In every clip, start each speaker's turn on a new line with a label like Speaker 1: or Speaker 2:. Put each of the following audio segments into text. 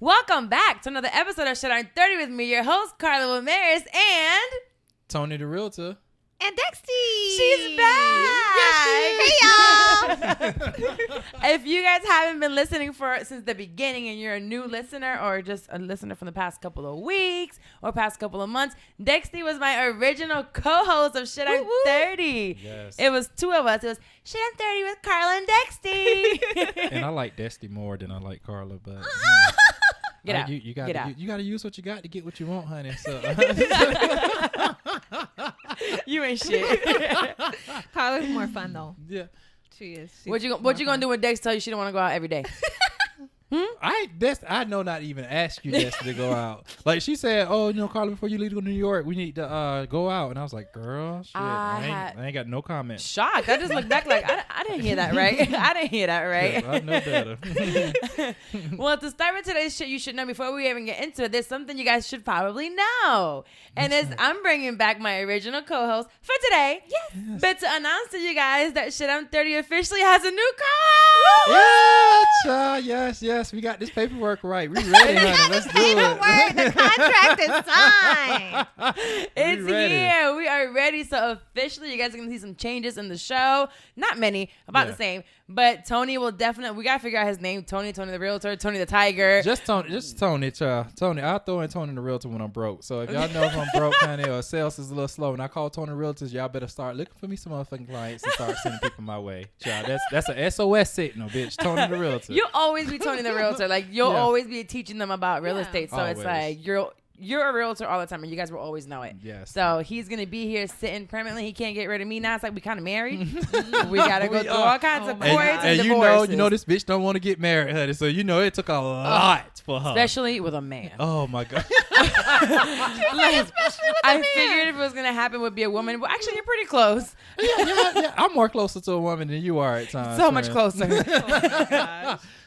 Speaker 1: Welcome back to another episode of Shit on 30 with me, your host, Carla Ramirez, and
Speaker 2: Tony the Realtor.
Speaker 3: And Dexty.
Speaker 1: She's back.
Speaker 3: Yes, hey,
Speaker 1: y'all. If you guys haven't been listening since the beginning and you're a new listener or just a listener from the past couple of weeks or past couple of months, Dexty was my original co-host of Shit on 30.
Speaker 2: Yes.
Speaker 1: It was two of us. It was Shit on 30 with Carla and Dexty.
Speaker 2: And I like Dexty more than I like Carla, but
Speaker 1: Get out.
Speaker 2: You got
Speaker 1: Get out.
Speaker 2: You got to use what you got to get what you want, honey. So
Speaker 1: You ain't shit.
Speaker 3: Carla's more fun though.
Speaker 2: yeah.
Speaker 3: She is.
Speaker 1: What you gonna do when Dex tell you she don't want to go out every day?
Speaker 2: I know not even ask you Dexty to go out. Like she said, oh, Carla, before you leave to go to New York, we need to go out. And I was like, girl, shit, I ain't got no comment.
Speaker 1: Shocked. I just looked back like I didn't hear that right. I didn't hear that right.
Speaker 2: Yeah, I know better.
Speaker 1: Well, to start with today's shit, you should know before we even get into it. There's something you guys should probably know, and I'm bringing back my original co-host for today. Yes. But to announce to you guys that Shit on 30 officially has a new co-host.
Speaker 2: Yeah, child, yes. We got this paperwork right. We ready, honey. Let's do it.
Speaker 3: The contract is signed.
Speaker 1: It's
Speaker 2: ready.
Speaker 1: here. We are ready. So officially, you guys are going to see some changes in the show. Not many, about the same. But Tony will definitely, we got to figure out his name. Tony the Realtor, Tony the Tiger.
Speaker 2: Just Tony, child. Tony, I'll throw in Tony the Realtor when I'm broke. So if y'all know if I'm broke, honey, or sales is a little slow, and I call Tony Realtors, y'all better start looking for me some motherfucking clients and start sending people my way. Child, that's a SOS signal, bitch. Tony the Realtor.
Speaker 1: You'll always be Tony the Realtor. Like, you'll always be teaching them about real estate. So
Speaker 2: Always.
Speaker 1: it's like, you're a realtor all the time, and you guys will always know it.
Speaker 2: Yes.
Speaker 1: So he's going to be here sitting permanently. He can't get rid of me now. It's like we kind of married. We got to go through all kinds of courts and divorces.
Speaker 2: you know this bitch don't want to get married, honey. So it took a lot for her.
Speaker 1: Especially with a man.
Speaker 2: Oh, my God.
Speaker 1: I figured if it was going to happen, it would be a woman. Well, actually, you're pretty close.
Speaker 2: yeah. I'm more closer to a woman than you are at times.
Speaker 1: So much closer.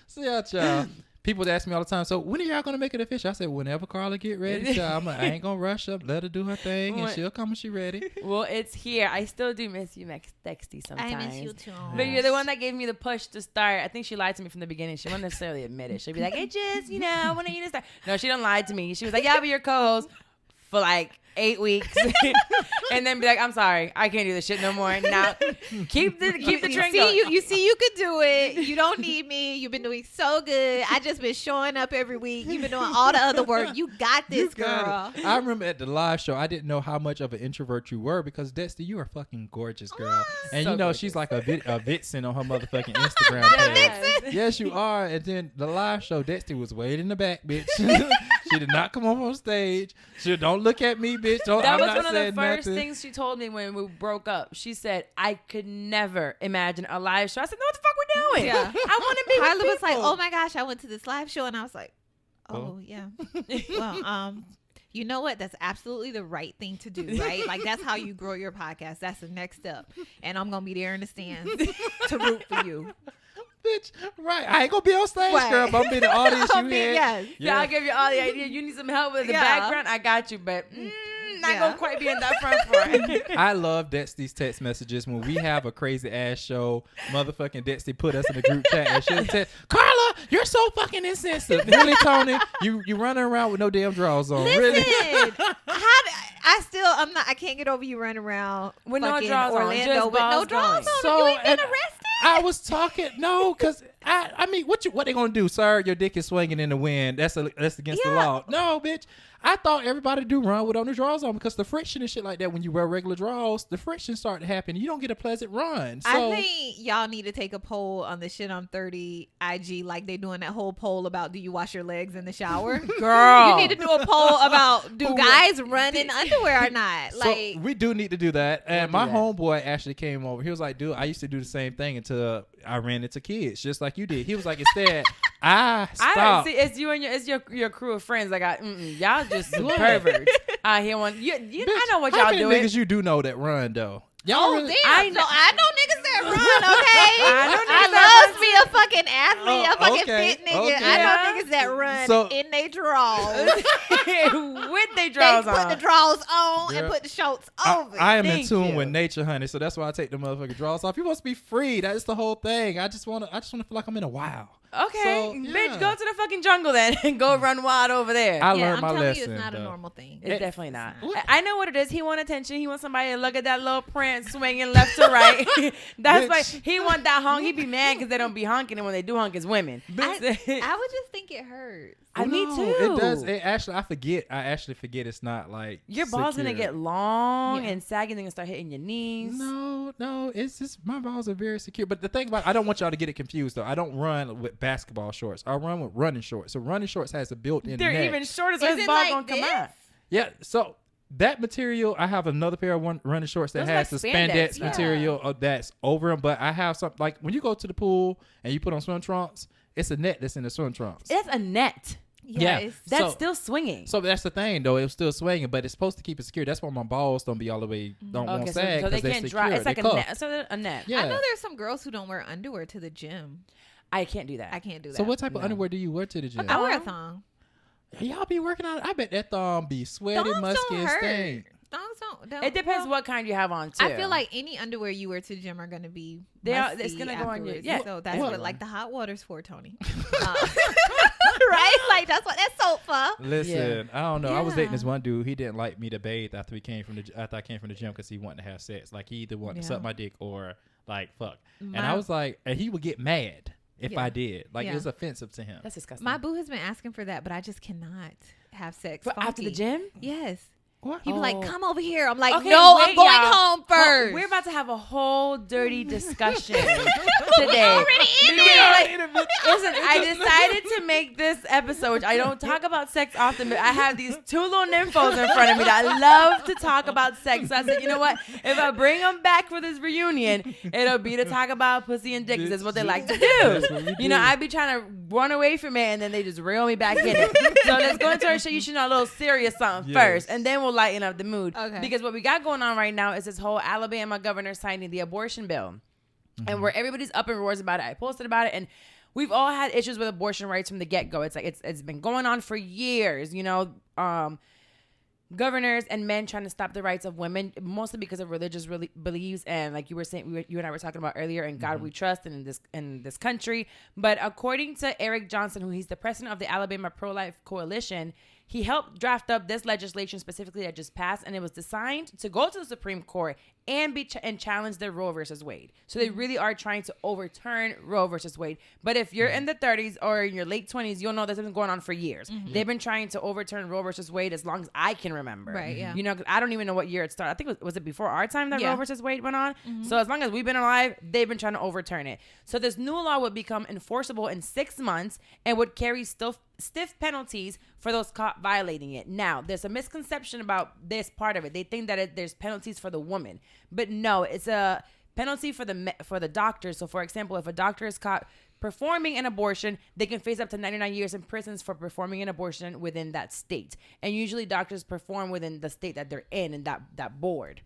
Speaker 2: So, yeah, child. People ask me all the time, so when are y'all going to make it official? I said, whenever Carla get ready, child. I ain't going to rush up. Let her do her thing, and she'll come when she ready.
Speaker 1: Well, it's here. I still do miss you, Dexty, sometimes.
Speaker 3: I miss you too.
Speaker 1: But you're the one that gave me the push to start. I think she lied to me from the beginning. She won't necessarily admit it. She'll be like, it just, I want you to start. No, she done lied to me. She was like, yeah, I'll be your co-host for like 8 weeks. And then be like, I'm sorry, I can't do this shit no more. Now keep the train going.
Speaker 3: You could do it. You don't need me. You've been doing so good. I just been showing up every week. You've been doing all the other work. You got this, girl.
Speaker 2: I remember at the live show, I didn't know how much of an introvert you were because Dexty, you are fucking gorgeous, girl. And
Speaker 1: so gorgeous.
Speaker 2: She's like a vixen on her motherfucking Instagram page. Yes, you are. And then the live show, Dexty was way in the back, bitch. She did not come up on stage. She don't look at me, bitch.
Speaker 1: That was one of the first things she told me when we broke up. She said, I could never imagine a live show. I said, no, what the fuck we doing?
Speaker 3: Yeah.
Speaker 1: I want to be with
Speaker 3: Carla was like,
Speaker 1: people.
Speaker 3: oh my gosh, I went to this live show, and I was like, oh yeah. Well, you know what? That's absolutely the right thing to do, right? Like, that's how you grow your podcast. That's the next step. And I'm going to be there in the stands to root for you.
Speaker 2: Bitch, right. I ain't going to be on stage,
Speaker 3: Right.
Speaker 2: girl, but I'm be the audience you had.
Speaker 3: Yes.
Speaker 1: Yeah, I'll give you all the idea. You need some help with the background. I got you, but not going to quite be in that front front.
Speaker 2: I love Dexty's text messages when we have a crazy ass show. Motherfucking Dexty put us in a group chat and she'll text, Carla, you're so fucking insensitive. Really, Tony? You running around with no damn drawers on.
Speaker 3: Listen,
Speaker 2: Really?
Speaker 3: I can't get over you running around
Speaker 1: With no
Speaker 3: fucking
Speaker 1: drawers on,
Speaker 3: Orlando
Speaker 1: just
Speaker 3: with no
Speaker 1: balls
Speaker 3: drawers
Speaker 1: going.
Speaker 3: on.
Speaker 2: So,
Speaker 3: You ain't been
Speaker 2: and
Speaker 3: arrested?
Speaker 2: I was talking, no, because I mean, what they gonna do, sir? Your dick is swinging in the wind. That's against the law. No, bitch. I thought everybody do run with the drawers on because the friction and shit like that. When you wear regular drawers, the friction start to happen. You don't get a pleasant run. So,
Speaker 3: I think y'all need to take a poll on the Shit on 30 IG, like they doing that whole poll about do you wash your legs in the shower?
Speaker 1: Girl.
Speaker 3: You need to do a poll about do guys run in underwear or not? Like,
Speaker 2: so we do need to do that. And my homeboy actually came over. He was like, dude, I used to do the same thing until I ran into kids, just like you did. He was like, instead, I stopped.
Speaker 1: I don't see. It's you and your crew of friends. Like y'all just perverts. I hear one. You
Speaker 2: Bitch,
Speaker 1: I know what
Speaker 2: how
Speaker 1: y'all
Speaker 2: many
Speaker 1: doing.
Speaker 2: niggas you do know that run though? Y'all really,
Speaker 3: damn.
Speaker 1: I
Speaker 3: So
Speaker 1: know-
Speaker 3: I know niggas that run, okay?
Speaker 1: I know niggas
Speaker 3: I love
Speaker 1: that
Speaker 3: me a fucking athlete, a fucking
Speaker 2: okay,
Speaker 3: fit nigga.
Speaker 2: okay.
Speaker 3: I know niggas that run
Speaker 2: So-
Speaker 3: in they drawers.
Speaker 1: with they
Speaker 3: They
Speaker 1: drawers
Speaker 3: put
Speaker 1: on.
Speaker 3: the drawers on and
Speaker 2: Girl,
Speaker 3: put the shorts
Speaker 2: I
Speaker 3: over.
Speaker 2: am in
Speaker 1: Thank
Speaker 2: tune
Speaker 1: you.
Speaker 2: with nature, honey. So that's why I take the motherfucking drawers off. You must be free. That's the whole thing. I just want to feel like I'm in a wow.
Speaker 1: Okay,
Speaker 2: So,
Speaker 1: bitch,
Speaker 2: yeah.
Speaker 1: go to the fucking jungle then and go run wild over there.
Speaker 2: I
Speaker 3: Yeah,
Speaker 2: learned
Speaker 3: I'm
Speaker 2: my
Speaker 3: telling
Speaker 2: lesson.
Speaker 3: you, it's not a
Speaker 2: though.
Speaker 3: normal thing.
Speaker 1: It's definitely not.
Speaker 3: not.
Speaker 1: I know what it is. He want attention. He wants somebody to look at that little print swinging left to right. That's why
Speaker 2: Bitch.
Speaker 1: he want that honk. He be mad because they don't be honking, and when they do honk, it's women.
Speaker 3: I would just think it hurts.
Speaker 1: Me
Speaker 2: No,
Speaker 1: too.
Speaker 2: It does. It actually, I actually forget it's not like
Speaker 1: Your balls gonna
Speaker 2: secure.
Speaker 1: get long
Speaker 3: Yeah.
Speaker 1: and sagging. They're gonna start hitting your knees.
Speaker 2: No, it's just my balls are very secure. But the thing about I don't want y'all to get it confused though. I don't run with basketball shorts. I run with running shorts. So running shorts has a built-in
Speaker 1: They're
Speaker 2: neck.
Speaker 1: even shorter, so
Speaker 3: Is
Speaker 1: his
Speaker 3: it
Speaker 1: ball
Speaker 3: like
Speaker 1: gonna come
Speaker 3: this?
Speaker 1: out.
Speaker 2: Yeah, so that material, I have another pair of running shorts that
Speaker 1: Those
Speaker 2: has
Speaker 1: like
Speaker 2: the
Speaker 1: spandex,
Speaker 2: spandex
Speaker 1: yeah.
Speaker 2: material that's over them. But I have something like when you go to the pool and you put on swim trunks, it's a net that's in the swim trunks.
Speaker 1: That's a net.
Speaker 2: Yeah.
Speaker 3: It's,
Speaker 1: That's
Speaker 2: So-
Speaker 1: still swinging.
Speaker 2: So that's the thing, though. It was still swinging, but it's supposed to keep it secure. That's why my balls don't be all the way, don't want
Speaker 1: Okay,
Speaker 2: to sag
Speaker 1: so they
Speaker 2: because they're
Speaker 1: can't
Speaker 2: secure.
Speaker 1: dry. It's like
Speaker 2: They're
Speaker 1: a
Speaker 2: cuffed.
Speaker 1: net. So they're a net.
Speaker 2: Yeah.
Speaker 3: I know there's some girls who don't wear underwear to the gym.
Speaker 1: I can't do that.
Speaker 3: I can't do that.
Speaker 2: So what type of
Speaker 1: No.
Speaker 2: underwear do you wear to the gym?
Speaker 3: I wear a
Speaker 1: thong?
Speaker 3: thong.
Speaker 2: Y'all be working out. I bet that thong be sweaty,
Speaker 3: Thongs
Speaker 2: musky,
Speaker 3: don't
Speaker 2: and
Speaker 3: hurt.
Speaker 2: stink.
Speaker 3: Thongs don't.
Speaker 1: It depends
Speaker 3: well,
Speaker 1: what kind you have on too.
Speaker 3: I feel like any underwear you wear to the gym are gonna be.
Speaker 1: They are-
Speaker 3: musty
Speaker 1: it's gonna go on your-
Speaker 3: afterwards.
Speaker 1: yeah.
Speaker 3: So that's
Speaker 2: What?
Speaker 3: what like the hot water's for, Tony. Right? Like that's what that's soap for.
Speaker 2: Listen, I don't know. I was dating
Speaker 3: Yeah.
Speaker 2: this one dude. He didn't like me to bathe after I came from the gym because he wanted to have sex. Like he either wanted to
Speaker 3: Yeah.
Speaker 2: suck my dick or like fuck. And
Speaker 3: My-
Speaker 2: I was like, and he would get mad if
Speaker 3: Yeah.
Speaker 2: I did. Like
Speaker 3: Yeah.
Speaker 2: it was offensive to him.
Speaker 1: that's disgusting.
Speaker 3: My boo has been asking for that, but I just cannot have sex.
Speaker 1: But after the
Speaker 3: funky.
Speaker 1: gym?
Speaker 3: Yes.
Speaker 2: What?
Speaker 3: He'd be
Speaker 1: Oh.
Speaker 3: like, "Come over here." I'm like,
Speaker 1: Okay,
Speaker 3: "No,
Speaker 1: wait,
Speaker 3: I'm going
Speaker 1: y'all.
Speaker 3: home first."
Speaker 1: We're about to have a whole dirty discussion today. Listen, I decided to make this episode, which I don't talk about sex often, but I have these two little nymphos in front of me that love to talk about sex. So I said, you know what? If I bring them back for this reunion, it'll be to talk about pussy and dick. 'Cause that's what they like to
Speaker 2: That's
Speaker 1: do.
Speaker 2: what we
Speaker 1: You know,
Speaker 2: do.
Speaker 1: I'd be trying to run away from it, and then they just reel me back in it. So let's go into our show. You should know a little serious something
Speaker 2: Yes.
Speaker 1: first, and then we'll lighten up the mood.
Speaker 3: Okay.
Speaker 1: Because what we got going on right now is this whole Alabama governor signing the abortion bill. And where everybody's up in roars about it. I posted about it, and we've all had issues with abortion rights from the get-go. It's like it's been going on for years, you know. Governors and men trying to stop the rights of women, mostly because of religious beliefs, and like you were saying, you and I were talking about earlier, in God we trust, and in this country. But according to Eric Johnson, who he's the president of the Alabama Pro-Life Coalition, he helped draft up this legislation specifically that just passed, and it was designed to go to the Supreme Court and and challenge the Roe versus Wade. So they really are trying to overturn Roe versus Wade. But if you're in the 30s or in your late 20s, you'll know this has been going on for years. They've been trying to overturn Roe versus Wade as long as I can remember.
Speaker 3: Right, yeah.
Speaker 1: You know, 'cause I don't even know what year it started. I think was it before our time that
Speaker 3: Yeah.
Speaker 1: Roe versus Wade went on? So as long as we've been alive, they've been trying to overturn it. So this new law would become enforceable in 6 months and would carry stiff penalties for those caught violating it. Now, there's a misconception about this part of it. They think that there's penalties for the woman, but no, it's a penalty for the doctors. So, for example, if a doctor is caught performing an abortion, they can face up to 99 years in prisons for performing an abortion within that state. And usually, doctors perform within the state that they're in and that board.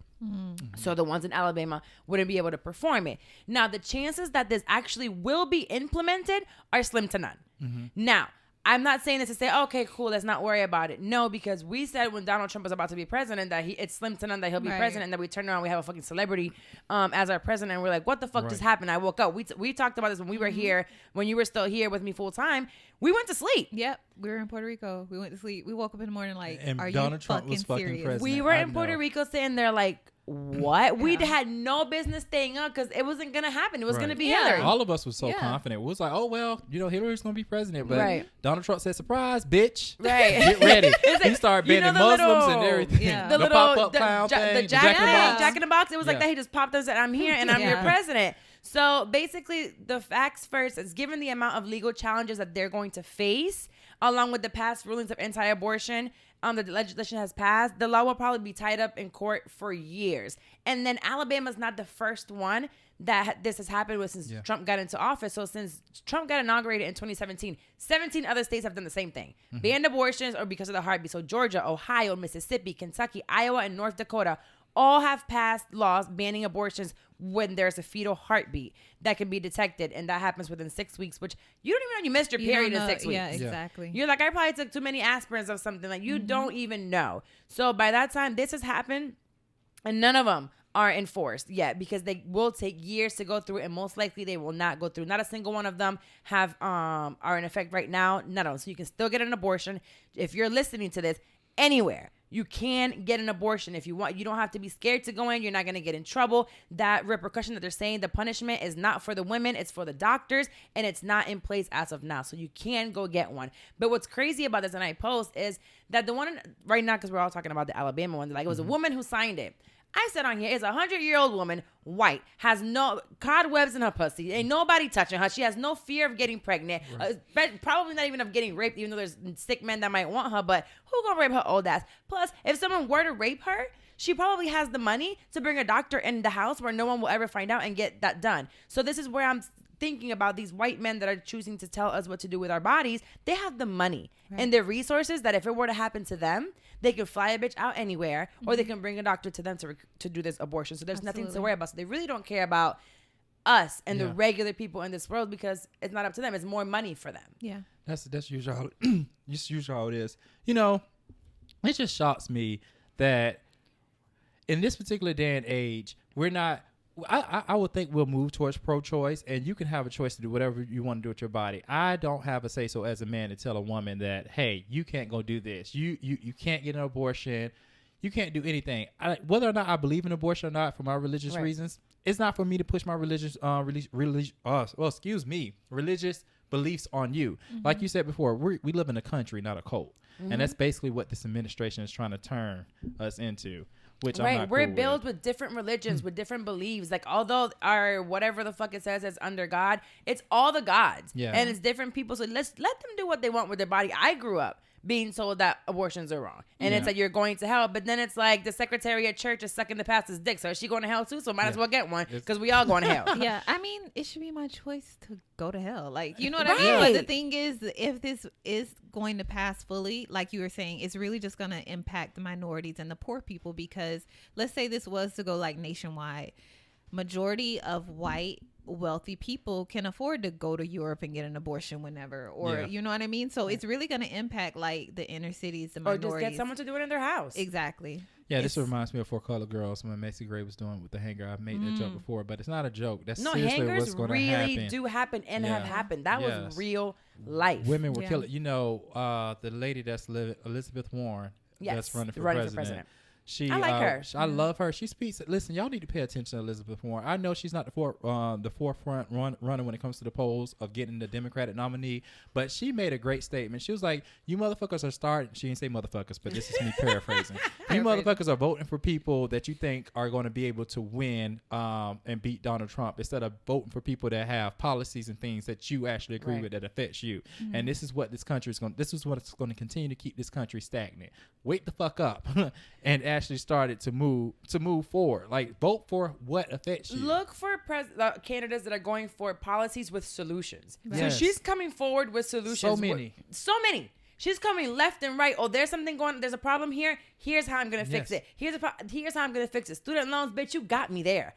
Speaker 1: So the ones in Alabama wouldn't be able to perform it. Now, the chances that this actually will be implemented are slim to none. Now, I'm not saying this to say, okay, cool, let's not worry about it. No, because we said when Donald Trump was about to be president that it's slim to none that he'll be
Speaker 3: Right.
Speaker 1: president, and that we turn around, we have a fucking celebrity as our president, and we're like, what the fuck just happened? I woke up. We talked about this when we were here, when you were still here with me full time. We went to sleep.
Speaker 3: Yep, we were in Puerto Rico. We went to sleep. We woke up in the morning like,
Speaker 2: And
Speaker 3: "Are
Speaker 2: Donald
Speaker 3: you
Speaker 2: Trump
Speaker 3: fucking
Speaker 2: was fucking
Speaker 3: serious?"
Speaker 2: president.
Speaker 1: We were
Speaker 2: I
Speaker 1: in Puerto
Speaker 2: know.
Speaker 1: Rico sitting there like, what? We
Speaker 3: Yeah.
Speaker 1: had no business staying up because it wasn't going to happen. It was going to
Speaker 2: Right.
Speaker 1: be
Speaker 3: Yeah.
Speaker 1: Hillary.
Speaker 2: All of us was so
Speaker 3: Yeah.
Speaker 2: confident. We was like, oh, well, you know, Hillary's going to be president. But
Speaker 1: Right.
Speaker 2: Donald Trump said, surprise, bitch.
Speaker 1: Right.
Speaker 2: Get ready.
Speaker 1: It's
Speaker 2: He
Speaker 1: like,
Speaker 2: started
Speaker 1: you know,
Speaker 2: banning
Speaker 1: the
Speaker 2: Muslims
Speaker 1: little-
Speaker 2: and everything.
Speaker 3: Yeah.
Speaker 1: The little
Speaker 2: pop-up
Speaker 1: the,
Speaker 2: clown
Speaker 1: ja-
Speaker 2: thing.
Speaker 1: the
Speaker 2: the
Speaker 1: jack,
Speaker 2: in the Box.
Speaker 1: Jack in the Box. It was like
Speaker 2: Yeah.
Speaker 1: that. He just popped up and said, I'm here and I'm your
Speaker 3: Yeah.
Speaker 1: president. So basically, the facts first is given the amount of legal challenges that they're going to face, along with the past rulings of anti-abortion, the legislation has passed, the law will probably be tied up in court for years. And then Alabama's not the first one that this has happened with since
Speaker 2: Yeah.
Speaker 1: Trump got into office. So since Trump got inaugurated in 2017, 17 other states have done the same thing. Banned abortions or because of the heartbeat. So Georgia, Ohio, Mississippi, Kentucky, Iowa, and North Dakota all have passed laws banning abortions when there's a fetal heartbeat that can be detected, and that happens within 6 weeks, which you don't even know you missed your
Speaker 3: You don't
Speaker 1: period in
Speaker 3: know-
Speaker 1: 6 weeks.
Speaker 3: Yeah, exactly.
Speaker 1: You're like, I probably took too many aspirins or something. Like, you don't even know. So by that time, this has happened, and none of them are enforced yet, because they will take years to go through, and most likely they will not go through. Not a single one of them have are in effect right now. None of them. So you can still get an abortion if you're listening to this anywhere. You can get an abortion if you want. You don't have to be scared to go in. You're not going to get in trouble. That repercussion that they're saying, the punishment is not for the women, it's for the doctors, and it's not in place as of now. So you can go get one. But what's crazy about this, and I post, is that the one right now, because we're all talking about the Alabama one, like it was a woman who signed it. I said on here, it's a 100-year-old woman, white, has no cobwebs in her pussy. Ain't nobody touching her. She has no fear of getting pregnant. Probably not even of getting raped, even though there's sick men that might want her. But who gonna rape her old ass? Plus, if someone were to rape her, she probably has the money to bring a doctor in the house where no one will ever find out and get that done. So this is where I'm thinking about these white men that are choosing to tell us what to do with our bodies. They have the money and the resources that if it were to happen to them, they can fly a bitch out anywhere, or they can bring a doctor to them to do this abortion. So there's nothing to worry about. So they really don't care about us and the regular people in this world, because it's not up to them. It's more money for them.
Speaker 3: Yeah.
Speaker 2: That's usually how it is. You know, it just shocks me that in this particular day and age, we're not. I would think we'll move towards pro-choice, and you can have a choice to do whatever you want to do with your body. I don't have a say-so as a man to tell a woman that, hey, you can't go do this. You can't get an abortion. You can't do anything. Whether or not I believe in abortion or not, for my religious reasons, it's not for me to push my religious religious beliefs on you. Like you said before, we live in a country, not a cult. And that's basically what this administration is trying to turn us into. Which I'm not
Speaker 1: we're
Speaker 2: cool
Speaker 1: built with different religions, with different beliefs. Like, although our whatever the fuck it says is under God, it's all the gods.
Speaker 2: Yeah.
Speaker 1: And it's different people. So let them do what they want with their body. I grew up being told that abortions are wrong. And it's like, you're going to hell. But then it's like the secretary at church is sucking the pastor's dick. So is she going to hell too? So might as well get one, because we all going to hell.
Speaker 3: Yeah, I mean, it should be my choice to go to hell. Like, you know what I mean? But the thing is, if this is going to pass fully, like you were saying, it's really just going to impact the minorities and the poor people, because let's say this was to go like nationwide. Majority of white wealthy people can afford to go to Europe and get an abortion whenever, or you know what I mean? So it's really going to impact like the inner cities, the minorities.
Speaker 1: Or just get someone to do it in their house.
Speaker 3: Exactly.
Speaker 2: Yeah, this reminds me of Four Color Girls when Macy Gray was doing with the hanger. I've made that joke before, but it's not a joke. That's seriously what's going to happen.
Speaker 1: Hangers really do happen and have happened. That was real life.
Speaker 2: Women were killing. You know, the lady that's Elizabeth Warren, that's running for president.
Speaker 1: I like her.
Speaker 2: I love her. She speaks. Listen, y'all need to pay attention to Elizabeth Warren. I know she's not the forefront runner when it comes to the polls of getting the Democratic nominee, but she made a great statement. She was like, "You motherfuckers are starting." She didn't say motherfuckers, but this is me paraphrasing. You motherfuckers are voting for people that you think are going to be able to win and beat Donald Trump, instead of voting for people that have policies and things that you actually agree with that affects you. And this is what this country is going. This is what's going to continue to keep this country stagnant. Wake the fuck up and actually started to move forward. Like, vote for what affects you.
Speaker 1: Look for candidates that are going for policies with solutions.
Speaker 2: Yes.
Speaker 1: So she's coming forward with solutions.
Speaker 2: So many. She's coming left and right. Oh, there's something going. There's a problem here. Here's how I'm gonna fix it. Here's how I'm gonna fix it. Student loans, bitch, you got me there.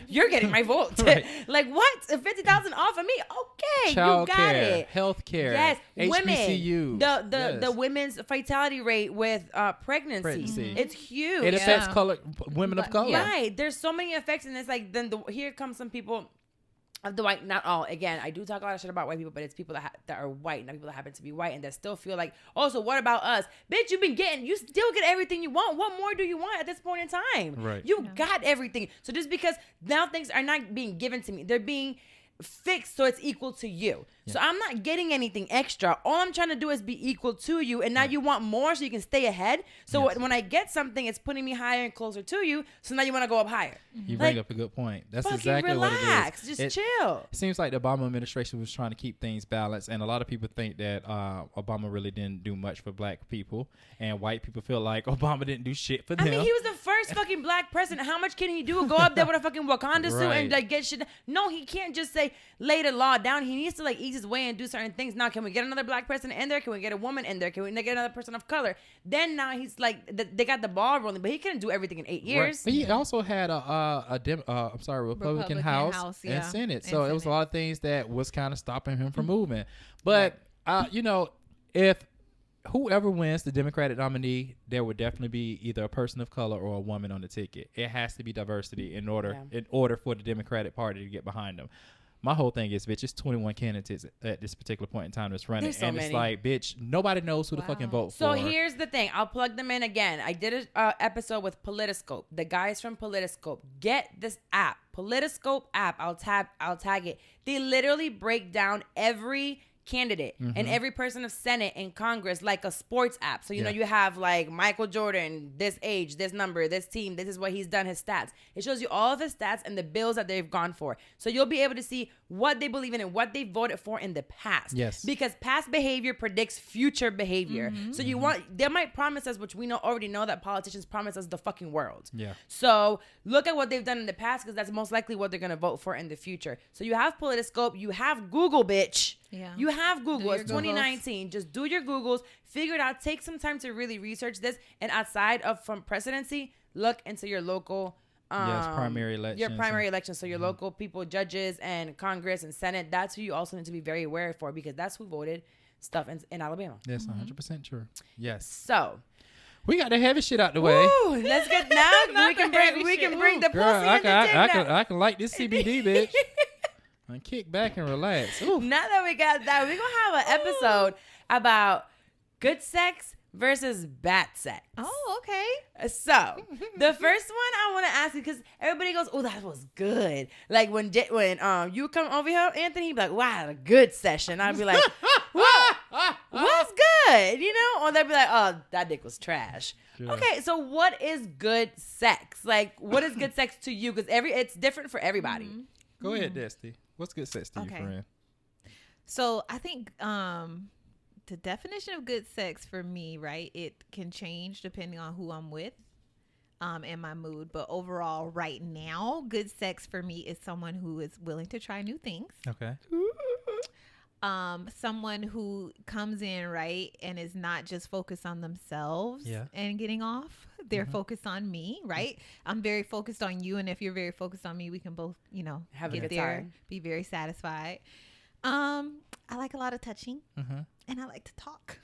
Speaker 2: You're getting my vote. Like, what? $50,000 off of me? Okay, Child
Speaker 1: you got
Speaker 2: care,
Speaker 1: it.
Speaker 2: Health care.
Speaker 1: Yes,
Speaker 2: HBCUs.
Speaker 1: Women. The women's fatality rate with pregnancy. It's huge.
Speaker 2: It affects women of color.
Speaker 1: Right. There's so many effects, and it's like here comes some people. Of the white, not all. Again, I do talk a lot of shit about white people, but it's people that are white, not people that happen to be white, and that still feel like, oh, so what about us? Bitch, you still get everything you want. What more do you want at this point in time?
Speaker 2: Right.
Speaker 1: You got everything. So just because now things are not being given to me, they're being fixed so it's equal to you. So I'm not getting anything extra. All I'm trying to do is be equal to you, and now you want more so you can stay ahead. So when I get something, it's putting me higher and closer to you. So now you want to go up higher.
Speaker 2: You bring up a good point. That's exactly
Speaker 1: relax.
Speaker 2: what it is.
Speaker 1: Just chill.
Speaker 2: It seems like the Obama administration was trying to keep things balanced, and a lot of people think that Obama really didn't do much for black people, and white people feel like Obama didn't do shit for them.
Speaker 1: I mean, he was the first fucking black president. How much can he do? Go up there with a fucking Wakanda suit and like get shit. No, he can't just say lay the law down. He needs to like ease his way and do certain things. Now, can we get another black person in there? Can we get a woman in there? Can we get another person of color? Then now he's like, they got the ball rolling, but he couldn't do everything in 8 years.
Speaker 2: But he also had Republican House and Senate. So it was a lot of things that was kind of stopping him from moving. But you know, if whoever wins the Democratic nominee, there would definitely be either a person of color or a woman on the ticket. It has to be diversity in order for the Democratic Party to get behind them. My whole thing is, bitch, it's 21 candidates at this particular point in time that's running.
Speaker 1: There's so
Speaker 2: and
Speaker 1: many.
Speaker 2: It's like, bitch, nobody knows who to fucking vote
Speaker 1: So
Speaker 2: for.
Speaker 1: here's the thing. I'll plug them in again. I did an episode with Politiscope. The guys from Politiscope. Get this app. Politiscope app. I'll tag it. They literally break down every candidate and every person of Senate and Congress like a sports app. So, you know, you have like Michael Jordan, this age, this number, this team, this is what he's done, his stats. It shows you all of his stats and the bills that they've gone for. So you'll be able to see what they believe in and what they voted for in the past.
Speaker 2: Yes.
Speaker 1: Because past behavior predicts future behavior. So they might promise us, which we already know that politicians promise us the fucking world.
Speaker 2: Yeah.
Speaker 1: So look at what they've done in the past because that's most likely what they're going to vote for in the future. So you have Politiscope, you have Google, bitch.
Speaker 3: Yeah.
Speaker 1: You have Google. It's
Speaker 3: Googles.
Speaker 1: 2019. Just do your Googles. Figure it out. Take some time to really research this. And outside of from presidency, look into your local
Speaker 2: primary elections.
Speaker 1: Your primary elections. So your local people, judges and Congress and Senate. That's who you also need to be very aware for because that's who voted stuff in Alabama.
Speaker 2: That's 100% true. Yes.
Speaker 1: So
Speaker 2: We got the heavy shit out the way.
Speaker 1: woo, let's get now. we can bring the
Speaker 2: Girl,
Speaker 1: pussy and the dick now.
Speaker 2: I can light this CBD, bitch. And kick back and relax. Ooh.
Speaker 1: Now that we got that, we're gonna have an episode about good sex versus bad sex.
Speaker 3: Oh, okay.
Speaker 1: So the first one I want to ask you because everybody goes, "Oh, that was good." Like when you come over here, Anthony, be like, "Wow, a good session." I'd be like, "What? What's good?" You know, or they'd be like, "Oh, that dick was trash."
Speaker 2: Yeah.
Speaker 1: Okay, so what is good sex? Like, what is good sex to you? Because it's different for everybody.
Speaker 2: Go ahead, Dusty. What's good sex to you,
Speaker 3: Okay.
Speaker 2: friend?
Speaker 3: So I think the definition of good sex for me, right, it can change depending on who I'm with and my mood. But overall, right now, good sex for me is someone who is willing to try new things.
Speaker 2: Okay.
Speaker 3: Someone who comes in, right, and is not just focused on themselves and getting off. They're focused on me, right? I'm very focused on you, and if you're very focused on me, we can both,
Speaker 1: Have a
Speaker 3: get
Speaker 1: good
Speaker 3: there,
Speaker 1: time.
Speaker 3: be very satisfied. I like a lot of touching, and I like to talk.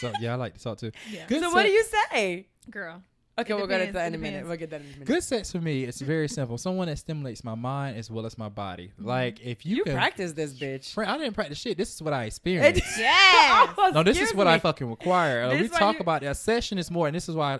Speaker 2: So yeah, I like to talk too.
Speaker 3: Yeah.
Speaker 2: Good
Speaker 1: So
Speaker 2: sex,
Speaker 1: what do you say?
Speaker 3: Girl.
Speaker 1: Okay,
Speaker 3: It
Speaker 1: we'll get into
Speaker 3: depends,
Speaker 1: that
Speaker 3: it
Speaker 1: in a minute.
Speaker 3: depends.
Speaker 1: We'll get that in a minute.
Speaker 2: Good sex for me, it's very simple. Someone that stimulates my mind as well as my body. Like if you
Speaker 1: You
Speaker 2: can
Speaker 1: practice this, bitch.
Speaker 2: Friend, I didn't practice shit. This is what I experienced.
Speaker 3: Yeah.
Speaker 2: No, this is what I fucking require.
Speaker 1: This
Speaker 2: We
Speaker 1: is why
Speaker 2: talk
Speaker 1: you-
Speaker 2: about that session is more, and this is why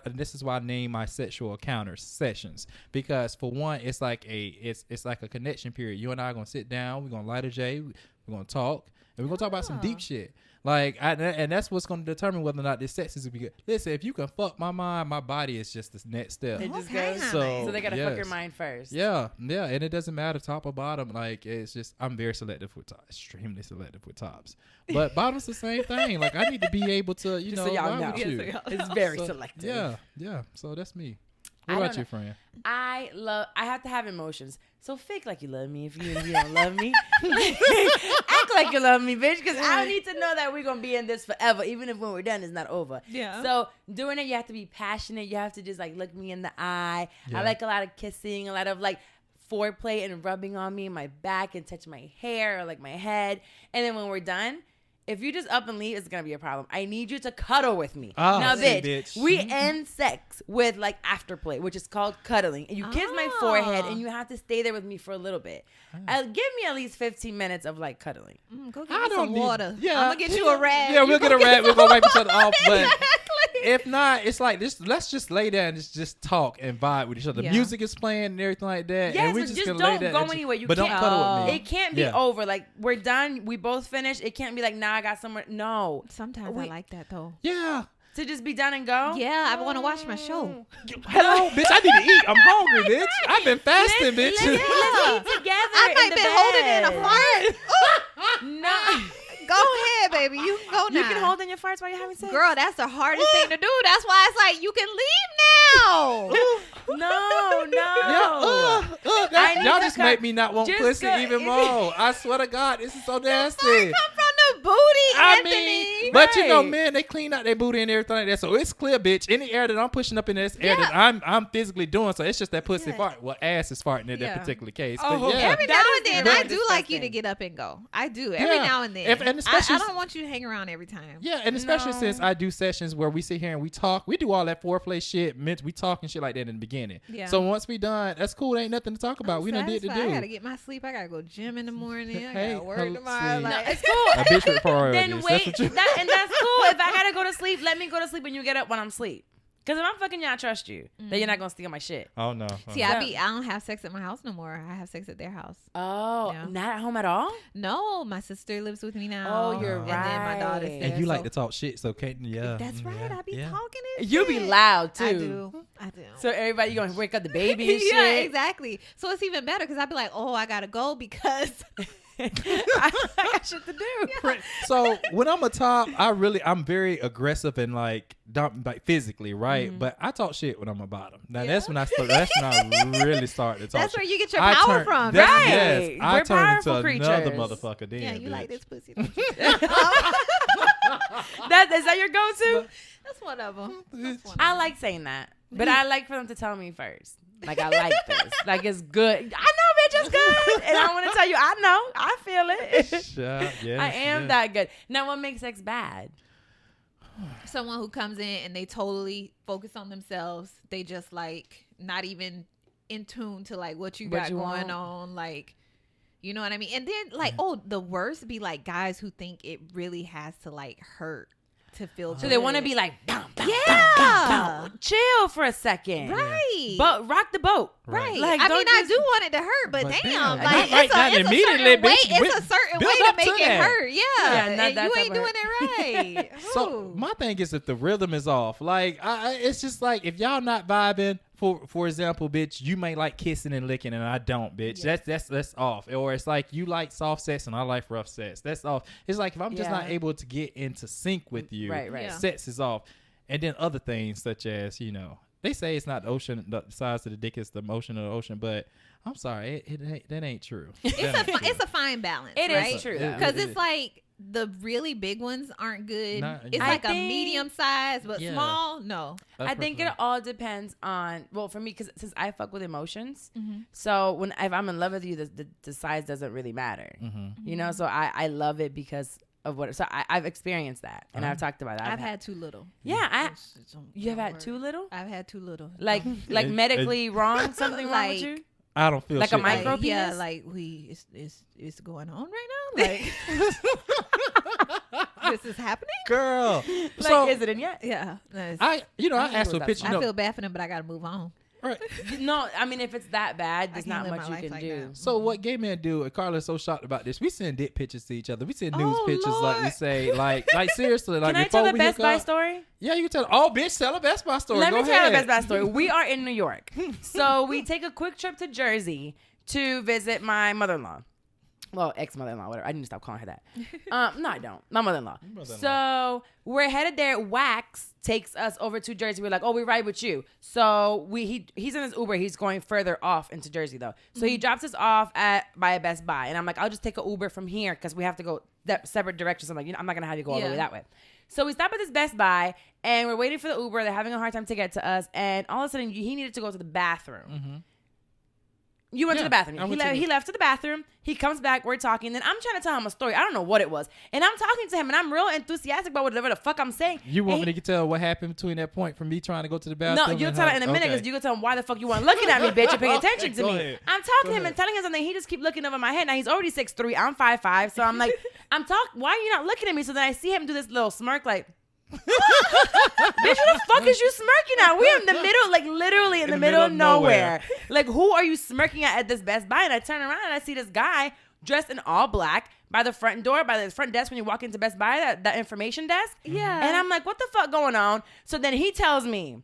Speaker 2: I name my sexual encounters sessions, because for one, it's like a connection period. You and I are gonna sit down. We're gonna light a J. We're gonna talk, and we're gonna talk about some deep shit. Like, and that's what's gonna determine whether or not this sex is gonna be good. Listen, if you can fuck my mind, my body is just the next step.
Speaker 1: It just
Speaker 3: Okay,
Speaker 1: goes.
Speaker 3: honey.
Speaker 1: So they gotta fuck your
Speaker 2: yes.
Speaker 1: mind first.
Speaker 2: Yeah, and it doesn't matter top or bottom. Like it's just I'm very selective with tops, extremely selective with tops. But bottom's the same thing. Like I need to be able to,
Speaker 1: Just so y'all
Speaker 2: vibe
Speaker 1: know.
Speaker 2: with
Speaker 3: Yeah,
Speaker 2: you.
Speaker 3: so y'all
Speaker 1: It's very
Speaker 2: So,
Speaker 1: selective.
Speaker 2: Yeah. So that's me.
Speaker 1: I
Speaker 2: What
Speaker 1: don't
Speaker 2: about you, friend?
Speaker 1: I have to have emotions. So fake like you love me if you don't love me. Act like you love me, bitch, because I need to know that we're going to be in this forever, even if when we're done, it's not over.
Speaker 3: Yeah.
Speaker 1: So doing it, you have to be passionate. You have to just like look me in the eye.
Speaker 2: Yeah.
Speaker 1: I like a lot of kissing, a lot of like foreplay and rubbing on me, my back and touch my hair or like my head. And then when we're done, if you just up and leave, it's gonna be a problem. I need you to cuddle with me.
Speaker 2: Oh,
Speaker 1: now,
Speaker 2: see, bitch.
Speaker 1: we end sex with like afterplay, which is called cuddling. And you kiss my forehead, and you have to stay there with me for a little bit. Give me at least 15 minutes of like cuddling.
Speaker 3: Go get
Speaker 2: I
Speaker 3: me
Speaker 2: don't
Speaker 3: some
Speaker 2: need-
Speaker 3: water.
Speaker 2: yeah.
Speaker 3: I'm gonna get you a rag.
Speaker 2: Yeah,
Speaker 3: You
Speaker 2: we'll
Speaker 3: go
Speaker 2: get a rat. We're gonna wipe each other off. But
Speaker 3: Exactly.
Speaker 2: if not, it's like this. Let's just lay down and just talk and vibe with each other.
Speaker 3: Yeah.
Speaker 2: Music is playing and everything like that.
Speaker 1: Yes,
Speaker 2: and we
Speaker 1: but
Speaker 2: just
Speaker 1: just
Speaker 2: gonna
Speaker 1: don't
Speaker 2: lay down
Speaker 1: go
Speaker 2: and just-
Speaker 1: anywhere. You
Speaker 2: but don't
Speaker 1: can't-
Speaker 2: cuddle with me.
Speaker 1: It can't be
Speaker 2: Yeah.
Speaker 1: over. Like we're done. We both finished. It can't be like now I got somewhere. No,
Speaker 3: Sometimes I like that though.
Speaker 2: Yeah.
Speaker 1: to just be done and go.
Speaker 3: Yeah, I want to watch my show.
Speaker 2: Hello, bitch. I need to eat. I'm hungry, bitch. I've been fasting, bitch.
Speaker 1: Let's eat together.
Speaker 3: I might
Speaker 1: in
Speaker 3: been
Speaker 1: the
Speaker 3: holding in a
Speaker 1: bed.
Speaker 3: fart.
Speaker 1: No,
Speaker 3: Go ahead, baby. You can go now.
Speaker 1: you can hold in your farts while you're having sex.
Speaker 3: Girl, that's the hardest thing to do. That's why it's like you can leave now.
Speaker 1: No.
Speaker 2: Y'all
Speaker 1: need to
Speaker 2: just
Speaker 1: cut-
Speaker 2: make me not want
Speaker 1: just
Speaker 2: pussy
Speaker 1: go-
Speaker 2: even more. I swear to God, this is so nasty.
Speaker 3: Come from the
Speaker 2: I
Speaker 3: Anthony.
Speaker 2: mean, but you know,
Speaker 1: Right.
Speaker 2: man, they clean out their booty and everything like that, so it's clear, bitch. Any air that I'm pushing up in this air
Speaker 3: Yeah.
Speaker 2: that I'm physically doing, so it's just that pussy
Speaker 3: Yeah.
Speaker 2: fart. Well, ass is farting in
Speaker 3: Yeah.
Speaker 2: that particular case.
Speaker 1: Oh,
Speaker 2: but yeah.
Speaker 3: Every
Speaker 1: That
Speaker 3: now
Speaker 1: is
Speaker 3: and then, I
Speaker 1: really
Speaker 3: do like you to
Speaker 1: disgusting.
Speaker 3: get up and go. I do every
Speaker 2: Yeah.
Speaker 3: now and then.
Speaker 2: And especially
Speaker 3: I don't want you to hang around every time.
Speaker 2: Yeah, and especially
Speaker 1: No.
Speaker 2: since I do sessions where we sit here and we talk, we do all that foreplay shit, we talk and shit like that in the beginning.
Speaker 3: Yeah.
Speaker 2: So once we done, that's cool. Ain't nothing to talk about.
Speaker 3: I'm
Speaker 2: We done did the
Speaker 3: satisfied. I gotta
Speaker 2: do.
Speaker 3: get my sleep. I gotta go gym in the morning. I
Speaker 2: Hey,
Speaker 3: gotta work
Speaker 2: hello,
Speaker 3: tomorrow.
Speaker 2: see.
Speaker 3: Like,
Speaker 1: It's cool.
Speaker 2: A bitch with priorities.
Speaker 1: Then
Speaker 2: That's
Speaker 1: wait,
Speaker 2: what you-
Speaker 1: that's cool. If I gotta go to sleep, let me go to sleep when you get up when I'm asleep. Because if I'm fucking you, I trust you. Then you're not gonna steal my shit.
Speaker 2: Oh no.
Speaker 3: See, I don't have sex at my house no more. I have sex at their house.
Speaker 1: Oh,
Speaker 3: Yeah.
Speaker 1: not at home at all?
Speaker 3: No, my sister lives with me now.
Speaker 1: Oh, you're
Speaker 3: and then my daughter's
Speaker 1: right.
Speaker 3: there.
Speaker 2: And you like
Speaker 3: so-
Speaker 2: to talk shit, so Kate, yeah.
Speaker 3: That's right.
Speaker 2: yeah,
Speaker 3: I be
Speaker 2: yeah.
Speaker 3: talking and
Speaker 1: You be
Speaker 3: shit.
Speaker 1: loud too.
Speaker 3: I do.
Speaker 1: So everybody, you gonna wake up the baby and
Speaker 3: yeah,
Speaker 1: shit.
Speaker 3: exactly. So it's even better because I'd be like, oh, I gotta go because
Speaker 1: I got shit to do.
Speaker 2: So when I'm a top, I'm very aggressive and like physically, right?
Speaker 1: Mm-hmm.
Speaker 2: But I talk shit when I'm a bottom. Now
Speaker 3: Yeah.
Speaker 2: that's when I really start to talk.
Speaker 3: that's
Speaker 2: shit.
Speaker 3: where you get your
Speaker 2: I
Speaker 3: power
Speaker 2: turn-
Speaker 3: from,
Speaker 2: that's-
Speaker 3: right?
Speaker 2: Yes, I
Speaker 1: We're
Speaker 2: turn into
Speaker 1: powerful
Speaker 2: another
Speaker 1: creatures.
Speaker 2: motherfucker. Then,
Speaker 3: Yeah, you like
Speaker 2: bitch.
Speaker 3: this pussy. Don't you?
Speaker 1: Is that your go-to?
Speaker 3: That's one of them.
Speaker 1: I like saying that, but I like for them to tell me first. Like, I like this. Like, it's good. I know, bitch, it's good. And I want to tell you, I know. I feel it.
Speaker 2: Yeah, yes,
Speaker 1: I am
Speaker 2: yes.
Speaker 1: that good. Now, what makes sex bad?
Speaker 3: Someone who comes in and they totally focus on themselves. They just like not even in tune to like what you
Speaker 1: What
Speaker 3: got
Speaker 1: you
Speaker 3: going
Speaker 1: want.
Speaker 3: on. Like, you know what I mean? And then like, oh, the worst be like guys who think it really has to like hurt to feel
Speaker 1: So they want to be like, bow, bow,
Speaker 3: Yeah.
Speaker 1: bow, bow, bow. Chill for a second.
Speaker 3: right.
Speaker 1: But rock the boat.
Speaker 3: Right.
Speaker 1: Like,
Speaker 3: I
Speaker 1: don't
Speaker 3: mean, I
Speaker 1: just-
Speaker 3: do want it to hurt, but
Speaker 2: But
Speaker 3: damn,
Speaker 2: damn,
Speaker 3: like
Speaker 2: not
Speaker 3: it's
Speaker 2: right
Speaker 3: a
Speaker 2: now immediately,
Speaker 3: certain way.
Speaker 2: bitch.
Speaker 3: It's a certain
Speaker 2: Build
Speaker 3: way to
Speaker 2: up
Speaker 3: make
Speaker 2: to
Speaker 3: it
Speaker 2: that.
Speaker 3: hurt. Yeah,
Speaker 1: Yeah, not
Speaker 3: and
Speaker 1: that
Speaker 3: you
Speaker 1: type
Speaker 3: ain't
Speaker 1: of
Speaker 3: doing it right.
Speaker 2: So
Speaker 3: Ooh.
Speaker 2: my thing is, if the rhythm is off, like it's just like if y'all not vibing. For example, bitch, you may like kissing and licking, and I don't, bitch.
Speaker 3: Yeah.
Speaker 2: That's off. Or it's like you like soft sex and I like rough sex. That's off. It's like if I'm just not
Speaker 1: Yeah.
Speaker 2: able to get into sync with you,
Speaker 1: Right, right.
Speaker 3: Yeah.
Speaker 2: sex is off. And then other things such as they say it's not the ocean, the size of the dick is the motion of the ocean, but I'm sorry, that ain't true.
Speaker 3: It's a fine balance.
Speaker 1: It is
Speaker 3: right?
Speaker 1: true, though.
Speaker 3: because
Speaker 2: It
Speaker 3: it's
Speaker 2: is.
Speaker 3: like the really big ones aren't good. It's
Speaker 2: I
Speaker 3: like a
Speaker 1: think-
Speaker 3: medium size, but
Speaker 2: Yeah.
Speaker 3: small. No.
Speaker 2: That's
Speaker 1: I think it
Speaker 2: personal.
Speaker 1: all depends on, well, for me, because since I fuck with emotions,
Speaker 3: Mm-hmm.
Speaker 1: so if I'm in love with you, the size doesn't really matter.
Speaker 2: Mm-hmm.
Speaker 1: You know, so I love it because of what. So I've experienced that, and I've talked about that.
Speaker 3: I've had too little.
Speaker 1: Yeah,
Speaker 3: It don't-
Speaker 1: you have
Speaker 3: don't
Speaker 1: had
Speaker 3: work.
Speaker 1: too little,
Speaker 3: I've had too little.
Speaker 1: like
Speaker 2: It-
Speaker 1: medically wrong, something wrong with
Speaker 3: Like-
Speaker 1: you.
Speaker 2: I don't feel
Speaker 1: like a
Speaker 2: shit
Speaker 1: micro
Speaker 3: Like, yeah,
Speaker 1: penis?
Speaker 3: like it's going on right now. Like this is happening.
Speaker 2: girl.
Speaker 1: Like,
Speaker 2: so
Speaker 1: is it in yet?
Speaker 3: Yeah, that's-
Speaker 2: I
Speaker 1: I
Speaker 2: asked for
Speaker 1: think
Speaker 2: a picture.
Speaker 3: I feel bad for them, but I gotta move on.
Speaker 2: Right.
Speaker 1: No, I mean if it's that bad, there's
Speaker 3: can't
Speaker 1: not
Speaker 3: live
Speaker 1: much
Speaker 3: my
Speaker 1: you
Speaker 3: life
Speaker 1: can
Speaker 3: like
Speaker 1: do.
Speaker 3: that.
Speaker 2: So what gay men do, and Carla's so shocked about this, we send dick pictures to each other. We send news
Speaker 3: Oh,
Speaker 2: pictures like we
Speaker 3: Lord.
Speaker 2: say, like seriously, like
Speaker 1: Can I
Speaker 2: before
Speaker 1: tell the
Speaker 2: we
Speaker 1: Best
Speaker 2: hook
Speaker 1: Buy
Speaker 2: up-
Speaker 1: story?
Speaker 2: Yeah, you can tell. Oh, bitch, tell a Best Buy story.
Speaker 1: Let
Speaker 2: Go
Speaker 1: me tell the
Speaker 2: ahead.
Speaker 1: Best Buy story. We are in New York. So we take a quick trip to Jersey to visit my mother-in-law. Well, ex-mother-in-law, whatever. I need to stop calling her that. No, I don't. My mother-in-law. So we're headed there. Wax takes us over to Jersey. We're like, oh, we ride with you. So he's in his Uber. He's going further off into Jersey, though. So he drops us off by a Best Buy. And I'm like, I'll just take an Uber from here because we have to go separate directions. I'm like, I'm not going to have you go all the way
Speaker 3: Yeah.
Speaker 1: that way. So we stop at this Best Buy, and we're waiting for the Uber. They're having a hard time to get to us. And all of a sudden, he needed to go to the bathroom.
Speaker 2: Mm-hmm.
Speaker 1: You went to
Speaker 2: Yeah,
Speaker 1: the bathroom.
Speaker 2: I went to the-
Speaker 1: He left to the bathroom. He comes back. We're talking. Then I'm trying to tell him a story. I don't know what it was. And I'm talking to him, and I'm real enthusiastic about whatever the fuck I'm saying.
Speaker 2: You want
Speaker 1: And
Speaker 2: me to tell what happened between that point from me trying to go to the
Speaker 1: No,
Speaker 2: bathroom?
Speaker 1: you'll
Speaker 2: and
Speaker 1: tell
Speaker 2: how-
Speaker 1: it in a minute
Speaker 2: okay.
Speaker 1: because you can tell him why the fuck you weren't looking at me, bitch, and paying
Speaker 2: Okay,
Speaker 1: attention to
Speaker 2: go
Speaker 1: me.
Speaker 2: ahead.
Speaker 1: I'm talking to him
Speaker 2: ahead.
Speaker 1: and telling him something. He just keep looking over my head. Now he's already 6'3". I'm 5'5". So I'm like, why are you not looking at me? So then I see him do this little smirk, like, bitch, who the fuck is you smirking at? We're in the middle, like literally in the middle of nowhere. Like, who are you smirking at this Best Buy? And I turn around and I see this guy dressed in all black by the front door, by the front desk when you walk into Best Buy, that information desk.
Speaker 3: Yeah.
Speaker 1: And I'm like, what the fuck going on? So then he tells me,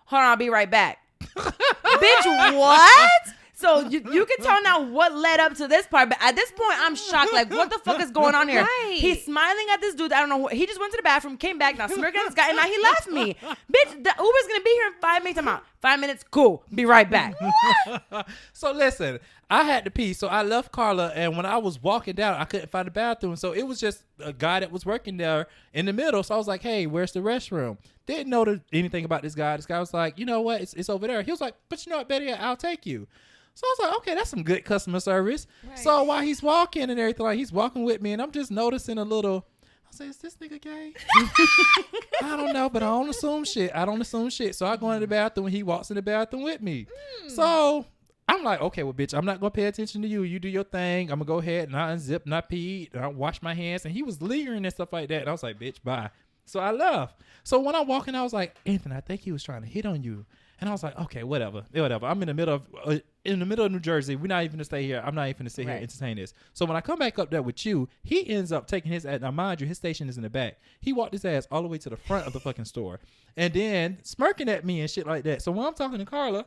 Speaker 1: hold on, I'll be right back. Bitch, what? So you can tell now what led up to this part, but at this point I'm shocked. Like, what the fuck is going on here?
Speaker 3: Right.
Speaker 1: He's smiling at this dude. I don't know. He just went to the bathroom, came back, now smirking at this guy, and now he left me. Bitch, the Uber's gonna be here in 5 minutes. I'm out. 5 minutes, cool. Be right back.
Speaker 2: So listen, I had to pee, so I left Carla, and when I was walking down, I couldn't find the bathroom, so it was just a guy that was working there in the middle. So I was like, "Hey, where's the restroom?" Didn't know anything about this guy. This guy was like, "You know what? It's over there." He was like, "But you know what, Betty? I'll take you." So I was like, "Okay, that's some good customer service."
Speaker 3: Right.
Speaker 2: So while he's walking and everything, like he's walking with me, and I'm just noticing a little. I say, "Is this nigga gay?" I don't know, but I don't assume shit. So I go in the bathroom and he walks in the bathroom with me. So I'm like, okay, well, bitch, I'm not going to pay attention to you. You do your thing. I'm going to go ahead and I unzip and I pee and I wash my hands. And he was lingering and stuff like that. And I was like, bitch, bye. So I left. So when I'm walking, I was like, Anthony, I think he was trying to hit on you. And I was like, okay, whatever. I'm in the middle of New Jersey. We're not even to stay here. I'm not even going to sit here and entertain this. So when I come back up there with you, he ends up taking his ass. Now, mind you, his station is in the back. He walked his ass all the way to the front of the fucking store and then smirking at me and shit like that. So when I'm talking to Carla,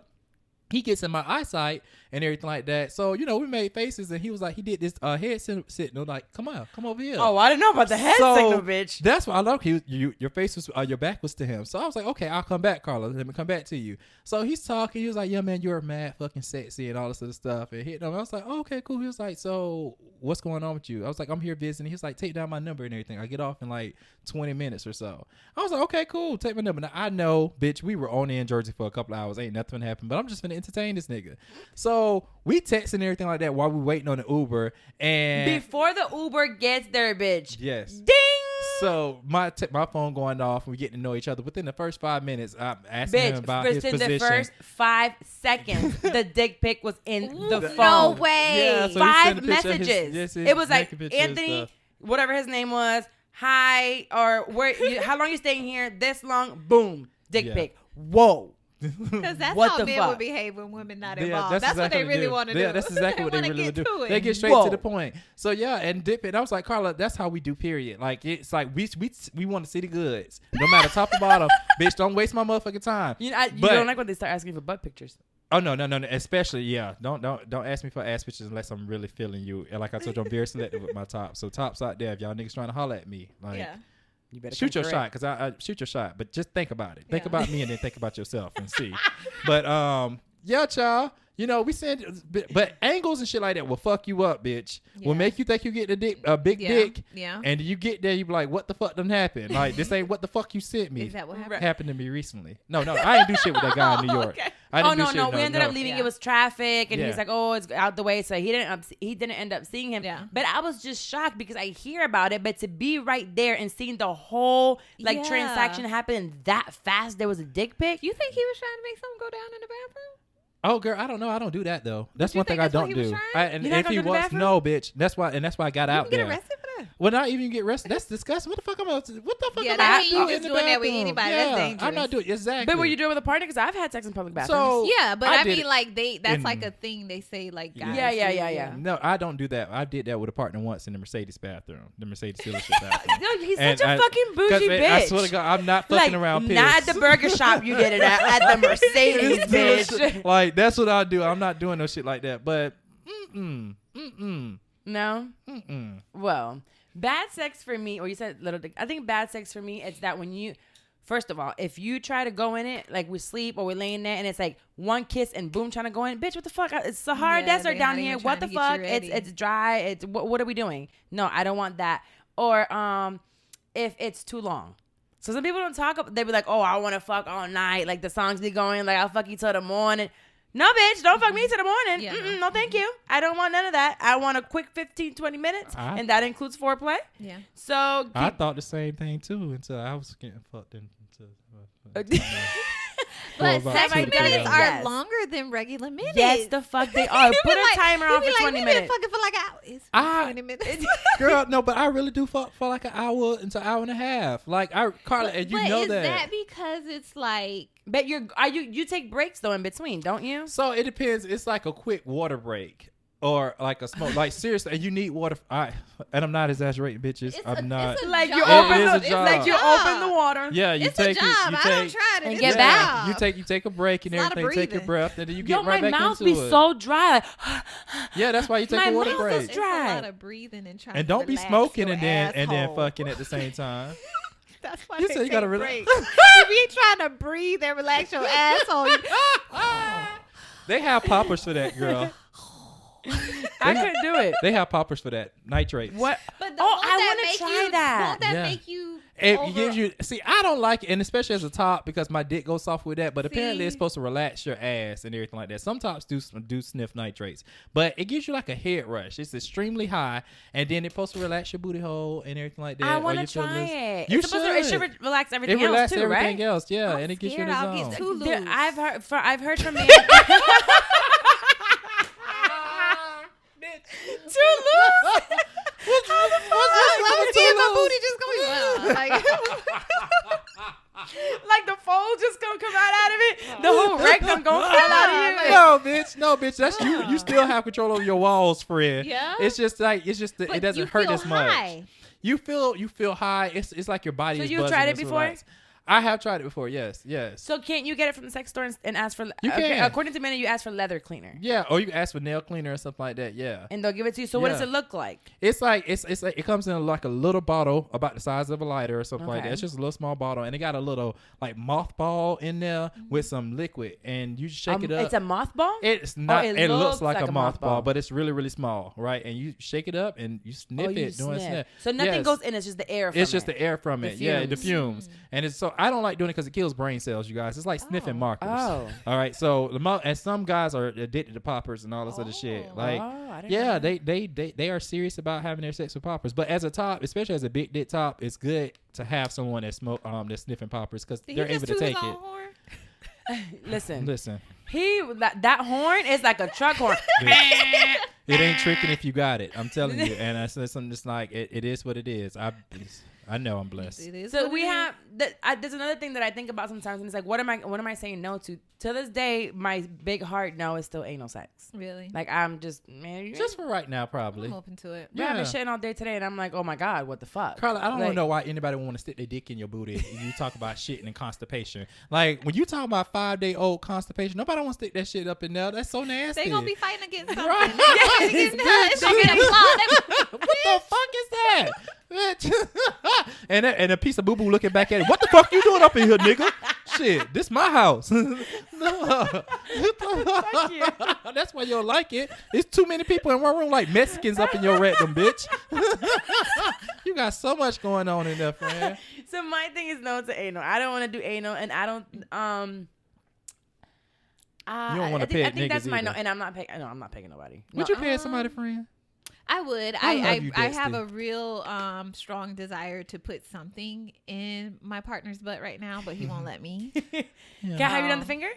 Speaker 2: he gets in my eyesight and everything like that. So, you know, we made faces and he was like, he did this head signal like, come over here.
Speaker 1: Oh, I didn't know about the head signal, bitch.
Speaker 2: That's what I love. Your face was, your back was to him. So I was like, okay, I'll come back, Carla. Let me come back to you. So he's talking. He was like, yeah, man, you're mad fucking sexy and all this other stuff. And hitting him. I was like, oh, okay, cool. He was like, so what's going on with you? I was like, I'm here visiting. He was like, take down my number and everything. I get off in like 20 minutes or so. I was like, okay, cool. Take my number. Now, I know, bitch, we were only in Jersey for a couple hours. Ain't nothing happened, but I'm just gonna entertain this nigga. So we texting and everything like that while we waiting on the Uber. And
Speaker 1: before the Uber gets there, bitch.
Speaker 2: Yes.
Speaker 1: Ding.
Speaker 2: So my phone going off and we getting to know each other. Within the first 5 minutes, I'm asking him about his position.
Speaker 1: The first 5 seconds, the dick pic was in the phone.
Speaker 3: No way.
Speaker 2: Yeah, so
Speaker 1: 5 messages. It was like, Anthony, whatever his name was, hi, or how long you staying here? This long, boom, dick pic. Whoa.
Speaker 3: Because that's
Speaker 1: What
Speaker 3: how
Speaker 1: the
Speaker 3: men
Speaker 1: fuck?
Speaker 3: would behave when women not
Speaker 2: Yeah,
Speaker 3: involved.
Speaker 2: that's
Speaker 3: That's what
Speaker 2: exactly
Speaker 3: they really want to do.
Speaker 2: Yeah, that's exactly what they really would do. They get straight to the point. So yeah, and dip it. I was like, Carla, that's how we do. Period. Like it's like we want to see the goods, no matter top or bottom. Bitch, don't waste my motherfucking time.
Speaker 1: You don't like when they start asking for butt pictures.
Speaker 2: Oh no. Especially don't ask me for ass pictures unless I'm really feeling you. And like I told you, I'm very selective with my top. So tops out there, if y'all niggas trying to holler at me, like.
Speaker 3: Yeah.
Speaker 1: You better
Speaker 2: shoot your shot, because I shoot your shot, but just think about it. Think about me and then think about yourself and see. But yeah, child. You know, we said, but angles and shit like that will fuck you up, bitch.
Speaker 3: Yeah.
Speaker 2: Will make you think you get a big dick.
Speaker 3: Yeah.
Speaker 2: And you get there, you be like, what the fuck done happened? Like, this ain't what the fuck you sent me.
Speaker 3: Is that what happened?
Speaker 2: Happened to me recently. No, I didn't do shit with that guy in New York.
Speaker 3: Okay.
Speaker 2: I didn't do shit,
Speaker 1: We ended up leaving.
Speaker 3: Yeah.
Speaker 1: It was traffic, and
Speaker 2: Yeah.
Speaker 1: he's like, "Oh, it's out the way." So he didn't end up seeing him.
Speaker 3: Yeah.
Speaker 1: But I was just shocked because I hear about it, but to be right there and seeing the whole
Speaker 3: Yeah.
Speaker 1: transaction happen that fast, there was a dick pic.
Speaker 3: You think he was trying to make someone go down in the bathroom?
Speaker 2: Oh, girl, I don't know. I don't do that though. That's
Speaker 3: you
Speaker 2: one thing
Speaker 3: think
Speaker 2: I
Speaker 3: that's what
Speaker 2: don't
Speaker 3: he was
Speaker 2: do.
Speaker 3: trying?
Speaker 2: And
Speaker 1: You're not
Speaker 2: if
Speaker 1: gonna
Speaker 2: he
Speaker 1: go to the
Speaker 2: was,
Speaker 1: bathroom?
Speaker 2: no, bitch. That's why I got
Speaker 3: You
Speaker 2: out
Speaker 3: can get
Speaker 2: there.
Speaker 3: arrested for that.
Speaker 2: Well, not even get arrested. That's disgusting. What the fuck what the fuck
Speaker 3: Yeah,
Speaker 2: am
Speaker 3: that
Speaker 2: I
Speaker 3: means you
Speaker 2: doing
Speaker 3: just
Speaker 2: in the
Speaker 3: doing that with
Speaker 2: bathroom?
Speaker 3: anybody.
Speaker 2: Yeah,
Speaker 3: That's dangerous.
Speaker 2: I'm not doing exactly.
Speaker 1: But were you doing it with a partner? Because I've had sex in public bathrooms.
Speaker 2: So
Speaker 3: Yeah, but I
Speaker 2: did
Speaker 3: mean,
Speaker 2: it
Speaker 3: like that's
Speaker 2: in-
Speaker 3: like a thing they say, like guys.
Speaker 1: Yeah.
Speaker 2: No, I don't do that. I did that with a partner once in the Mercedes bathroom, the Mercedes dealership bathroom.
Speaker 1: No, he's
Speaker 2: And
Speaker 1: such a fucking bougie bitch.
Speaker 2: I swear to God, I'm not fucking around.
Speaker 1: Not at
Speaker 2: piss.
Speaker 1: the burger shop. You did it at the Mercedes, bitch.
Speaker 2: Like that's what I do. I'm not doing no shit like that. But
Speaker 1: No. Well, bad sex for me, or you said little dick. I think bad sex for me is that when you, first of all, if you try to go in it, like we sleep or we're laying there and it's like one kiss and boom, trying to go in, bitch, what the fuck? It's Sahara
Speaker 3: Yeah,
Speaker 1: Desert
Speaker 3: they're
Speaker 1: down
Speaker 3: not
Speaker 1: here.
Speaker 3: even
Speaker 1: What the
Speaker 3: trying to get
Speaker 1: fuck?
Speaker 3: you
Speaker 1: It's
Speaker 3: ready.
Speaker 1: dry. It's what are we doing? No, I don't want that. Or if it's too long. So some people don't talk about. They be like, oh, I want to fuck all night. Like the songs be going. Like I'll fuck you till the morning. No, bitch, don't fuck me till the morning.
Speaker 3: Yeah,
Speaker 1: No, thank you. I don't want none of that. I want a quick 15, 20 minutes, and that includes foreplay.
Speaker 3: Yeah.
Speaker 1: So
Speaker 2: I thought the same thing too until I was getting fucked into.
Speaker 3: But
Speaker 2: about
Speaker 3: 70
Speaker 2: 2 to 3
Speaker 3: minutes
Speaker 2: hours.
Speaker 3: are
Speaker 1: Yes.
Speaker 3: longer than regular minutes.
Speaker 1: yes, the fuck they are.
Speaker 3: You
Speaker 1: Put
Speaker 3: be
Speaker 1: a
Speaker 3: like-
Speaker 1: timer
Speaker 3: you
Speaker 1: on
Speaker 3: be
Speaker 1: for
Speaker 3: like,
Speaker 1: 20
Speaker 3: we
Speaker 1: minutes.
Speaker 3: been fucking for like an hour. It's 20 minutes.
Speaker 2: Girl, no, but I really do fuck for like an hour until an hour and a half. Like Carla, and you
Speaker 3: but
Speaker 2: know
Speaker 3: is
Speaker 2: that.
Speaker 3: that because it's like
Speaker 1: But you take breaks though in between, don't you?
Speaker 2: So it depends. It's like a quick water break or like a smoke. Like seriously, and you need water. And I'm not exaggerating, bitches. I'm not.
Speaker 3: It's a
Speaker 1: Like you
Speaker 3: job.
Speaker 1: open
Speaker 2: It is a
Speaker 1: it's
Speaker 2: job.
Speaker 1: like you open the water.
Speaker 2: Yeah, you
Speaker 3: it's
Speaker 2: take
Speaker 3: a job.
Speaker 2: you
Speaker 3: I
Speaker 2: take
Speaker 3: don't try it.
Speaker 1: and
Speaker 3: It's
Speaker 1: get
Speaker 3: a
Speaker 1: back.
Speaker 3: job.
Speaker 2: you take a break and
Speaker 3: It's a lot of
Speaker 2: everything. Take your
Speaker 3: breathing.
Speaker 2: breath, and then you
Speaker 1: Yo,
Speaker 2: get right
Speaker 1: my
Speaker 2: back
Speaker 1: mouth
Speaker 2: into
Speaker 1: be
Speaker 2: it.
Speaker 1: so dry.
Speaker 2: Yeah, that's why you take
Speaker 1: My
Speaker 2: a water
Speaker 1: mouth
Speaker 2: break.
Speaker 1: is dry.
Speaker 3: It's a lot of breathing and trying
Speaker 2: And
Speaker 3: to
Speaker 2: don't be
Speaker 3: relax
Speaker 2: smoking
Speaker 3: your
Speaker 2: and then
Speaker 3: asshole.
Speaker 2: fucking at the same time.
Speaker 3: That's why
Speaker 2: You
Speaker 3: they
Speaker 2: said you
Speaker 3: take
Speaker 2: gotta relax.
Speaker 3: breaks. If you trying to breathe and relax your asshole,
Speaker 2: They have poppers for that, girl.
Speaker 1: I couldn't do it.
Speaker 2: They have poppers for that. Nitrates.
Speaker 1: What?
Speaker 3: but
Speaker 1: Oh, I want to try that.
Speaker 3: Won't that
Speaker 2: Yeah.
Speaker 3: make you?
Speaker 2: It
Speaker 3: over-
Speaker 2: gives you. See, I don't like it, and especially as a top because my dick goes soft with that. But apparently,
Speaker 3: See?
Speaker 2: it's supposed to relax your ass and everything like that. Some tops do sniff nitrates, but it gives you like a head rush. It's extremely high, and then it's supposed to relax your booty hole and everything like that.
Speaker 1: I
Speaker 2: or
Speaker 1: want
Speaker 2: your
Speaker 1: to try
Speaker 2: fillers.
Speaker 1: it.
Speaker 2: You
Speaker 1: It's supposed to- It should
Speaker 2: should.
Speaker 1: relax everything
Speaker 2: It
Speaker 1: else
Speaker 2: relaxes
Speaker 1: too,
Speaker 2: everything
Speaker 1: right?
Speaker 2: else, yeah,
Speaker 3: I'm
Speaker 2: and it gets you in
Speaker 3: scared
Speaker 2: the
Speaker 3: I'll get
Speaker 2: zone.
Speaker 3: too loose.
Speaker 1: There- I've heard from men. Too loose.
Speaker 3: I see my booty just going.
Speaker 1: Like the fold just gonna come out of it. The whole rectum gonna fall out of you.
Speaker 2: No, bitch. That's you. You still have control over your walls, friend.
Speaker 3: Yeah?
Speaker 2: It's just like it
Speaker 3: But
Speaker 2: doesn't
Speaker 3: you
Speaker 2: hurt
Speaker 3: feel
Speaker 2: as much.
Speaker 3: high.
Speaker 2: You feel high. It's like your body
Speaker 1: So
Speaker 2: is
Speaker 1: you've
Speaker 2: buzzing
Speaker 1: tried it
Speaker 2: and
Speaker 1: before?
Speaker 2: relaxed. I have tried it before. Yes.
Speaker 1: So can't you get it from the sex store and ask for?
Speaker 2: You can.
Speaker 1: According to men, you ask for leather cleaner,
Speaker 2: Yeah, or you can ask for nail cleaner or something like that. Yeah.
Speaker 1: and they'll give it to you. So what does
Speaker 2: Yeah.
Speaker 1: it look like?
Speaker 2: It's like it's like it comes in like a little bottle about the size of a lighter or something like
Speaker 1: Okay.
Speaker 2: that. It's just a little small bottle, and it got a little like mothball in there with some liquid, and you shake it up.
Speaker 1: It's a mothball.
Speaker 2: It's not.
Speaker 1: it
Speaker 2: it looks
Speaker 1: looks
Speaker 2: like
Speaker 1: like
Speaker 2: a
Speaker 1: a
Speaker 2: mothball,
Speaker 1: mothball.
Speaker 2: but it's really, really small, right? And you shake it up and you sniff
Speaker 1: You
Speaker 2: it doing
Speaker 1: sniff.
Speaker 2: sniff.
Speaker 1: So nothing
Speaker 2: Yes.
Speaker 1: goes in. It's just the air. From
Speaker 2: It's just
Speaker 1: it.
Speaker 2: the air from
Speaker 1: The
Speaker 2: it. Yeah, the
Speaker 1: fumes.
Speaker 2: fumes. And it's so I don't like doing it because it kills brain cells, you guys. It's like sniffing markers.
Speaker 1: Oh.
Speaker 2: All right. So and some guys are addicted to poppers and all this other shit. Like,
Speaker 1: I didn't
Speaker 2: yeah,
Speaker 1: know.
Speaker 2: they are serious about having their sex with poppers. But as a top, especially as a big dick top, it's good to have someone that that's sniffing poppers because
Speaker 3: Did
Speaker 2: they're
Speaker 3: he
Speaker 2: able
Speaker 3: just
Speaker 2: to
Speaker 3: toot
Speaker 2: take
Speaker 3: his
Speaker 2: it.
Speaker 3: own horn?
Speaker 1: Listen,
Speaker 2: Listen,
Speaker 1: that horn is like a truck horn.
Speaker 2: it ain't tricking if you got it. I'm telling you. And I said something just like it is what it is. I know I'm blessed.
Speaker 3: It is
Speaker 1: So
Speaker 3: what
Speaker 1: we
Speaker 3: it is.
Speaker 1: have there's another thing that I think about sometimes, and it's like, what am I saying no to? To this day, my big heart no is still anal sex.
Speaker 3: Really.
Speaker 1: Like I'm just man,
Speaker 2: Just for right now, probably.
Speaker 3: I'm open to it.
Speaker 1: yeah, I've been
Speaker 2: yeah.
Speaker 1: shitting all day today, and I'm like, oh my god, what the fuck,
Speaker 2: Carla, I don't
Speaker 1: like,
Speaker 2: know why anybody would want to stick their dick in your booty and you talk about shitting and constipation. Like, when you talk about 5-day-old constipation, nobody want to stick that shit up in there. That's so nasty.
Speaker 3: They gonna be fighting against something.
Speaker 2: Right.
Speaker 3: It's gonna get a claw.
Speaker 2: What the fuck is that? Bitch. and a piece of boo-boo looking back at it. What the fuck you doing up in here, nigga? Shit, this my house. No.
Speaker 1: Fuck you.
Speaker 2: That's why you don't like it. It's too many people in one room like Mexicans up in your rectum, bitch. You got so much going on in there, friend.
Speaker 1: So my thing is no to anal. I don't want to do anal, and I don't
Speaker 2: You don't wanna
Speaker 1: I think
Speaker 2: peg
Speaker 1: that's my
Speaker 2: niggas
Speaker 1: no,
Speaker 2: either.
Speaker 1: and I'm not picking. No, I'm not picking nobody.
Speaker 2: Would you pay somebody, friend?
Speaker 3: I would.
Speaker 2: I love you,
Speaker 3: I have
Speaker 2: Dexter.
Speaker 3: a real strong desire to put something in my partner's butt right now, but he won't let me.
Speaker 1: Have you done the finger?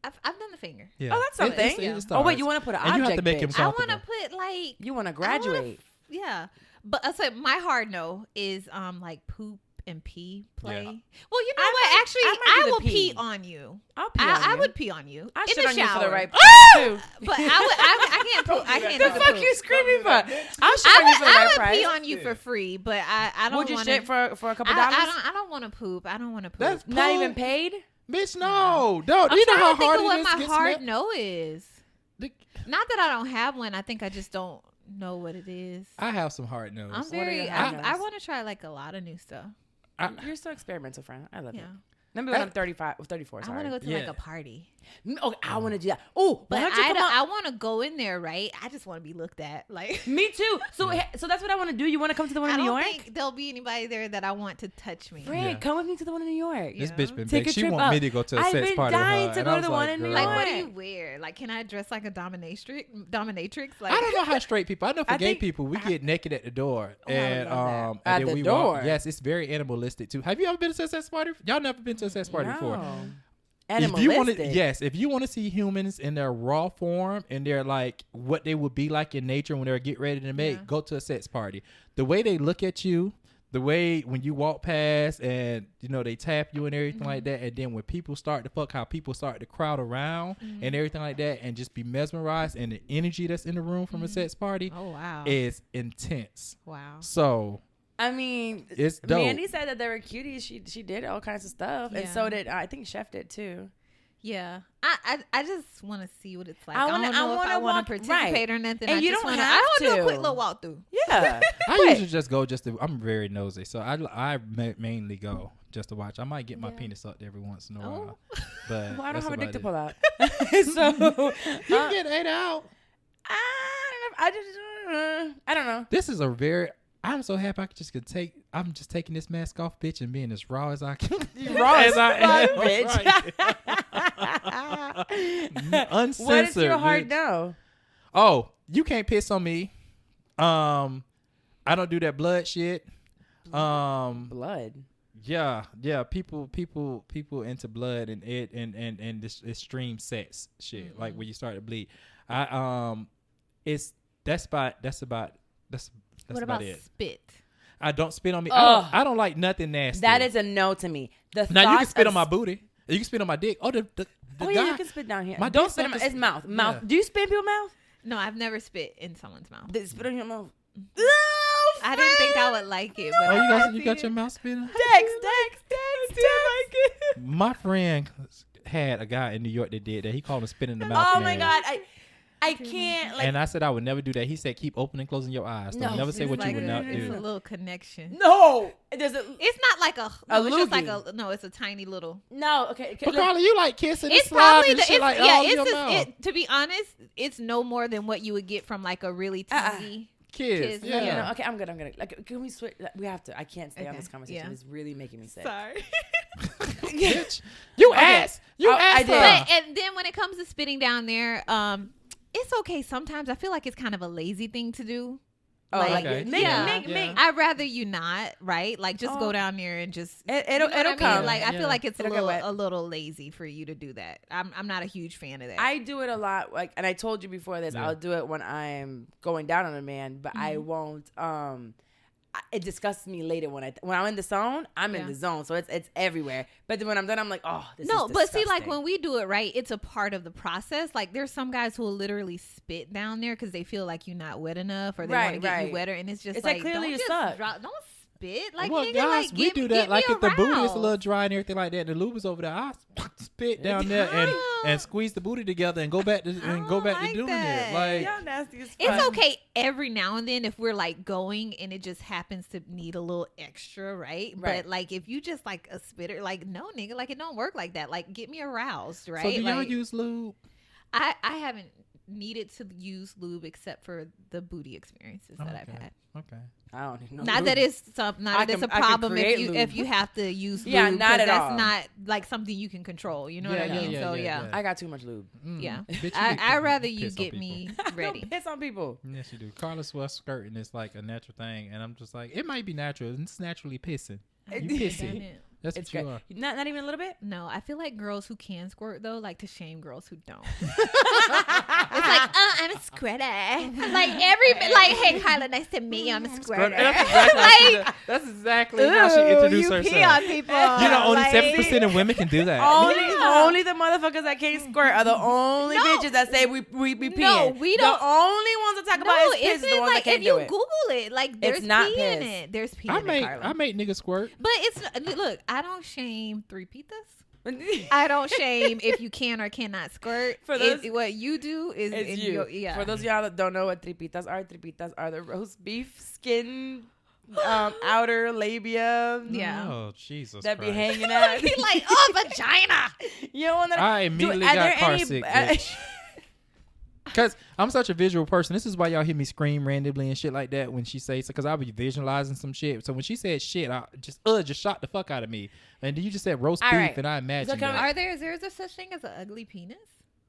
Speaker 3: I've done the finger.
Speaker 2: Yeah.
Speaker 1: Oh, that's something.
Speaker 2: It
Speaker 1: Oh wait,
Speaker 2: starts.
Speaker 1: you want to put an
Speaker 2: And you
Speaker 1: object?
Speaker 2: have to make him
Speaker 1: bitch.
Speaker 3: I
Speaker 2: comfortable.
Speaker 3: want to put like
Speaker 1: You want to
Speaker 3: I wanna
Speaker 1: graduate?
Speaker 3: yeah, but I said my hard no is like poop and pee play.
Speaker 2: Yeah.
Speaker 3: Well, you know
Speaker 1: I
Speaker 3: what?
Speaker 1: might-
Speaker 3: Actually,
Speaker 1: I might
Speaker 3: I
Speaker 1: do the
Speaker 3: will pee
Speaker 1: pee.
Speaker 3: on you.
Speaker 1: I'll pee on
Speaker 3: I
Speaker 1: you.
Speaker 3: would pee on you
Speaker 1: I
Speaker 3: in
Speaker 1: shit
Speaker 3: the
Speaker 1: on you
Speaker 3: shower.
Speaker 1: for the right too.
Speaker 3: But I can't poop. I can't
Speaker 1: The
Speaker 3: do the
Speaker 1: fuck
Speaker 3: poop.
Speaker 1: you screaming for? I'll shit on you for the
Speaker 3: I
Speaker 1: right
Speaker 3: would
Speaker 1: price.
Speaker 3: pee on you for free, but I don't
Speaker 1: Would you
Speaker 3: wanna,
Speaker 1: shit for a couple dollars?
Speaker 3: I don't want to poop. I don't want to poop.
Speaker 2: That's
Speaker 1: Not even
Speaker 2: poop.
Speaker 1: paid?
Speaker 2: Bitch, no. Don't.
Speaker 3: I'm
Speaker 2: You know
Speaker 3: trying
Speaker 2: how
Speaker 3: to think
Speaker 2: hard
Speaker 3: of
Speaker 2: it
Speaker 3: what
Speaker 2: is
Speaker 3: my
Speaker 2: to get
Speaker 3: hard
Speaker 2: smelled?
Speaker 3: no is. Not that I don't have one. I think I just don't know what it is.
Speaker 2: I have some hard nose.
Speaker 3: I'm
Speaker 1: are
Speaker 3: very.
Speaker 1: your hard
Speaker 3: I
Speaker 1: no's?
Speaker 3: want to try like a lot of new stuff.
Speaker 1: You're so experimental, friend. I love
Speaker 3: Yeah.
Speaker 1: it. Maybe when I'm 34.
Speaker 3: I
Speaker 1: Sorry.
Speaker 3: want to go to like
Speaker 2: Yeah.
Speaker 3: a party,
Speaker 1: Oh, I want to do that. Oh,
Speaker 3: but
Speaker 1: why don't you come
Speaker 3: I
Speaker 1: out?
Speaker 3: want to go in there, right? I just want to be looked at. Like
Speaker 1: Me too. So that's what I want to do. You want to come to the one
Speaker 3: I
Speaker 1: in New
Speaker 3: don't
Speaker 1: York?
Speaker 3: think there'll be anybody there that I want to touch me.
Speaker 1: Friend,
Speaker 2: Yeah.
Speaker 1: come with me to the one in New York.
Speaker 2: This
Speaker 3: Yeah.
Speaker 2: bitch been
Speaker 1: Take
Speaker 2: big.
Speaker 1: a
Speaker 2: She
Speaker 1: trip
Speaker 2: want
Speaker 1: up.
Speaker 2: me to go to a
Speaker 1: I've
Speaker 2: sex
Speaker 1: been
Speaker 2: party with
Speaker 1: dying
Speaker 2: her.
Speaker 1: to
Speaker 2: And
Speaker 1: go
Speaker 2: I
Speaker 1: to
Speaker 2: was
Speaker 1: the one
Speaker 2: like,
Speaker 1: in New
Speaker 2: girl.
Speaker 3: Like,
Speaker 1: York.
Speaker 3: what do you wear? Like, can I dress like a dominatrix? Like,
Speaker 2: I don't know how straight people. I know for
Speaker 1: I
Speaker 2: gay
Speaker 1: think-
Speaker 2: people, we get naked at the door,
Speaker 3: Oh, I would
Speaker 2: and
Speaker 3: love
Speaker 1: that. At
Speaker 2: and then
Speaker 1: the
Speaker 2: we
Speaker 1: door?
Speaker 2: walk. Yes, it's very animalistic too. Have you ever been to a sex party? Y'all never been to a sex party before. If you want
Speaker 1: Animalistic.
Speaker 2: to, yes, if you want to see humans in their raw form and they're like what they would be like in nature when they're get ready to mate,
Speaker 3: Yeah.
Speaker 2: go to a sex party. The way they look at you, the way when you walk past and they tap you and everything like that, and then when people start to fuck, how people start to crowd around and everything like that, and just be mesmerized, and the energy that's in the room from a sex party
Speaker 3: oh wow,
Speaker 2: is intense.
Speaker 3: wow.
Speaker 2: So
Speaker 1: I mean,
Speaker 2: it's dope.
Speaker 1: Mandy said that they were cuties. She did all kinds of stuff, and
Speaker 3: Yeah.
Speaker 1: so did I think Chef did too.
Speaker 3: Yeah, I just want to see what it's like.
Speaker 1: I
Speaker 3: I
Speaker 1: wanna-
Speaker 3: don't know
Speaker 1: I
Speaker 3: if
Speaker 1: wanna
Speaker 3: I want
Speaker 1: walk-
Speaker 3: to participate or nothing.
Speaker 1: And
Speaker 3: I
Speaker 1: you
Speaker 3: just
Speaker 1: don't
Speaker 3: wanna,
Speaker 1: have
Speaker 3: I want to do a quick
Speaker 1: to.
Speaker 3: little walkthrough.
Speaker 1: Yeah.
Speaker 2: I
Speaker 1: Wait.
Speaker 2: usually just go just to. I'm very nosy, so I mainly go just to watch. I might get my
Speaker 3: Yeah.
Speaker 2: penis sucked every once in a
Speaker 3: Oh.
Speaker 2: while, but
Speaker 1: Well, I don't
Speaker 2: that's
Speaker 1: have a dick
Speaker 2: about
Speaker 1: to
Speaker 2: it.
Speaker 1: pull out. So
Speaker 2: You can get ate out.
Speaker 1: I don't know.
Speaker 2: This is a very. I'm so happy I could take. I'm just taking this mask off, bitch, and being as raw as I can.
Speaker 1: Raw as
Speaker 2: I
Speaker 1: fuck,
Speaker 2: bitch. Uncensored.
Speaker 1: What is your heart
Speaker 2: bitch.
Speaker 1: know?
Speaker 2: Oh, you can't piss on me. I don't do that blood shit.
Speaker 1: Blood.
Speaker 2: Yeah. People into blood and this extreme sex shit, like when you start to bleed. That's about
Speaker 3: What about
Speaker 2: it.
Speaker 3: spit?
Speaker 2: I don't spit on me.
Speaker 1: Ugh.
Speaker 2: I don't like nothing nasty.
Speaker 1: That is a no to me. The
Speaker 2: now you can
Speaker 1: thought
Speaker 2: spit
Speaker 1: of
Speaker 2: on my booty. You can spit on my dick. Oh, the
Speaker 1: Oh
Speaker 2: guy.
Speaker 1: yeah, you can spit down here.
Speaker 2: My
Speaker 1: Don't
Speaker 2: dick
Speaker 1: spit in my,
Speaker 2: suckers-
Speaker 1: it's mouth. Mouth.
Speaker 2: Yeah.
Speaker 1: Do you spit in people's mouth?
Speaker 3: No, I've never spit in someone's mouth.
Speaker 1: They spit on your mouth.
Speaker 3: I didn't think I would like it, but
Speaker 2: Oh,
Speaker 3: I
Speaker 2: you got your mouth spit on?
Speaker 1: Dex.
Speaker 2: My friend had a guy in New York that did that. He called him spit in the mouth.
Speaker 1: Oh my
Speaker 2: man.
Speaker 1: God, I can't. Like,
Speaker 2: And I said I would never do that. He said keep opening and closing your eyes. Don't
Speaker 1: No,
Speaker 2: never say
Speaker 3: It's
Speaker 2: what
Speaker 3: like
Speaker 2: you would not
Speaker 3: It's a
Speaker 2: do.
Speaker 3: little connection.
Speaker 1: no, there's a
Speaker 3: It's not like a. No, it's just like
Speaker 1: loogie.
Speaker 3: a. No, it's a tiny little.
Speaker 1: no. Okay,
Speaker 2: But
Speaker 1: look,
Speaker 2: Carla, you like kissing and
Speaker 3: It's
Speaker 2: slobbing
Speaker 3: probably
Speaker 2: and
Speaker 3: the.
Speaker 2: shit
Speaker 3: It's,
Speaker 2: like
Speaker 3: yeah,
Speaker 2: all in
Speaker 3: it's
Speaker 2: your
Speaker 3: just.
Speaker 2: mouth.
Speaker 3: To be honest, it's no more than what you would get from like a really tiny.
Speaker 2: Kiss.
Speaker 3: kiss,
Speaker 2: Yeah.
Speaker 3: yeah.
Speaker 1: no, okay, I'm good. Like, can we switch? We have to. I can't stay on
Speaker 3: Okay,
Speaker 1: this conversation.
Speaker 3: yeah.
Speaker 1: It's really making me sick.
Speaker 3: Sorry.
Speaker 2: Bitch. You
Speaker 1: Okay.
Speaker 2: asked. You
Speaker 1: I
Speaker 2: asked
Speaker 1: did.
Speaker 2: her.
Speaker 3: But and then when it comes to spitting down there, it's okay. Sometimes I feel like it's kind of a lazy thing to do.
Speaker 1: Oh,
Speaker 3: Like,
Speaker 1: like,
Speaker 2: Okay.
Speaker 1: make,
Speaker 3: yeah.
Speaker 1: make,
Speaker 2: Yeah.
Speaker 1: make.
Speaker 3: I'd rather you not, right? Like just
Speaker 1: Oh.
Speaker 3: go down there and just.
Speaker 1: It'll
Speaker 3: you know what I mean?
Speaker 1: come.
Speaker 3: Like I
Speaker 2: Yeah.
Speaker 3: feel like it's
Speaker 1: It'll get wet.
Speaker 3: a little lazy for you to do that. I'm not a huge fan of that.
Speaker 1: I do it a lot. Like, and I told you before this,
Speaker 2: Yeah.
Speaker 1: I'll do it when I'm going down on a man, but I
Speaker 3: Mm-hmm.
Speaker 1: won't. It disgusts me later when I'm in the zone. I'm in
Speaker 3: Yeah.
Speaker 1: the zone, so it's everywhere. But then when I'm done, I'm like, oh, this
Speaker 3: no,
Speaker 1: is
Speaker 3: but see, like
Speaker 1: disgusting.
Speaker 3: when we do it right, it's a part of the process. Like there's some guys who will literally spit down there because they feel like you're not wet enough or they want
Speaker 1: Right,
Speaker 3: to get
Speaker 1: right.
Speaker 3: you wetter, and it's just
Speaker 1: It's like,
Speaker 3: like
Speaker 1: clearly
Speaker 3: don't
Speaker 1: you
Speaker 3: just
Speaker 1: suck.
Speaker 3: don't spit. Like
Speaker 2: well,
Speaker 3: nigga,
Speaker 2: guys,
Speaker 3: like
Speaker 2: we
Speaker 3: get,
Speaker 2: do
Speaker 3: get
Speaker 2: that. Like
Speaker 3: me
Speaker 2: if the booty is a
Speaker 3: aroused.
Speaker 2: little dry and everything like that, and the lube is over there, I spit down there and squeeze the booty together and go back to
Speaker 3: don't like
Speaker 2: doing
Speaker 3: that.
Speaker 2: it. Like
Speaker 1: Y'all nasty as fuck.
Speaker 3: It's okay every now and then if we're like going and it just happens to need a little extra, right?
Speaker 1: Right.
Speaker 3: But like if you just like a spitter, like no nigga, like it don't work like that. Like get me aroused, right?
Speaker 2: So do y'all
Speaker 3: Like,
Speaker 2: use lube?
Speaker 3: I haven't needed to use lube except for the booty experiences that I've
Speaker 2: Okay.
Speaker 3: had.
Speaker 2: Okay.
Speaker 1: I don't even know.
Speaker 3: Not that it's some,
Speaker 1: I
Speaker 3: not that it's
Speaker 1: can-
Speaker 3: a
Speaker 1: I can
Speaker 3: problem
Speaker 1: create
Speaker 3: if
Speaker 1: lube.
Speaker 3: you have to use lube.
Speaker 1: Yeah, not
Speaker 3: 'cause
Speaker 1: at
Speaker 3: that's
Speaker 1: all.
Speaker 3: not like something you can control. You know what I
Speaker 2: Yeah,
Speaker 3: mean?
Speaker 2: yeah,
Speaker 3: So
Speaker 2: yeah,
Speaker 3: yeah,
Speaker 1: I got too much lube.
Speaker 2: Mm.
Speaker 3: yeah.
Speaker 2: Bitch, you
Speaker 3: I
Speaker 2: need to
Speaker 3: rather you
Speaker 2: piss on
Speaker 3: get
Speaker 2: people.
Speaker 3: me
Speaker 1: Don't
Speaker 3: ready.
Speaker 1: piss on people.
Speaker 2: Yes, you do. Carla Swift skirting is like a natural thing, and I'm just like, it might be natural. It's naturally pissing. You
Speaker 3: Done
Speaker 2: pissy.
Speaker 3: it.
Speaker 2: That's
Speaker 1: It's
Speaker 2: what
Speaker 1: great.
Speaker 2: you are.
Speaker 1: Not even a little bit.
Speaker 3: No, I feel like girls who can squirt though like to shame girls who don't. It's like, I'm a squirter. Like hey Kyla, nice to meet you. I'm a squirter.
Speaker 2: That's exactly how she introduced
Speaker 3: you
Speaker 2: herself.
Speaker 3: pee on people.
Speaker 2: You know, only
Speaker 3: Like-
Speaker 2: 7% of women can do that.
Speaker 1: Only the motherfuckers that can't squirt are the only
Speaker 3: No.
Speaker 1: bitches that say we peeing.
Speaker 3: No, we don't-
Speaker 1: The only ones that talk
Speaker 3: No,
Speaker 1: about is piss
Speaker 3: it's
Speaker 1: is the ones
Speaker 3: like
Speaker 1: that can't
Speaker 3: if you
Speaker 1: do it.
Speaker 3: Google it, like there's
Speaker 1: not
Speaker 3: pee in
Speaker 1: piss.
Speaker 3: it. There's pee
Speaker 2: I
Speaker 3: in
Speaker 2: make
Speaker 3: it, Carla.
Speaker 2: I make niggas squirt.
Speaker 3: But it's look, I don't shame three-pitas. I don't shame if you can or cannot squirt.
Speaker 1: For those-
Speaker 3: What you do is
Speaker 1: It's
Speaker 3: in
Speaker 1: you.
Speaker 3: your, yeah.
Speaker 1: For those of y'all that don't know what tripitas are the roast beef skin, outer labia.
Speaker 3: Yeah.
Speaker 2: Oh, Jesus
Speaker 1: That be
Speaker 2: Christ.
Speaker 1: hanging out.
Speaker 3: Be like, oh, vagina.
Speaker 1: You don't want to.
Speaker 2: I immediately
Speaker 1: are
Speaker 2: got
Speaker 1: there
Speaker 2: car
Speaker 1: any-
Speaker 2: sick, bitch. Because I'm such a visual person. This is why y'all hear me scream randomly and shit like that when she says, because I'll be visualizing some shit. So when she said shit, I just shot the fuck out of me. And you just said roast
Speaker 1: All
Speaker 2: beef,
Speaker 1: right.
Speaker 2: and I imagined
Speaker 1: can
Speaker 2: that.
Speaker 3: Is there a such thing as an ugly penis?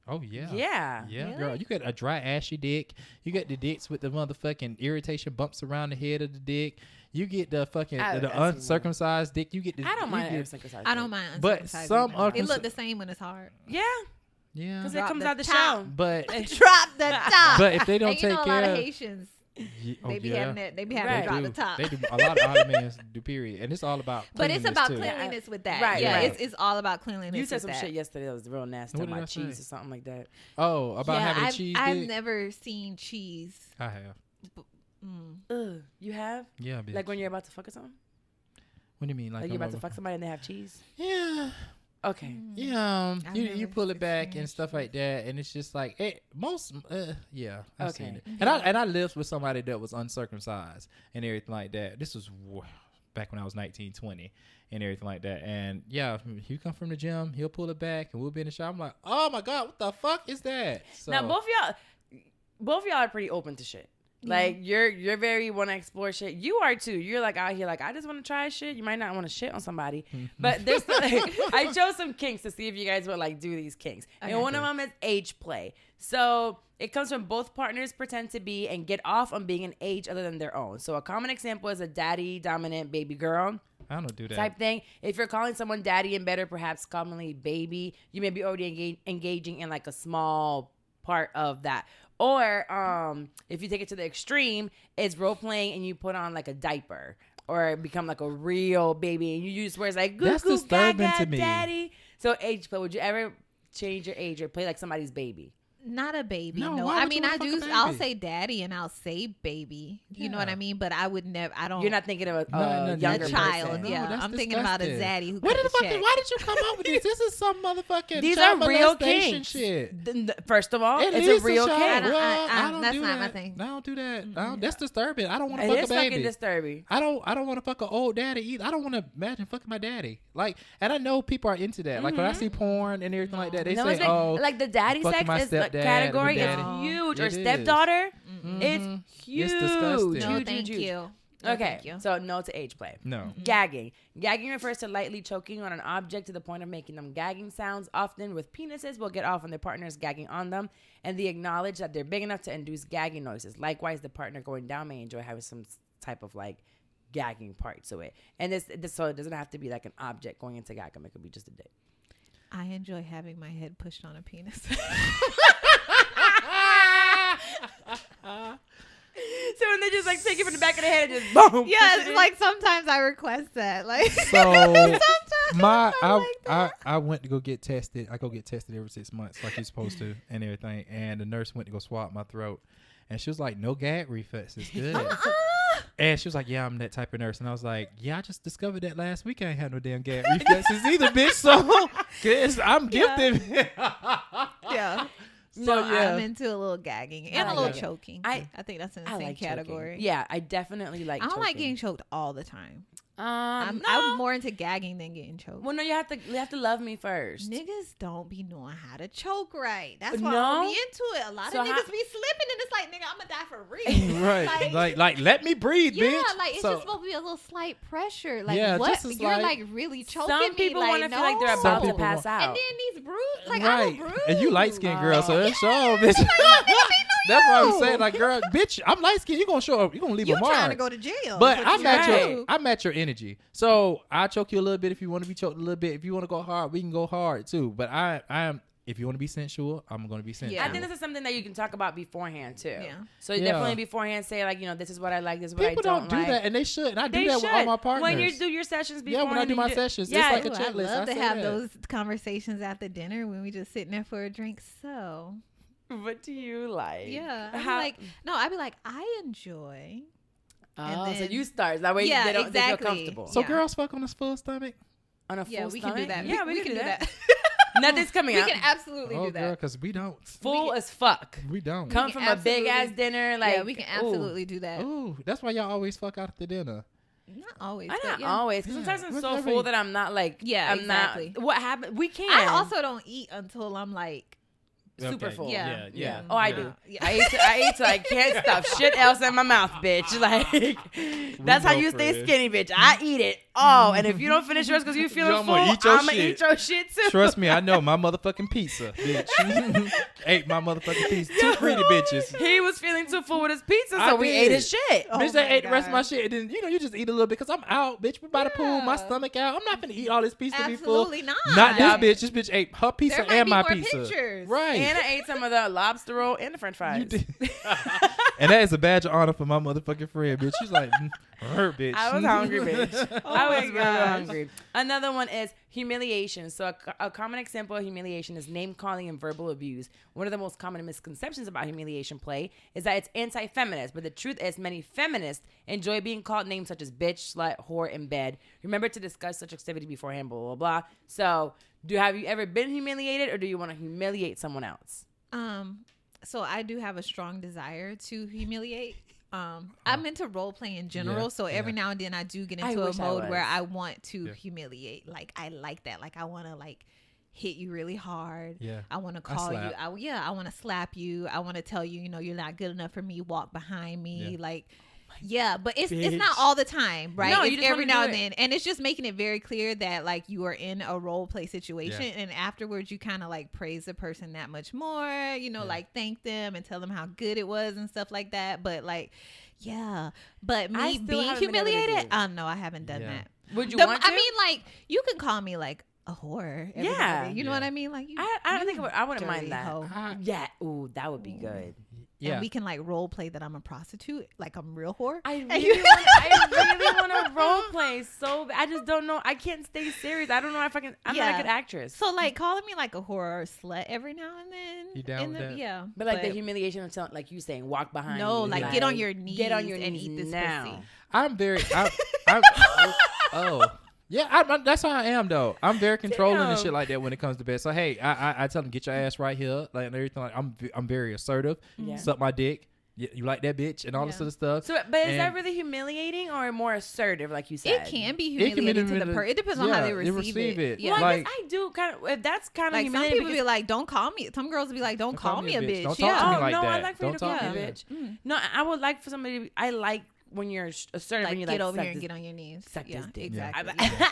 Speaker 2: Oh, yeah.
Speaker 1: Yeah.
Speaker 2: Yeah,
Speaker 3: Really?
Speaker 2: girl. You got a dry, ashy dick. You got the dicks with the motherfucking irritation bumps around the head of the dick. You get the fucking
Speaker 1: I
Speaker 2: the
Speaker 1: see one.
Speaker 2: uncircumcised dick. You get the.
Speaker 1: I don't
Speaker 2: you
Speaker 1: mind
Speaker 2: get-
Speaker 1: uncircumcised.
Speaker 3: I don't mind.
Speaker 2: But
Speaker 3: uncircumcised
Speaker 2: some
Speaker 3: either. It
Speaker 2: uncircumcised-
Speaker 3: look the same when it's hard.
Speaker 1: Yeah,
Speaker 2: Yeah.
Speaker 1: because it
Speaker 3: Drop
Speaker 1: comes
Speaker 3: the
Speaker 1: out the
Speaker 3: top.
Speaker 1: shell.
Speaker 2: But
Speaker 3: Drop the top.
Speaker 2: but if they don't
Speaker 3: and you
Speaker 2: take
Speaker 3: know, a
Speaker 2: care
Speaker 3: lot
Speaker 2: of
Speaker 3: of Haitians,
Speaker 2: oh,
Speaker 3: they be
Speaker 2: yeah.
Speaker 3: having that. They be having
Speaker 1: Right.
Speaker 3: to drop
Speaker 2: do.
Speaker 3: the top.
Speaker 2: They do. A lot of other men do. Period, and it's all about.
Speaker 3: But it's
Speaker 2: cleanliness,
Speaker 3: about
Speaker 2: too.
Speaker 3: cleanliness with that.
Speaker 1: Right,
Speaker 3: Yeah,
Speaker 1: right.
Speaker 3: it's all about cleanliness.
Speaker 1: You said
Speaker 3: with
Speaker 1: some
Speaker 3: that.
Speaker 1: shit yesterday that was real nasty.
Speaker 2: What
Speaker 1: On my
Speaker 2: did I
Speaker 1: cheese
Speaker 2: say?
Speaker 1: or something like that.
Speaker 2: Oh, about having
Speaker 3: I've,
Speaker 2: a cheese
Speaker 3: I've
Speaker 2: dick.
Speaker 3: never seen cheese.
Speaker 2: I have.
Speaker 1: Ugh, you have?
Speaker 2: Yeah, bitch.
Speaker 1: Like when you're about to fuck or something?
Speaker 2: What do you mean?
Speaker 1: Like
Speaker 2: I'm
Speaker 1: you're about to
Speaker 2: over-
Speaker 1: fuck somebody and they have cheese?
Speaker 2: Yeah.
Speaker 1: Okay.
Speaker 2: Yeah,
Speaker 3: I've
Speaker 2: you
Speaker 3: never
Speaker 2: pull it back and
Speaker 3: experienced
Speaker 2: stuff like that, and it's just like yeah, I've seen
Speaker 1: Okay.
Speaker 2: it. And I lived with somebody that was uncircumcised and everything like that. This was back when I was 19, 20 and everything like that. And yeah, he come from the gym, he'll pull it back, and we'll be in the shop. I'm like, oh my god, what the fuck is that? So,
Speaker 1: Now both y'all are pretty open to shit. Like you're very want to explore shit. You are too. You're like out here like I just want to try shit. You might not want to shit on somebody, but there's I chose some kinks to see if you guys would like do these kinks.
Speaker 3: Okay.
Speaker 1: And one of them is age play. So it comes from both partners pretend to be and get off on being an age other than their own. So a common example is a daddy dominant baby girl
Speaker 2: I don't do that.
Speaker 1: type thing. If you're calling someone daddy in bed or perhaps commonly baby, you may be already engaging in like a small part of that. Or if you take it to the extreme, it's role playing and you put on like a diaper or become like a real baby and you use words like goo
Speaker 2: That's
Speaker 1: goo
Speaker 2: disturbing
Speaker 1: gaga
Speaker 2: to me.
Speaker 1: daddy. So age play, would you ever change your age or play like somebody's baby?
Speaker 3: Not a baby.
Speaker 2: No,
Speaker 3: No,
Speaker 2: why
Speaker 3: I
Speaker 2: would
Speaker 3: mean
Speaker 2: you
Speaker 3: I
Speaker 2: wanna
Speaker 3: do.
Speaker 2: fuck a
Speaker 3: I'll
Speaker 2: baby?
Speaker 3: say daddy and I'll say baby. You know what
Speaker 2: Yeah.
Speaker 3: I mean? But I would never. I don't.
Speaker 1: You're not thinking of a
Speaker 2: No,
Speaker 1: younger
Speaker 3: a
Speaker 2: person.
Speaker 3: child.
Speaker 2: No,
Speaker 3: Yeah,
Speaker 2: that's
Speaker 3: I'm thinking about a
Speaker 2: disgusting.
Speaker 3: zaddy who
Speaker 2: Where
Speaker 3: cut
Speaker 2: did
Speaker 3: the
Speaker 2: the fuck?
Speaker 3: check.
Speaker 2: Why did you come up with this? This is some motherfucking
Speaker 1: These
Speaker 2: child
Speaker 1: are real
Speaker 2: molestation
Speaker 1: kinks.
Speaker 2: shit.
Speaker 1: First of all,
Speaker 2: At
Speaker 1: it's
Speaker 2: least
Speaker 1: a real
Speaker 2: child.
Speaker 1: kink.
Speaker 2: I don't
Speaker 3: that's
Speaker 2: do
Speaker 3: not my
Speaker 2: that.
Speaker 3: thing.
Speaker 2: I don't do that. That's disturbing. I don't want to
Speaker 1: It
Speaker 2: fuck a
Speaker 1: is fucking
Speaker 2: baby.
Speaker 1: disturbing.
Speaker 2: I don't want to fuck an old daddy either. I don't want to imagine fucking my daddy. Like, and I know people are into that. Like when I see porn and everything like that, they
Speaker 1: No,
Speaker 2: say,
Speaker 1: it's like,
Speaker 2: "Oh,
Speaker 1: like the daddy
Speaker 2: fucking
Speaker 1: sex
Speaker 2: my
Speaker 1: is like
Speaker 2: stepdad,
Speaker 1: category
Speaker 2: the
Speaker 1: is
Speaker 2: daddy."
Speaker 1: huge. Or
Speaker 2: It is.
Speaker 1: stepdaughter,
Speaker 2: Mhm.
Speaker 1: it's huge.
Speaker 2: It's disgusting.
Speaker 3: No,
Speaker 1: Huge,
Speaker 3: thank
Speaker 1: huge, huge.
Speaker 3: you. No,
Speaker 1: Okay,
Speaker 3: thank you.
Speaker 1: so no to age play.
Speaker 2: no."
Speaker 1: Gagging. Gagging refers to lightly choking on an object to the point of making them gagging sounds. Often with penises will get off on their partners gagging on them, and they acknowledge that they're big enough to induce gagging noises. Likewise, the partner going down may enjoy having some type of like gagging part to it. And this so it doesn't have to be like an object going into gagging. It could be just a dick.
Speaker 3: I enjoy having my head pushed on a penis.
Speaker 1: So when they just like take it from the back of the head and just boom.
Speaker 3: yeah,
Speaker 1: push it
Speaker 3: it's
Speaker 1: in.
Speaker 3: like sometimes I request that. Like
Speaker 2: So
Speaker 3: sometimes
Speaker 2: my
Speaker 3: I like that.
Speaker 2: I went to go get tested. I go get tested every 6 months like you're supposed to and everything. And the nurse went to go swab my throat, and she was like, "No gag reflex is good." And she was like, "Yeah, I'm that type of nurse." And I was like, "Yeah, I just discovered that last week. I ain't had no damn gag reflexes either, bitch. So, cause I'm gifted."
Speaker 3: yeah.
Speaker 2: So
Speaker 3: No,
Speaker 2: yeah,
Speaker 3: I'm into a little gagging
Speaker 1: I
Speaker 3: and a
Speaker 1: like
Speaker 3: little
Speaker 1: that.
Speaker 3: choking.
Speaker 1: I
Speaker 3: think that's in the
Speaker 1: I
Speaker 3: same
Speaker 1: like
Speaker 3: category.
Speaker 1: choking. Yeah, I definitely like.
Speaker 3: I don't like
Speaker 1: choking.
Speaker 3: getting choked all the time.
Speaker 1: No.
Speaker 3: I'm more into gagging than getting choked.
Speaker 1: Well, no, you have to love me first.
Speaker 3: Niggas don't be knowing how to choke right. That's why I
Speaker 1: No?
Speaker 3: don't be into it. A lot
Speaker 1: So
Speaker 3: of
Speaker 1: how-
Speaker 3: niggas be slipping, and it's like, nigga, I'm gonna die for real.
Speaker 2: right. Like let me breathe,
Speaker 3: Yeah,
Speaker 2: bitch.
Speaker 3: like it's
Speaker 2: So-
Speaker 3: just supposed to be a little slight pressure. Like
Speaker 2: Yeah,
Speaker 3: what?
Speaker 2: just a
Speaker 3: You're
Speaker 2: slight-
Speaker 3: like really choking
Speaker 1: Some
Speaker 3: me.
Speaker 1: people
Speaker 3: like,
Speaker 1: want to feel like they're
Speaker 3: no.
Speaker 1: about to
Speaker 2: people
Speaker 1: pass
Speaker 2: want-
Speaker 1: out.
Speaker 3: And then these bruises, like I'm
Speaker 2: right.
Speaker 3: a bruise.
Speaker 2: And you light skinned girl, so
Speaker 1: Oh.
Speaker 2: it's sure, bitch. That's why I'm saying, like, girl, bitch, I'm light skinned. You gonna show up? You gonna leave
Speaker 3: You
Speaker 2: a mark?
Speaker 3: trying to go to jail?
Speaker 2: But
Speaker 3: is what
Speaker 2: I'm
Speaker 3: you
Speaker 2: at
Speaker 3: trying to
Speaker 2: your
Speaker 3: do.
Speaker 2: I'm at your energy. So I choke you a little bit if you want to be choked a little bit. If you want to go hard, we can go hard too. But I am if you want to be sensual, I'm gonna be sensual.
Speaker 3: Yeah.
Speaker 1: I think this is something that you can talk about beforehand too.
Speaker 3: Yeah.
Speaker 1: So you
Speaker 2: Yeah.
Speaker 1: definitely beforehand say like, this is what I like, this is what
Speaker 2: People
Speaker 1: I
Speaker 2: don't
Speaker 1: don't
Speaker 2: do
Speaker 1: like.
Speaker 2: that, and they should. And I do
Speaker 1: They
Speaker 2: that with all
Speaker 1: should.
Speaker 2: my partners.
Speaker 1: When you do your sessions
Speaker 2: Yeah,
Speaker 1: beforehand.
Speaker 2: when I do
Speaker 1: and
Speaker 2: my
Speaker 1: you
Speaker 2: sessions,
Speaker 1: yeah,
Speaker 2: it's like a
Speaker 3: Ooh, I'd
Speaker 2: checklist.
Speaker 3: love
Speaker 2: I
Speaker 3: to
Speaker 2: say
Speaker 3: have
Speaker 2: that.
Speaker 3: those conversations after dinner when we just sitting there for a drink. So
Speaker 1: what do you like?
Speaker 3: yeah, I'd be
Speaker 1: How,
Speaker 3: like, no, I'd be like, I enjoy.
Speaker 1: oh,
Speaker 3: and
Speaker 1: so
Speaker 3: then-
Speaker 1: you start. That way
Speaker 3: Yeah,
Speaker 1: they feel
Speaker 3: exactly.
Speaker 1: comfortable.
Speaker 2: So
Speaker 3: Yeah.
Speaker 2: girls fuck on a full stomach.
Speaker 1: On a full
Speaker 3: Yeah, we can
Speaker 1: stomach?
Speaker 3: do that.
Speaker 1: Yeah, we,
Speaker 3: can do that.
Speaker 1: Nothing's coming
Speaker 3: We
Speaker 1: out.
Speaker 3: can absolutely
Speaker 2: Oh,
Speaker 3: do
Speaker 2: girl,
Speaker 3: that.
Speaker 2: because we don't.
Speaker 1: Full as fuck.
Speaker 2: We don't.
Speaker 1: Come
Speaker 3: can
Speaker 1: from a big ass
Speaker 3: absolutely-
Speaker 1: dinner. Like,
Speaker 3: Yeah, we can absolutely do that.
Speaker 2: Ooh, that's why y'all always fuck out at the dinner.
Speaker 3: Not always.
Speaker 1: I
Speaker 3: but
Speaker 1: not
Speaker 3: yeah.
Speaker 1: always. 'Cause
Speaker 2: Yeah.
Speaker 1: sometimes I'm
Speaker 2: What's
Speaker 1: so
Speaker 2: every-
Speaker 1: full that I'm not like.
Speaker 3: Yeah,
Speaker 1: I'm
Speaker 3: exactly.
Speaker 1: Not, what happened? We can.
Speaker 3: I also don't eat until I'm like,
Speaker 1: super
Speaker 2: Okay.
Speaker 1: full.
Speaker 3: Yeah.
Speaker 2: Yeah.
Speaker 1: Oh, I
Speaker 3: Yeah.
Speaker 1: do.
Speaker 3: Yeah.
Speaker 1: I eat till I can't stuff shit else in my mouth, bitch. Like, that's how
Speaker 2: know,
Speaker 1: you stay
Speaker 2: Fred.
Speaker 1: skinny, bitch. I eat it all, and if you don't finish yours because you feeling
Speaker 2: I'm
Speaker 1: full,
Speaker 2: gonna eat your
Speaker 1: I'm gonna
Speaker 2: shit.
Speaker 1: eat your shit too.
Speaker 2: Trust me, I know my motherfucking pizza, bitch. Ate my motherfucking pizza. Two greedy bitches.
Speaker 1: He was feeling too full with his pizza,
Speaker 2: I
Speaker 1: so we
Speaker 2: did.
Speaker 1: ate his shit.
Speaker 3: Oh
Speaker 2: Bitch, they
Speaker 3: my
Speaker 2: ate the rest of my
Speaker 3: God.
Speaker 2: shit, and then you just eat a little bit because I'm out, bitch. We by the pool, my
Speaker 3: Yeah.
Speaker 2: stomach out. I'm not finna eat all this pizza to be full.
Speaker 3: absolutely not.
Speaker 2: Not
Speaker 1: Yeah.
Speaker 2: this bitch. This bitch ate her pizza
Speaker 3: There might
Speaker 2: and
Speaker 3: be
Speaker 2: my
Speaker 3: more
Speaker 2: pizza.
Speaker 3: pictures.
Speaker 2: Right.
Speaker 1: And I ate some of the lobster roll and the French fries.
Speaker 2: You did. And that is a badge of honor for my motherfucking friend, bitch. She's like, hurt, bitch.
Speaker 1: I was hungry, bitch.
Speaker 3: Oh
Speaker 1: I
Speaker 3: my
Speaker 1: was really
Speaker 3: gosh.
Speaker 1: hungry. Another one is humiliation. So a common example of humiliation is name calling and verbal abuse. One of the most common misconceptions about humiliation play is that it's anti-feminist, but the truth is many feminists enjoy being called names such as bitch, slut, whore in bed. Remember to discuss such activity beforehand, blah, blah, blah. So have you ever been humiliated, or do you want to humiliate someone else?
Speaker 3: So I do have a strong desire to humiliate. I'm into role play in general,
Speaker 2: Yeah,
Speaker 3: so every now and then I do get
Speaker 1: I
Speaker 3: into a
Speaker 1: wish I
Speaker 3: mode
Speaker 1: was.
Speaker 3: where I want to
Speaker 2: Yeah.
Speaker 3: humiliate. Like I like that. Like I want to like hit you really hard.
Speaker 2: Yeah.
Speaker 3: I want to
Speaker 2: I
Speaker 3: call you.
Speaker 2: slap.
Speaker 3: I want to slap you. I want to tell you, you're not good enough for me. Walk behind me.
Speaker 2: Yeah.
Speaker 3: Like, yeah, but it's
Speaker 1: bitch.
Speaker 3: not all the time, right?
Speaker 1: No,
Speaker 3: It's
Speaker 1: you just
Speaker 3: every
Speaker 1: wanna
Speaker 3: now
Speaker 1: do
Speaker 3: and
Speaker 1: it.
Speaker 3: then, and it's just making it very clear that like you are in a role play situation,
Speaker 2: Yeah.
Speaker 3: and afterwards you kind of like praise the person that much more, like thank them and tell them how good it was and stuff like that. But like, yeah, but
Speaker 1: I
Speaker 3: me
Speaker 1: still
Speaker 3: being
Speaker 1: haven't been able to do
Speaker 3: humiliated,
Speaker 1: it.
Speaker 3: no, I haven't done
Speaker 2: Yeah.
Speaker 3: that.
Speaker 1: Would you
Speaker 3: The-
Speaker 1: want to?
Speaker 3: I mean, like you can call me like a whore. every now and
Speaker 1: Yeah.
Speaker 3: then, you know
Speaker 2: Yeah.
Speaker 3: what I mean? Like you,
Speaker 1: I don't
Speaker 3: you
Speaker 1: think I wouldn't mind
Speaker 3: dirty
Speaker 1: that.
Speaker 3: hoe.
Speaker 1: Yeah. Ooh, that would be good.
Speaker 2: Yeah.
Speaker 3: And we can like role play that I'm a prostitute, like I'm real whore.
Speaker 1: I
Speaker 3: And
Speaker 1: really
Speaker 3: you-
Speaker 1: want to role play so bad. I just don't know. I can't stay serious. I don't know if I can. I'm not a
Speaker 3: Yeah.
Speaker 1: good actress.
Speaker 3: So like calling me like a whore or a slut every now and then.
Speaker 2: You down with that?
Speaker 3: Yeah.
Speaker 1: But like the humiliation of telling, like you saying, walk behind.
Speaker 3: No,
Speaker 1: me,
Speaker 3: like get on your knees.
Speaker 1: Get on your
Speaker 3: and
Speaker 1: knees
Speaker 3: eat this
Speaker 1: now.
Speaker 3: pussy.
Speaker 2: I'm very. Yeah, that's how I am though. I'm very controlling and
Speaker 1: Damn.
Speaker 2: shit like that when it comes to bed. So hey, I tell them get your ass right here, like and everything. Like I'm very assertive.
Speaker 1: Yeah.
Speaker 2: Suck my dick. You like that bitch and all this
Speaker 3: Yeah.
Speaker 2: other stuff.
Speaker 1: So, but is that
Speaker 2: And-
Speaker 1: really humiliating or more assertive, like you said?
Speaker 3: It can be
Speaker 2: It can be
Speaker 3: humiliating to the
Speaker 2: humili-
Speaker 3: person. It depends on how
Speaker 2: yeah,
Speaker 3: they
Speaker 2: they
Speaker 3: receive
Speaker 2: receive
Speaker 3: it.
Speaker 2: it.
Speaker 3: Yeah.
Speaker 1: Well, I
Speaker 2: Like-
Speaker 1: guess I do kind of. If that's kind of
Speaker 3: Like some
Speaker 1: humiliating,
Speaker 3: people be like, "Don't call me." Some girls be like, "Don't call me a bitch."
Speaker 2: Don't talk
Speaker 3: yeah.
Speaker 2: to me
Speaker 1: oh
Speaker 2: like
Speaker 1: no, I
Speaker 2: that.
Speaker 1: like for you to
Speaker 2: Don't
Speaker 1: call
Speaker 2: talk
Speaker 1: me
Speaker 2: to
Speaker 1: a
Speaker 2: me.
Speaker 1: bitch.
Speaker 3: Mm.
Speaker 1: No, I would like for somebody. I like when you're assertive.
Speaker 3: Like
Speaker 1: when you
Speaker 3: get
Speaker 1: like
Speaker 3: over
Speaker 1: suck
Speaker 3: here and
Speaker 1: this-
Speaker 3: get on your knees.
Speaker 1: suck
Speaker 3: Yeah,
Speaker 1: this dick.
Speaker 3: exactly.
Speaker 1: I'm
Speaker 3: Yeah.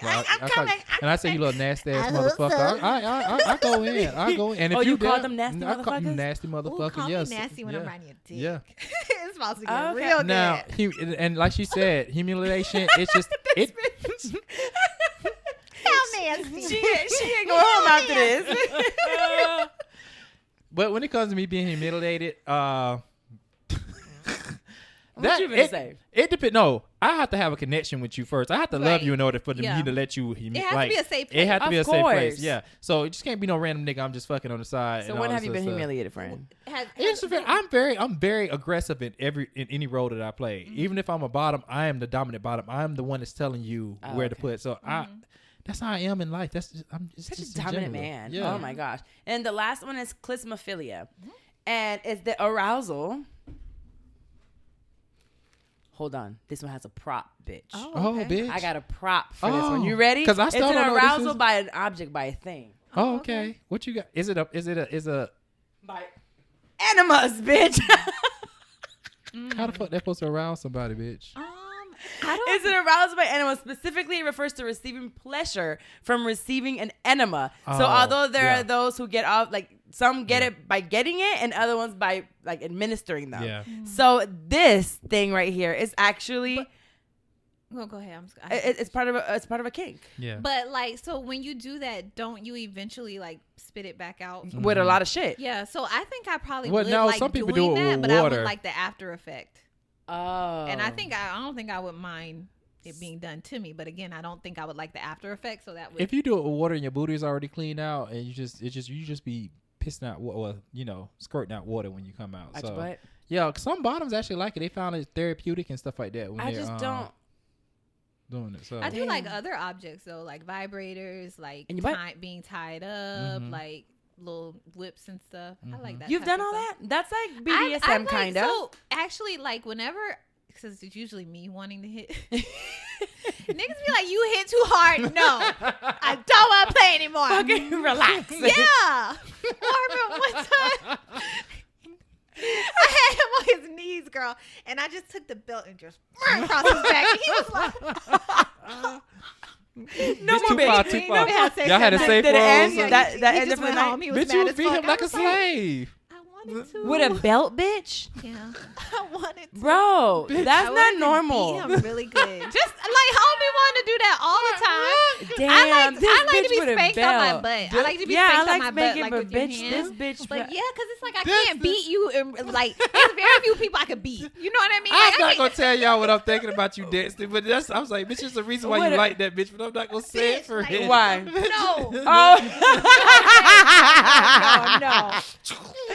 Speaker 2: Well,
Speaker 1: I'm
Speaker 2: that's
Speaker 1: coming.
Speaker 2: like- and I say you little nasty ass
Speaker 3: I hope
Speaker 2: motherfucker.
Speaker 3: so.
Speaker 2: I go in. I go in. And if
Speaker 1: Oh, you
Speaker 2: down-
Speaker 1: call them nasty
Speaker 2: I call you
Speaker 1: motherfuckers?
Speaker 2: nasty
Speaker 3: Ooh,
Speaker 2: motherfucker.
Speaker 3: call
Speaker 2: Yes.
Speaker 3: me nasty when
Speaker 2: yeah.
Speaker 3: I'm riding your dick.
Speaker 2: Yeah.
Speaker 3: It's supposed to get
Speaker 1: Okay.
Speaker 3: real
Speaker 2: Now,
Speaker 3: good.
Speaker 2: and like she said, humiliation. It's just it.
Speaker 3: How nasty.
Speaker 1: She ain't going home after this.
Speaker 2: But when it comes to me being humiliated,
Speaker 1: What you gonna say?
Speaker 2: It depends. No, I have to have a connection with you first. I have to love
Speaker 3: Right.
Speaker 2: you in order for
Speaker 3: Yeah.
Speaker 2: me to let you.
Speaker 3: It has to be a safe
Speaker 2: It has to
Speaker 1: place.
Speaker 2: be a
Speaker 1: Of
Speaker 2: safe place.
Speaker 1: course.
Speaker 2: Yeah. So it just can't be no random nigga I'm just fucking on the side.
Speaker 1: So
Speaker 2: and
Speaker 1: when
Speaker 2: all
Speaker 1: have
Speaker 2: this
Speaker 1: you been
Speaker 2: other stuff.
Speaker 1: humiliated, friend?
Speaker 2: I'm very aggressive in any role that I play.
Speaker 3: Mm-hmm.
Speaker 2: Even if I'm a bottom, I am the dominant bottom. I'm the one that's telling you
Speaker 1: Oh,
Speaker 2: where to
Speaker 1: okay.
Speaker 2: put. So that's how I am in life. That's just, I'm just,
Speaker 1: Such a
Speaker 2: just in
Speaker 1: dominant
Speaker 2: general.
Speaker 1: man.
Speaker 2: Yeah.
Speaker 1: Oh my gosh. And the last one is clismophilia. And it's the arousal. Hold on. This one has a prop, bitch.
Speaker 2: Oh, bitch.
Speaker 1: I got a prop for this
Speaker 2: Oh,
Speaker 1: one. You ready?
Speaker 2: 'cause I still
Speaker 1: it's an
Speaker 2: don't know what this
Speaker 1: arousal
Speaker 2: is.
Speaker 1: by an object, by a thing.
Speaker 2: Oh, okay. What you got? Is a
Speaker 1: By enemas, bitch.
Speaker 2: how the fuck that supposed to arouse somebody, bitch?
Speaker 3: I don't.
Speaker 1: It's an arousal by enema. Specifically, it refers to receiving pleasure from receiving an enema. So
Speaker 2: Oh,
Speaker 1: although there
Speaker 2: yeah.
Speaker 1: are those who get off, like some get it by getting it and other ones by like administering them.
Speaker 2: Yeah.
Speaker 1: So this thing right here is actually
Speaker 3: Well, go ahead.
Speaker 1: it's part of a kink
Speaker 2: Yeah.
Speaker 3: But like, so when you do that, don't you eventually like spit it back out?
Speaker 1: with a lot of shit.
Speaker 3: Yeah. So I think I probably
Speaker 2: Well,
Speaker 3: would
Speaker 2: no,
Speaker 3: like
Speaker 2: some people
Speaker 3: doing
Speaker 2: do it
Speaker 3: that,
Speaker 2: with
Speaker 3: but I
Speaker 2: water.
Speaker 3: would like the after effect.
Speaker 1: Oh.
Speaker 3: And I don't think I would mind it being done to me. But again, I don't think I would like the after effect. So that would.
Speaker 2: If you do it with water and your booty is already cleaned out, and you just be pissing out, squirting out water when you come out.
Speaker 1: At
Speaker 2: So
Speaker 1: your butt?
Speaker 2: yeah, some bottoms actually like it. They found it therapeutic and stuff like that. When
Speaker 1: I
Speaker 2: they're,
Speaker 1: just don't.
Speaker 2: doing it. So
Speaker 3: I do like
Speaker 1: Damn.
Speaker 3: other objects though, like vibrators, like
Speaker 1: In your butt?
Speaker 3: being tied up,
Speaker 2: Mhm.
Speaker 3: like little whips and stuff. I like that.
Speaker 1: You've
Speaker 3: type
Speaker 1: done
Speaker 3: of
Speaker 1: all
Speaker 3: stuff.
Speaker 1: that? That's like
Speaker 3: I've,
Speaker 1: BDSM
Speaker 3: like,
Speaker 1: kind of.
Speaker 3: So actually, like whenever, because it's usually me wanting to hit. Niggas be like, "You hit too hard." No, I don't want to play anymore.
Speaker 1: Fucking relax.
Speaker 3: Yeah. Or I remember one time I had him on his knees, girl, and I just took the belt and just across his back. And he was like,
Speaker 1: No
Speaker 2: It's
Speaker 1: more
Speaker 2: too
Speaker 1: bitch.
Speaker 2: far, too
Speaker 3: No
Speaker 2: far.
Speaker 3: more sex
Speaker 2: Y'all had a
Speaker 3: that
Speaker 2: safe
Speaker 1: Did it end?
Speaker 2: roll.
Speaker 3: Yeah,
Speaker 1: That
Speaker 3: he
Speaker 1: ended
Speaker 3: just
Speaker 1: for the
Speaker 3: went
Speaker 1: night?
Speaker 3: home. He was
Speaker 2: Bitch, you
Speaker 3: mad as
Speaker 2: beat
Speaker 3: fuck.
Speaker 2: him
Speaker 3: I
Speaker 2: like a
Speaker 3: was like,
Speaker 2: slave.
Speaker 3: I wanted to.
Speaker 1: With a belt, bitch?
Speaker 3: Yeah. I wanted to.
Speaker 1: Bro,
Speaker 2: Bitch.
Speaker 1: that's
Speaker 3: I
Speaker 1: not
Speaker 3: wanted to
Speaker 1: normal.
Speaker 3: beat him really good. Just like homie wanted to do that all the time.
Speaker 1: Damn,
Speaker 3: I like
Speaker 1: this
Speaker 3: to
Speaker 1: bitch
Speaker 3: be
Speaker 1: with a
Speaker 3: spanked on my
Speaker 1: belt.
Speaker 3: butt. I like to be
Speaker 1: Yeah, I
Speaker 3: spanked on
Speaker 1: like
Speaker 3: my
Speaker 1: spanking,
Speaker 3: butt, like
Speaker 1: but
Speaker 3: with your
Speaker 1: bitch,
Speaker 3: hands.
Speaker 1: this bitch.
Speaker 3: But yeah, because it's like I
Speaker 2: This
Speaker 3: can't beat you. And, like there's very few people I could beat. You know what I mean? Like,
Speaker 2: I'm not gonna tell y'all what I'm thinking about you, Dexter, but that's I was like, bitch, there's a reason why
Speaker 1: What
Speaker 2: you
Speaker 1: a-
Speaker 2: like that bitch, but I'm not gonna say it for
Speaker 3: like,
Speaker 2: him.
Speaker 1: Why?
Speaker 3: No.
Speaker 1: No.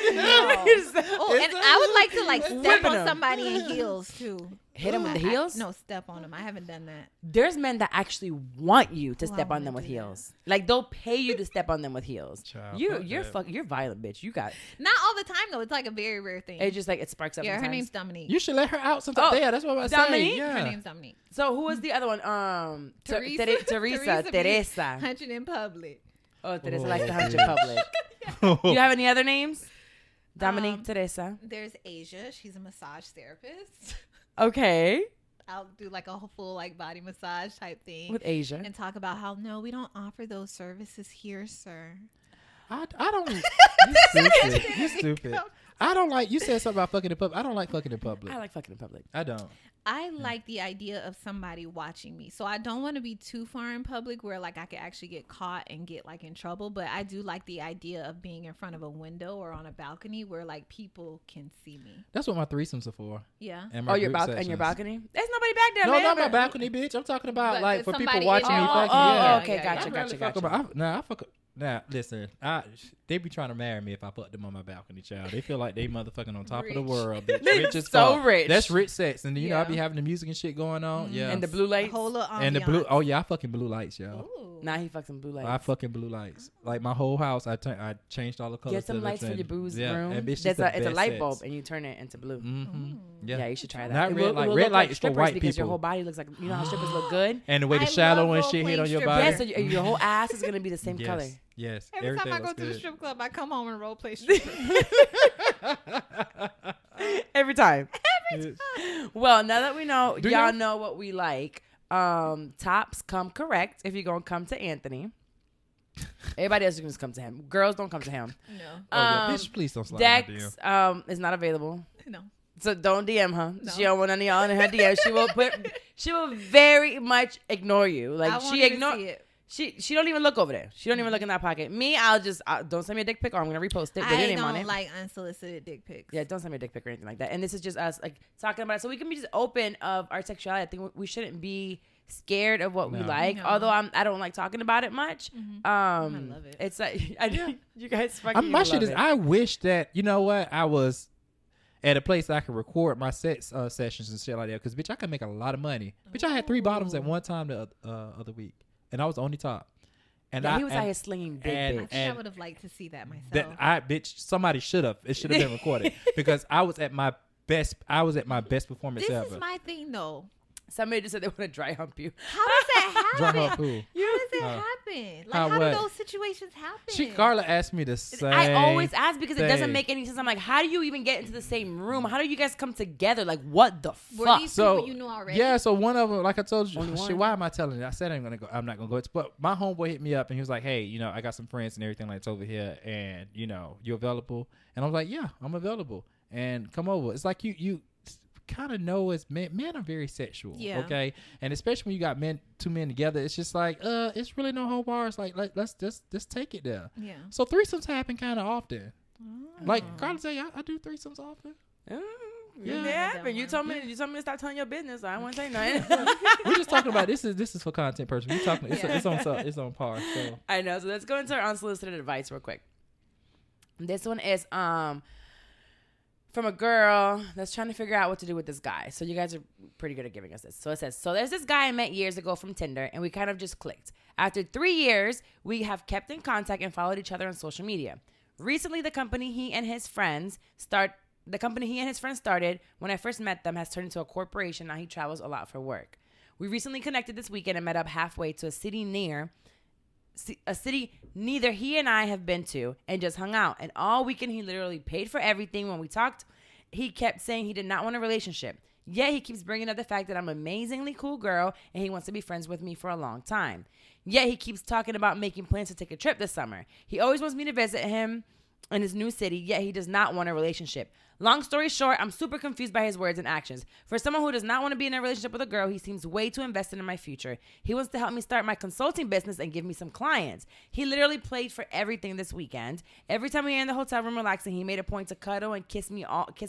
Speaker 3: Oh, and I would like to like step
Speaker 1: Whipping
Speaker 3: on
Speaker 1: them.
Speaker 3: somebody in heels too.
Speaker 1: Hit him with the heels?
Speaker 3: No, step on them. I haven't done that.
Speaker 1: There's men that actually want you to
Speaker 3: Well,
Speaker 1: step
Speaker 3: I
Speaker 1: on them
Speaker 3: wanna
Speaker 1: with
Speaker 3: do that.
Speaker 1: heels. Like they'll pay you to step on them with heels.
Speaker 2: Child,
Speaker 1: You're
Speaker 2: fuck that.
Speaker 1: you're violent, bitch. You got
Speaker 3: Not all the time though. It's like a very rare thing.
Speaker 1: it. Just like it sparks up.
Speaker 3: Yeah, her
Speaker 1: sometimes.
Speaker 3: name's Dominique.
Speaker 2: You should let her out sometime.
Speaker 1: Oh,
Speaker 2: Yeah, that's what I was
Speaker 1: Dominique?
Speaker 2: saying. Yeah.
Speaker 3: Her name's Dominique.
Speaker 1: So who was the other one? Teresa.
Speaker 3: be
Speaker 1: Teresa.
Speaker 3: Hunching in public.
Speaker 1: Oh, Teresa
Speaker 2: Oh.
Speaker 1: likes to hunch in public. You have any other names? Dominique, Teresa.
Speaker 3: There's Asia. She's a massage therapist.
Speaker 1: Okay,
Speaker 3: I'll do like a full like body massage type thing
Speaker 1: with Asia.
Speaker 3: and talk about how no, we don't offer those services here, sir.
Speaker 2: I don't. You stupid. You stupid. I don't like. You said something about fucking in public. I don't like fucking in public.
Speaker 1: I like fucking in public.
Speaker 2: I don't.
Speaker 3: I like the idea of somebody watching me. So I don't want to be too far in public where like I could actually get caught and get like in trouble. But I do like the idea of being in front of a window or on a balcony where like people can see me.
Speaker 2: That's what my threesomes are for.
Speaker 3: Yeah.
Speaker 2: And my
Speaker 1: Oh, your
Speaker 2: group
Speaker 1: and your
Speaker 2: sessions.
Speaker 1: balcony? There's nobody back there,
Speaker 2: No,
Speaker 1: man.
Speaker 2: not my balcony, bitch. I'm talking about
Speaker 3: But
Speaker 2: like
Speaker 3: if
Speaker 2: for people
Speaker 3: somebody
Speaker 2: watching
Speaker 3: is-
Speaker 2: me
Speaker 1: Oh,
Speaker 2: fucking.
Speaker 1: oh,
Speaker 2: Yeah.
Speaker 1: okay,
Speaker 3: yeah,
Speaker 1: gotcha,
Speaker 3: yeah.
Speaker 1: gotcha,
Speaker 2: Fuck
Speaker 1: gotcha.
Speaker 2: about- I fuck. Now listen, they be trying to marry me if I put them on my balcony, child. They feel like they motherfucking on top of the
Speaker 3: Rich.
Speaker 2: world, bitch.
Speaker 1: They
Speaker 2: Rich as
Speaker 1: so
Speaker 2: fuck.
Speaker 1: rich.
Speaker 2: That's rich sex, and you know I
Speaker 3: Yeah.
Speaker 2: be having the music and shit going on. Yeah,
Speaker 1: And the blue
Speaker 3: A
Speaker 1: lights.
Speaker 3: whole little
Speaker 2: and the blue.
Speaker 3: ambiance.
Speaker 2: Oh yeah, I fucking blue lights, yo.
Speaker 3: Ooh.
Speaker 1: Nah, he fucks some blue lights.
Speaker 2: I fucking blue lights. Like my whole house, I changed all the colors.
Speaker 1: Get some
Speaker 2: to the
Speaker 1: lights for
Speaker 2: trend.
Speaker 1: your boo's
Speaker 2: yeah,
Speaker 1: room.
Speaker 2: And bitch,
Speaker 1: It's a
Speaker 2: best
Speaker 1: light bulb,
Speaker 2: sets.
Speaker 1: and you turn it into blue.
Speaker 2: Mm-hmm.
Speaker 1: Yeah.
Speaker 2: Yeah.
Speaker 1: you should try that.
Speaker 2: Not
Speaker 1: It
Speaker 2: red
Speaker 1: will-
Speaker 2: light.
Speaker 1: it will
Speaker 2: Red
Speaker 1: look
Speaker 2: light
Speaker 1: like
Speaker 2: is for
Speaker 1: strippers
Speaker 2: white
Speaker 1: because your
Speaker 2: people.
Speaker 1: whole body looks like how strippers look good.
Speaker 2: And the way the
Speaker 3: I
Speaker 2: shadow
Speaker 3: love
Speaker 2: and shit hit
Speaker 3: role-playing
Speaker 2: on your
Speaker 3: strippers.
Speaker 2: body.
Speaker 1: Yes, so your whole ass is gonna be the same
Speaker 2: yes.
Speaker 1: color.
Speaker 2: Yes.
Speaker 3: Every
Speaker 2: Everything
Speaker 3: time I go
Speaker 2: looks
Speaker 3: to the
Speaker 2: good.
Speaker 3: strip club, I come home and role play stripper.
Speaker 1: Every time.
Speaker 2: Yes.
Speaker 1: Well, now that we know,
Speaker 2: Do
Speaker 1: y'all
Speaker 2: you?
Speaker 1: know what we like. Tops come correct if you're gonna come to Anthony. Everybody else is gonna just come to him. Girls don't come to him.
Speaker 3: No.
Speaker 2: Oh, yeah.
Speaker 1: Um,
Speaker 2: Bitch, please don't slide my DM.
Speaker 1: Dex is not available.
Speaker 3: No.
Speaker 1: So don't DM her.
Speaker 3: No.
Speaker 1: She don't want none of y'all in her DM. She will very much ignore you. Like
Speaker 3: I
Speaker 1: she
Speaker 3: wanted to
Speaker 1: ignore
Speaker 3: see it.
Speaker 1: she don't even look over there. She don't even look in that pocket. Me, don't send me a dick pic or I'm gonna repost it with your
Speaker 3: I
Speaker 1: name on
Speaker 3: don't
Speaker 1: it.
Speaker 3: like unsolicited dick pics.
Speaker 1: Yeah, don't send me a dick pic or anything like that. And this is just us like talking about it. So we can be just open of our sexuality. I think we shouldn't be scared of what we
Speaker 2: No.
Speaker 1: like.
Speaker 3: No.
Speaker 1: Although I don't like talking about it much.
Speaker 3: I love it.
Speaker 1: It's like you guys fucking
Speaker 2: My
Speaker 1: love
Speaker 2: shit is,
Speaker 1: it.
Speaker 2: I wish that, you know what, I was at a place I could record my sessions and shit like that. Because, bitch, I could make a lot of money. Bitch, I had 3 bottoms at one time the other week. And I was the only top. And
Speaker 1: Yeah, he was out here slinging big
Speaker 2: and-
Speaker 3: I
Speaker 1: bitch.
Speaker 3: think I would have liked to see that myself.
Speaker 2: Bitch, somebody should have. It should have been recorded. Because I was at my best performance
Speaker 3: this
Speaker 2: ever.
Speaker 3: is my thing, though.
Speaker 1: Somebody just said they want to dry hump you.
Speaker 3: How does that
Speaker 2: Dry
Speaker 3: happen?
Speaker 2: hump who?
Speaker 3: How does it
Speaker 2: Uh,
Speaker 3: happen? Like,
Speaker 2: how
Speaker 3: how do
Speaker 2: what?
Speaker 3: those situations happen?
Speaker 2: Carla asked me the same.
Speaker 1: I always ask because it doesn't
Speaker 2: thing.
Speaker 1: make any sense. I'm like, how do you even get into the same room? How do you guys come together? Like, what the
Speaker 3: Were
Speaker 1: fuck?
Speaker 3: these
Speaker 2: So
Speaker 3: people you knew already?
Speaker 2: yeah, so one of them, like I told you,
Speaker 1: Only
Speaker 2: shit,
Speaker 1: one?
Speaker 2: why am I telling you? I said I'm not gonna go. But my homeboy hit me up and he was like, hey, you know, I got some friends and everything like it's over here, and you know, you available? And I was like, yeah, I'm available, and come over. It's like you kind of know as men are very sexual,
Speaker 3: Yeah.
Speaker 2: okay, and especially when you got two men together, it's just like it's really no whole bars. Like let's just take it there.
Speaker 3: Yeah.
Speaker 2: So threesomes happen kind of often. Like Carla say, I do threesomes often.
Speaker 1: Yeah,
Speaker 2: Yeah.
Speaker 1: but you told me to stop telling your business. So I won't say nothing.
Speaker 2: We're just talking about this is for content purposes. We're talking. It's on par. So.
Speaker 1: I know. So let's go into our unsolicited advice real quick. This one is from a girl that's trying to figure out what to do with this guy. So you guys are pretty good at giving us this. So it says, so there's this guy I met years ago from Tinder, and we kind of just clicked. After 3 years, we have kept in contact and followed each other on social media. Recently, the company he and his friends started when I first met them has turned into a corporation. Now he travels a lot for work. We recently connected this weekend and met up halfway to a city neither he and I have been to, and just hung out. And all weekend he literally paid for everything. When we talked, he kept saying he did not want a relationship. Yet he keeps bringing up the fact that I'm an amazingly cool girl and he wants to be friends with me for a long time. Yet he keeps talking about making plans to take a trip this summer. He always wants me to visit him in his new city, yet he does not want a relationship. Long story short, I'm super confused by his words and actions. For someone who does not want to be in a relationship with a girl, he seems way too invested in my future. He wants to help me start my consulting business and give me some clients. He literally played for everything this weekend. Every time we were in the hotel room relaxing, he made a point to cuddle and kiss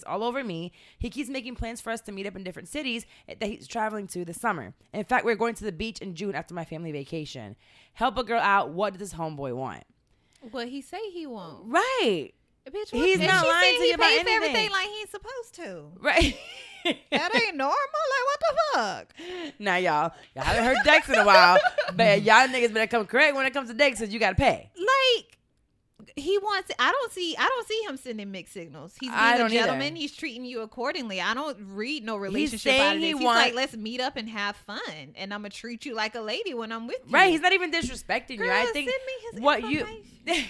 Speaker 1: all over me. He keeps making plans for us to meet up in different cities that he's traveling to this summer. In fact, we're going to the beach in June after my family vacation. Help a girl out. What does this homeboy want?
Speaker 3: What he say he won't.
Speaker 1: Right.
Speaker 3: Bitch,
Speaker 1: He's not lying to you about
Speaker 3: he pays
Speaker 1: anything.
Speaker 3: for everything like he's supposed to.
Speaker 1: Right.
Speaker 3: That ain't normal. Like, what the fuck?
Speaker 1: Now, y'all haven't heard Dex in a while, but y'all niggas better come correct when it comes to Dex, because you got to pay.
Speaker 3: Like, he wants. I don't see him sending mixed signals. He's
Speaker 1: I
Speaker 3: being a
Speaker 1: don't either.
Speaker 3: gentleman. He's treating you accordingly. I don't read no relationship
Speaker 1: saying
Speaker 3: out of this.
Speaker 1: he
Speaker 3: He's
Speaker 1: want-
Speaker 3: like, let's meet up and have fun, and I'm gonna treat you like a lady when I'm with you.
Speaker 1: Right. He's not even disrespecting
Speaker 3: Girl,
Speaker 1: you. I think
Speaker 3: send me his
Speaker 1: what
Speaker 3: information.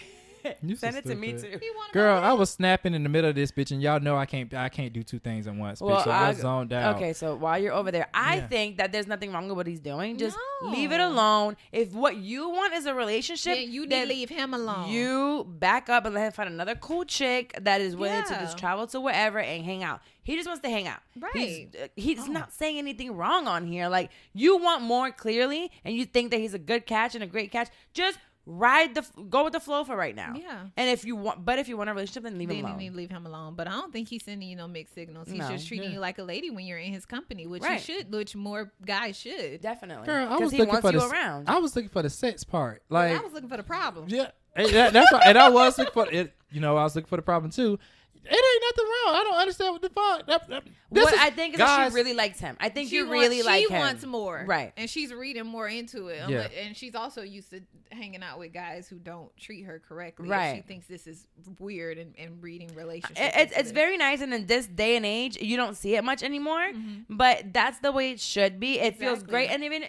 Speaker 2: You so
Speaker 1: send it to me
Speaker 2: stupid.
Speaker 1: too.
Speaker 3: You wanna
Speaker 2: Girl,
Speaker 3: go
Speaker 2: I
Speaker 3: ahead?
Speaker 2: was snapping in the middle of this bitch, and y'all know I can't do two things at once. Bitch, so I was zoned out.
Speaker 1: Okay, so while you're over there, I
Speaker 2: Yeah.
Speaker 1: think that there's nothing wrong with what he's doing. Just
Speaker 3: No.
Speaker 1: leave it alone. If what you want is a relationship,
Speaker 3: Then you need
Speaker 1: then
Speaker 3: to leave him alone.
Speaker 1: you back up and let him find another cool chick that is willing to
Speaker 3: Yeah.
Speaker 1: just travel to wherever and hang out. He just wants to hang out.
Speaker 3: Right.
Speaker 1: He's not saying anything wrong on here. Like, you want more clearly, and you think that he's a good catch and a great catch. Just go with the flow for right now.
Speaker 3: Yeah.
Speaker 1: And if you want a relationship, then leave him
Speaker 3: Then
Speaker 1: alone.
Speaker 3: you need to leave him alone. But I don't think he's sending you no mixed signals. He's
Speaker 1: No.
Speaker 3: just treating
Speaker 2: Yeah.
Speaker 3: you like a lady when you're in his company, which
Speaker 1: Right.
Speaker 3: he should, which more guys should.
Speaker 1: Definitely.
Speaker 2: Girl, I
Speaker 1: Because
Speaker 2: was
Speaker 1: he
Speaker 2: looking
Speaker 1: wants
Speaker 2: for
Speaker 1: you
Speaker 2: the
Speaker 1: around.
Speaker 2: I was looking for the sex part.
Speaker 3: But
Speaker 2: Like,
Speaker 3: I was looking for the problem.
Speaker 2: yeah, that's right. And I was looking for it. You know, I was looking for the problem too. It ain't nothing wrong. I don't understand what the fuck.
Speaker 1: What I think is that she really likes him. I think you really like him.
Speaker 3: She wants more,
Speaker 1: Right.
Speaker 3: And she's reading more into it.
Speaker 2: Yeah.
Speaker 3: And she's also used to hanging out with guys who don't treat her correctly.
Speaker 1: Right.
Speaker 3: She thinks this is weird and reading relationships.
Speaker 1: It's very nice, and in this day and age, you don't see it much anymore. But that's the way it should be. It feels
Speaker 3: Exactly.
Speaker 1: great, and even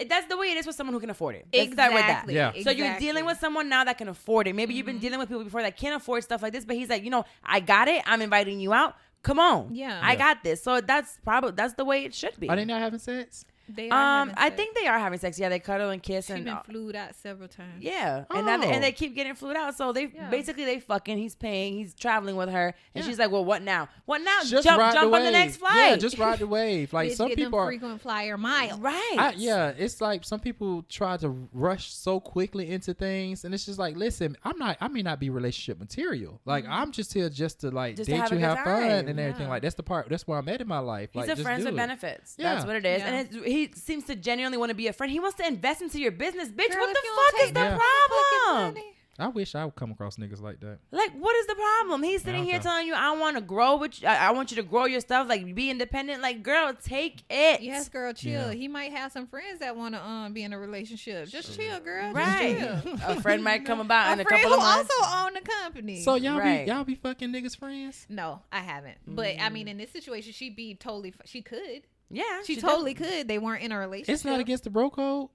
Speaker 1: that's the way it is with someone who can afford it. Let's start with that.
Speaker 3: Exactly.
Speaker 2: Yeah.
Speaker 1: So you're dealing with someone now that can afford it. Maybe you've been dealing with people before that can't afford stuff like this, but he's like, I got it. I'm inviting you out. Come on.
Speaker 3: Yeah.
Speaker 1: I got this. So that's the way it should be.
Speaker 2: Are they not having sex?
Speaker 3: They are having
Speaker 1: I
Speaker 3: sex.
Speaker 1: think they are having sex. Yeah, they cuddle and kiss
Speaker 3: She's
Speaker 1: and
Speaker 3: been flued out several times.
Speaker 1: yeah,
Speaker 2: Oh.
Speaker 1: and they keep getting flued out. So they basically they fucking. He's paying. He's traveling with her, and
Speaker 2: Yeah.
Speaker 1: she's like, "Well, what now? What now?
Speaker 2: Just
Speaker 1: jump
Speaker 2: ride
Speaker 1: on
Speaker 2: wave.
Speaker 1: the next flight."
Speaker 2: Yeah, just ride the wave. Like,
Speaker 3: Bitch,
Speaker 2: some
Speaker 3: get
Speaker 2: people
Speaker 3: them
Speaker 2: are.
Speaker 3: frequent flyer miles.
Speaker 1: right.
Speaker 2: Yeah, it's like some people try to rush so quickly into things, and it's just like, listen, I may not be relationship material. Like, I'm just here just to like
Speaker 1: Just to
Speaker 2: date
Speaker 1: have a
Speaker 2: you,
Speaker 1: good
Speaker 2: have fun,
Speaker 1: time.
Speaker 2: and everything.
Speaker 3: Yeah.
Speaker 2: Like, that's where I'm at in my life.
Speaker 1: He's
Speaker 2: like,
Speaker 1: a
Speaker 2: just
Speaker 1: friends
Speaker 2: do
Speaker 1: with
Speaker 2: it.
Speaker 1: benefits.
Speaker 2: Yeah.
Speaker 1: That's what it is.
Speaker 3: Yeah.
Speaker 1: And he seems to genuinely want to be a friend. He wants to invest into your business, bitch.
Speaker 3: Girl,
Speaker 1: what
Speaker 3: if
Speaker 1: the
Speaker 3: you don't
Speaker 1: fuck is
Speaker 3: take
Speaker 1: the
Speaker 2: that
Speaker 1: problem?
Speaker 3: money.
Speaker 2: I wish I would come across niggas like that.
Speaker 1: Like, what is the problem? He's sitting here
Speaker 2: Okay.
Speaker 1: telling you, "I want to grow with you. I want you to grow your stuff. Like, be independent. Like, girl, take it."
Speaker 3: Yes, girl, chill.
Speaker 2: Yeah.
Speaker 3: He might have some friends that want to be in a relationship. Just chill, girl. Just
Speaker 1: Right.
Speaker 3: chill.
Speaker 1: A friend might come about in a
Speaker 3: friend
Speaker 1: couple of
Speaker 3: who
Speaker 1: months.
Speaker 3: also own the company.
Speaker 2: So y'all
Speaker 1: Right.
Speaker 2: be fucking niggas friends?
Speaker 3: No, I haven't. But I mean, in this situation, she'd be totally. She could.
Speaker 1: Yeah,
Speaker 3: She totally could. They weren't in a relationship.
Speaker 2: It's not against the bro code.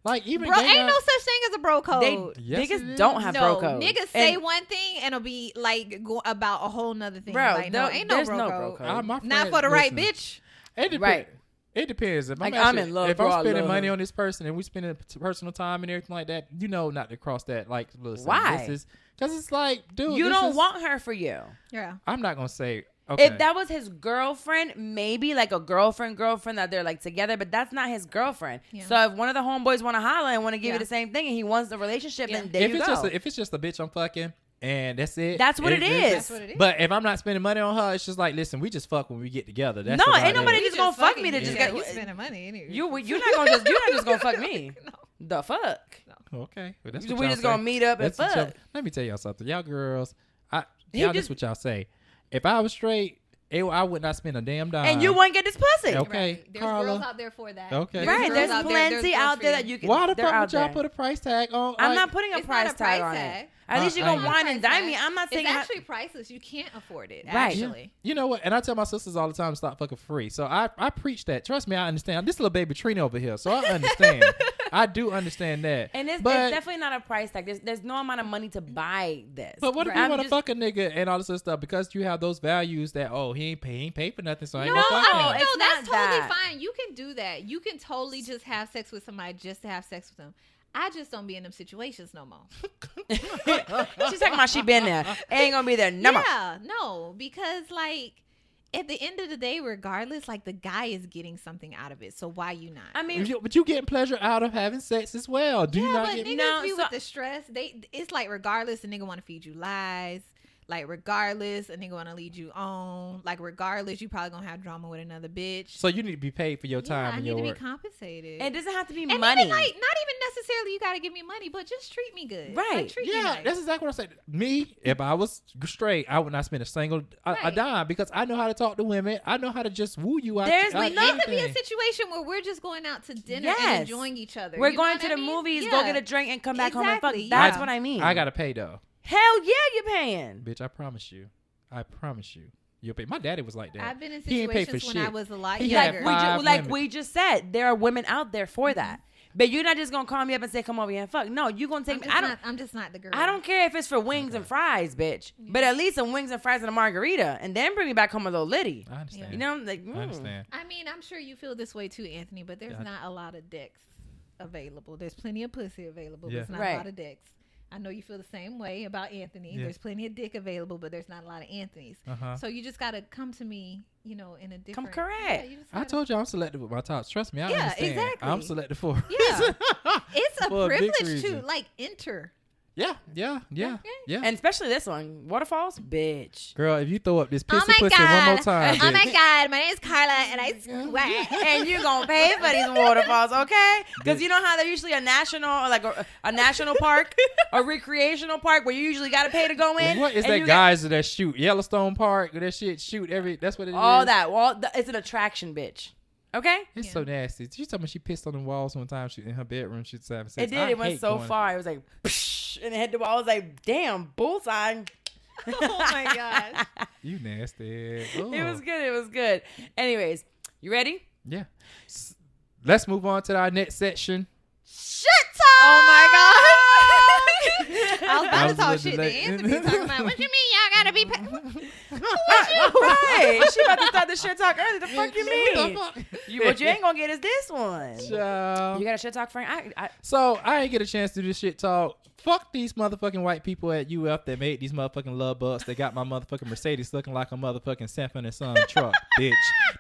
Speaker 2: Like, even
Speaker 3: Bro,
Speaker 2: gay
Speaker 3: ain't
Speaker 2: guys-
Speaker 3: no such thing as a bro code.
Speaker 2: Yes, it
Speaker 1: niggas
Speaker 2: is.
Speaker 1: don't have
Speaker 3: no,
Speaker 1: bro code.
Speaker 3: niggas say
Speaker 1: And-
Speaker 3: one thing and it'll be like go about a whole nother thing.
Speaker 1: Bro,
Speaker 3: like, no, ain't no
Speaker 1: there's
Speaker 3: bro
Speaker 1: no
Speaker 3: code.
Speaker 1: bro code.
Speaker 2: My
Speaker 3: Not
Speaker 2: friend-
Speaker 3: for the right
Speaker 2: listen,
Speaker 3: bitch.
Speaker 2: It depends.
Speaker 1: Right.
Speaker 2: It depends. If
Speaker 1: Like, I'm in love,
Speaker 2: if
Speaker 1: bro, I
Speaker 2: I'm spending
Speaker 1: love
Speaker 2: money
Speaker 1: him.
Speaker 2: on this person and we spending personal time and everything like that, not to cross that. Like, listen,
Speaker 1: Why?
Speaker 2: Because it's like, dude,
Speaker 1: You
Speaker 2: this
Speaker 1: don't
Speaker 2: is-
Speaker 1: want her for you.
Speaker 3: Yeah.
Speaker 2: I'm not gonna say. Okay.
Speaker 1: If that was his girlfriend, maybe like a girlfriend that they're like together, but that's not his girlfriend.
Speaker 3: Yeah.
Speaker 1: So if one of the homeboys want to holler and want to give
Speaker 3: Yeah.
Speaker 1: you the same thing, and he wants the relationship,
Speaker 3: Yeah.
Speaker 1: then there
Speaker 2: if
Speaker 1: you
Speaker 2: it's
Speaker 1: go.
Speaker 2: if it's just a bitch I'm fucking and that's it.
Speaker 1: That's what it is.
Speaker 3: That's what it is.
Speaker 2: But if I'm not spending money on her, it's just like, listen, we just fuck when we get together. That's
Speaker 1: No,
Speaker 2: about
Speaker 1: ain't nobody
Speaker 2: it.
Speaker 1: just gonna fuck me to
Speaker 3: fucking-
Speaker 1: just
Speaker 3: yeah,
Speaker 1: get
Speaker 3: you spending money anyway.
Speaker 1: you're not just gonna fuck me.
Speaker 3: No.
Speaker 1: The fuck.
Speaker 2: Okay, well, that's
Speaker 1: We
Speaker 2: what y'all
Speaker 1: just
Speaker 2: say.
Speaker 1: gonna meet up and
Speaker 2: That's what y'all-
Speaker 1: fuck.
Speaker 2: Let me tell y'all something, y'all girls. Y'all
Speaker 1: just-
Speaker 2: that's what y'all say. If I was straight, I would not spend a damn dime.
Speaker 1: And you won't get this pussy.
Speaker 2: Okay,
Speaker 3: Right. There's
Speaker 2: Carla.
Speaker 3: girls out there for that.
Speaker 2: Okay.
Speaker 1: Right,
Speaker 3: girls
Speaker 1: there's
Speaker 3: out there,
Speaker 1: plenty
Speaker 3: girls
Speaker 1: out
Speaker 3: for
Speaker 1: there
Speaker 3: you.
Speaker 1: that you can.
Speaker 2: Why the
Speaker 1: they're
Speaker 2: fuck
Speaker 1: out
Speaker 2: would y'all
Speaker 1: there.
Speaker 2: put a price tag on?
Speaker 1: I'm
Speaker 2: like-
Speaker 1: not putting a
Speaker 3: It's
Speaker 1: price
Speaker 3: not a
Speaker 1: tag
Speaker 3: price
Speaker 1: on
Speaker 3: tag.
Speaker 1: it. At least you're
Speaker 2: I
Speaker 1: gonna
Speaker 2: ain't.
Speaker 1: wine and
Speaker 3: Price
Speaker 1: dine
Speaker 3: tag.
Speaker 1: me. I'm not
Speaker 3: It's
Speaker 1: saying
Speaker 3: actually priceless. You can't afford it.
Speaker 1: Right.
Speaker 3: Actually.
Speaker 2: You know what? And I tell my sisters all the time to stop fucking for free. So I preach that. Trust me, I understand. This little baby Trina over here, so I understand. I do understand that.
Speaker 1: And it's
Speaker 2: but,
Speaker 1: definitely not a price tag. There's no amount of money to buy this.
Speaker 2: But what if
Speaker 1: I'm
Speaker 2: you want to
Speaker 1: just-
Speaker 2: fuck a nigga and all this other stuff because you have those values that he ain't pay for nothing, so I ain't
Speaker 3: No,
Speaker 2: gonna fuck him.
Speaker 1: it's
Speaker 3: no, that's
Speaker 1: not
Speaker 3: totally
Speaker 1: that.
Speaker 3: fine. You can do that. You can totally just have sex with somebody just to have sex with them. I just don't be in them situations no more.
Speaker 1: She's talking about she been there. Ain't gonna be there no more.
Speaker 3: Yeah, no, because like at the end of the day, regardless, like the guy is getting something out of it. So why you not?
Speaker 1: I mean,
Speaker 2: But you getting pleasure out of having sex as well. Do you
Speaker 3: yeah,
Speaker 2: not
Speaker 3: but
Speaker 2: get
Speaker 3: niggas
Speaker 1: No,
Speaker 3: be
Speaker 1: so-
Speaker 3: with the stress. It's like regardless, a nigga want to feed you lies. Like regardless, a nigga want to lead you on. Like regardless, you probably gonna have drama with another bitch.
Speaker 2: So you need to be paid for your time
Speaker 3: I
Speaker 2: and
Speaker 3: need
Speaker 2: your
Speaker 3: to
Speaker 2: work.
Speaker 3: be compensated.
Speaker 1: it doesn't have to be
Speaker 3: and
Speaker 1: money.
Speaker 3: even, like, not even necessarily you gotta give me money, but just treat me good.
Speaker 1: Right.
Speaker 3: Like, treat me
Speaker 2: Yeah,
Speaker 3: nice.
Speaker 2: that's exactly what I said. Me, if I was straight, I would not spend a single a
Speaker 3: Right.
Speaker 2: dime because I know how to talk to women. I know how to just woo you out.
Speaker 1: There's
Speaker 2: out
Speaker 3: We'd love to be a
Speaker 2: anything.
Speaker 3: situation where we're just going out to dinner
Speaker 1: Yes.
Speaker 3: and enjoying each other.
Speaker 1: We're
Speaker 3: You know
Speaker 1: going
Speaker 3: what
Speaker 1: to
Speaker 3: I
Speaker 1: the
Speaker 3: mean?
Speaker 1: movies,
Speaker 3: Yeah.
Speaker 1: go get a drink, and come back home and fuck.
Speaker 3: Exactly,
Speaker 1: That's
Speaker 3: yeah.
Speaker 1: what I mean.
Speaker 2: I gotta pay though,
Speaker 1: Hell yeah, you're paying.
Speaker 2: bitch. I promise you. I promise you. You'll pay. My daddy was like that.
Speaker 3: I've been in
Speaker 2: He ain't pay for
Speaker 3: situations when I
Speaker 2: shit.
Speaker 3: was a lot
Speaker 2: He
Speaker 1: Like
Speaker 2: had
Speaker 1: we,
Speaker 3: younger.
Speaker 2: five
Speaker 1: like
Speaker 2: women.
Speaker 1: we just said, there are women out there for that. But you're not just gonna call me up and say, "Come over here and fuck." No, you gonna take me.
Speaker 3: I'm just not the girl.
Speaker 1: I don't care if it's for wings and fries, bitch. But at least some wings and fries and a margarita, and then bring me back home a little litty.
Speaker 2: I understand.
Speaker 1: You know, like
Speaker 2: I understand.
Speaker 3: I mean, I'm sure you feel this way too, Anthony, but there's
Speaker 2: Yeah.
Speaker 3: not a lot of dicks available. There's plenty of pussy available.
Speaker 2: Yeah.
Speaker 3: There's not
Speaker 1: Right.
Speaker 3: a lot of dicks. I know you feel the same way about Anthony.
Speaker 2: Yeah.
Speaker 3: There's plenty of dick available, but there's not a lot of Anthony's.
Speaker 2: Uh-huh.
Speaker 3: So you just gotta come to me, you know, in a different.
Speaker 1: correct.
Speaker 3: Yeah, you just
Speaker 2: I
Speaker 3: gotta-
Speaker 2: told you I'm selective with my tops. Trust me, I
Speaker 3: Yeah,
Speaker 2: understand.
Speaker 3: exactly.
Speaker 2: I'm selective for.
Speaker 3: Yeah. It's a
Speaker 2: For a big
Speaker 3: privilege to
Speaker 2: reason.
Speaker 3: like enter.
Speaker 2: Yeah.
Speaker 1: And especially this one, waterfalls, bitch.
Speaker 2: Girl, if you throw up this
Speaker 3: Oh
Speaker 2: pissy
Speaker 3: my
Speaker 2: pussy one more
Speaker 3: God.
Speaker 2: time,
Speaker 3: Oh my
Speaker 2: bitch.
Speaker 3: God, my name is Carla, and I sweat.
Speaker 1: And you gonna pay for these waterfalls, okay? Because you know how they're usually a national, like a national park, a recreational park where you usually gotta pay to go in.
Speaker 2: What is
Speaker 1: and
Speaker 2: that
Speaker 1: you
Speaker 2: guys that shoot Yellowstone Park? That shit shoot every. That's what it is.
Speaker 1: All that. Well, it's an attraction, bitch. Okay.
Speaker 2: It's
Speaker 3: Yeah.
Speaker 2: so nasty. She told me she pissed on the walls one time. She in her bedroom. She's having sex.
Speaker 1: It did.
Speaker 2: I
Speaker 1: It went
Speaker 2: hate
Speaker 1: so
Speaker 2: going-
Speaker 1: far. It was like, psh, and it hit the wall. I was like, damn, bullseye.
Speaker 3: Oh my gosh.
Speaker 2: You nasty.
Speaker 1: It was good. It was good. Anyways, you ready?
Speaker 2: Yeah. Let's move on to our next section.
Speaker 1: Shit talk.
Speaker 3: Oh my God. I was
Speaker 2: That
Speaker 3: about
Speaker 2: was
Speaker 3: to talk
Speaker 2: a
Speaker 3: shit to
Speaker 2: delay.
Speaker 3: Anthony talking about, what you mean y'all gotta be
Speaker 1: Right. She about to start the shit talk early. The fuck you
Speaker 2: What
Speaker 1: mean?
Speaker 2: the fuck?
Speaker 1: What you ain't gonna get is this one.
Speaker 2: Child.
Speaker 1: You got a shit talk, Frank?
Speaker 2: So I ain't get a chance to do this shit talk. Fuck these motherfucking white people at UF that made these motherfucking love bugs. They got my motherfucking Mercedes looking like a motherfucking Sanford and Son truck, bitch.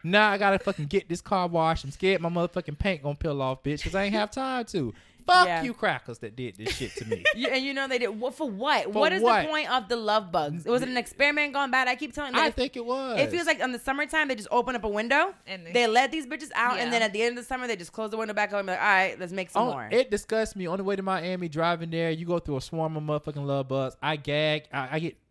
Speaker 2: Now I gotta fucking get this car washed. I'm scared my motherfucking paint gonna peel off, bitch, because I ain't have time to. Fuck
Speaker 1: Yeah.
Speaker 2: you crackers that did this shit to me.
Speaker 1: And you know they did. What for? What?
Speaker 2: For
Speaker 1: What is
Speaker 2: what?
Speaker 1: the point of the love bugs? Was it an experiment gone bad? I keep telling you.
Speaker 2: I
Speaker 1: Like,
Speaker 2: think it was.
Speaker 1: it feels like in the summertime they just open up a window,
Speaker 3: And
Speaker 1: they let these bitches out,
Speaker 3: Yeah.
Speaker 1: and then at the end of the summer they just close the window back up and be like, all right, let's make some more.
Speaker 2: It disgusts me. On the way to Miami, driving there, you go through a swarm of motherfucking love bugs. I gag.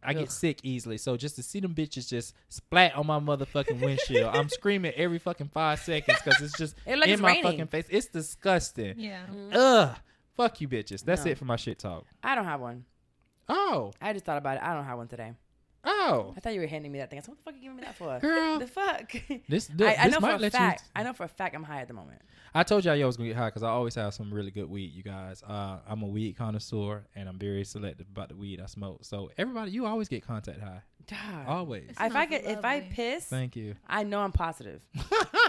Speaker 2: I get
Speaker 1: Ugh.
Speaker 2: sick easily. So just to see them bitches just splat on my motherfucking windshield, I'm screaming every fucking 5 seconds because it's just
Speaker 1: It like
Speaker 2: in
Speaker 1: it's
Speaker 2: my
Speaker 1: raining.
Speaker 2: fucking face. It's disgusting.
Speaker 3: Yeah.
Speaker 2: Ugh. Fuck you bitches. That's
Speaker 1: No.
Speaker 2: it for my shit talk.
Speaker 1: I don't have one.
Speaker 2: Oh.
Speaker 1: I just thought about it. I don't have one today.
Speaker 2: Oh.
Speaker 1: I thought you were handing me that thing. I said, what the fuck are you giving me that for?
Speaker 2: Girl.
Speaker 1: The fuck?
Speaker 2: This
Speaker 1: I know for
Speaker 2: might
Speaker 1: a
Speaker 2: let
Speaker 1: fact.
Speaker 2: you.
Speaker 1: I know for a fact I'm high at the moment.
Speaker 2: I told y'all I was gonna get high because I always have some really good weed, you guys. I'm a weed connoisseur and I'm very selective about the weed I smoke. So everybody, you always get contact high.
Speaker 1: God.
Speaker 2: Always.
Speaker 3: It
Speaker 1: If I
Speaker 3: smells
Speaker 1: get, if I
Speaker 3: lovely.
Speaker 1: piss,
Speaker 2: Thank you.
Speaker 1: I know I'm positive.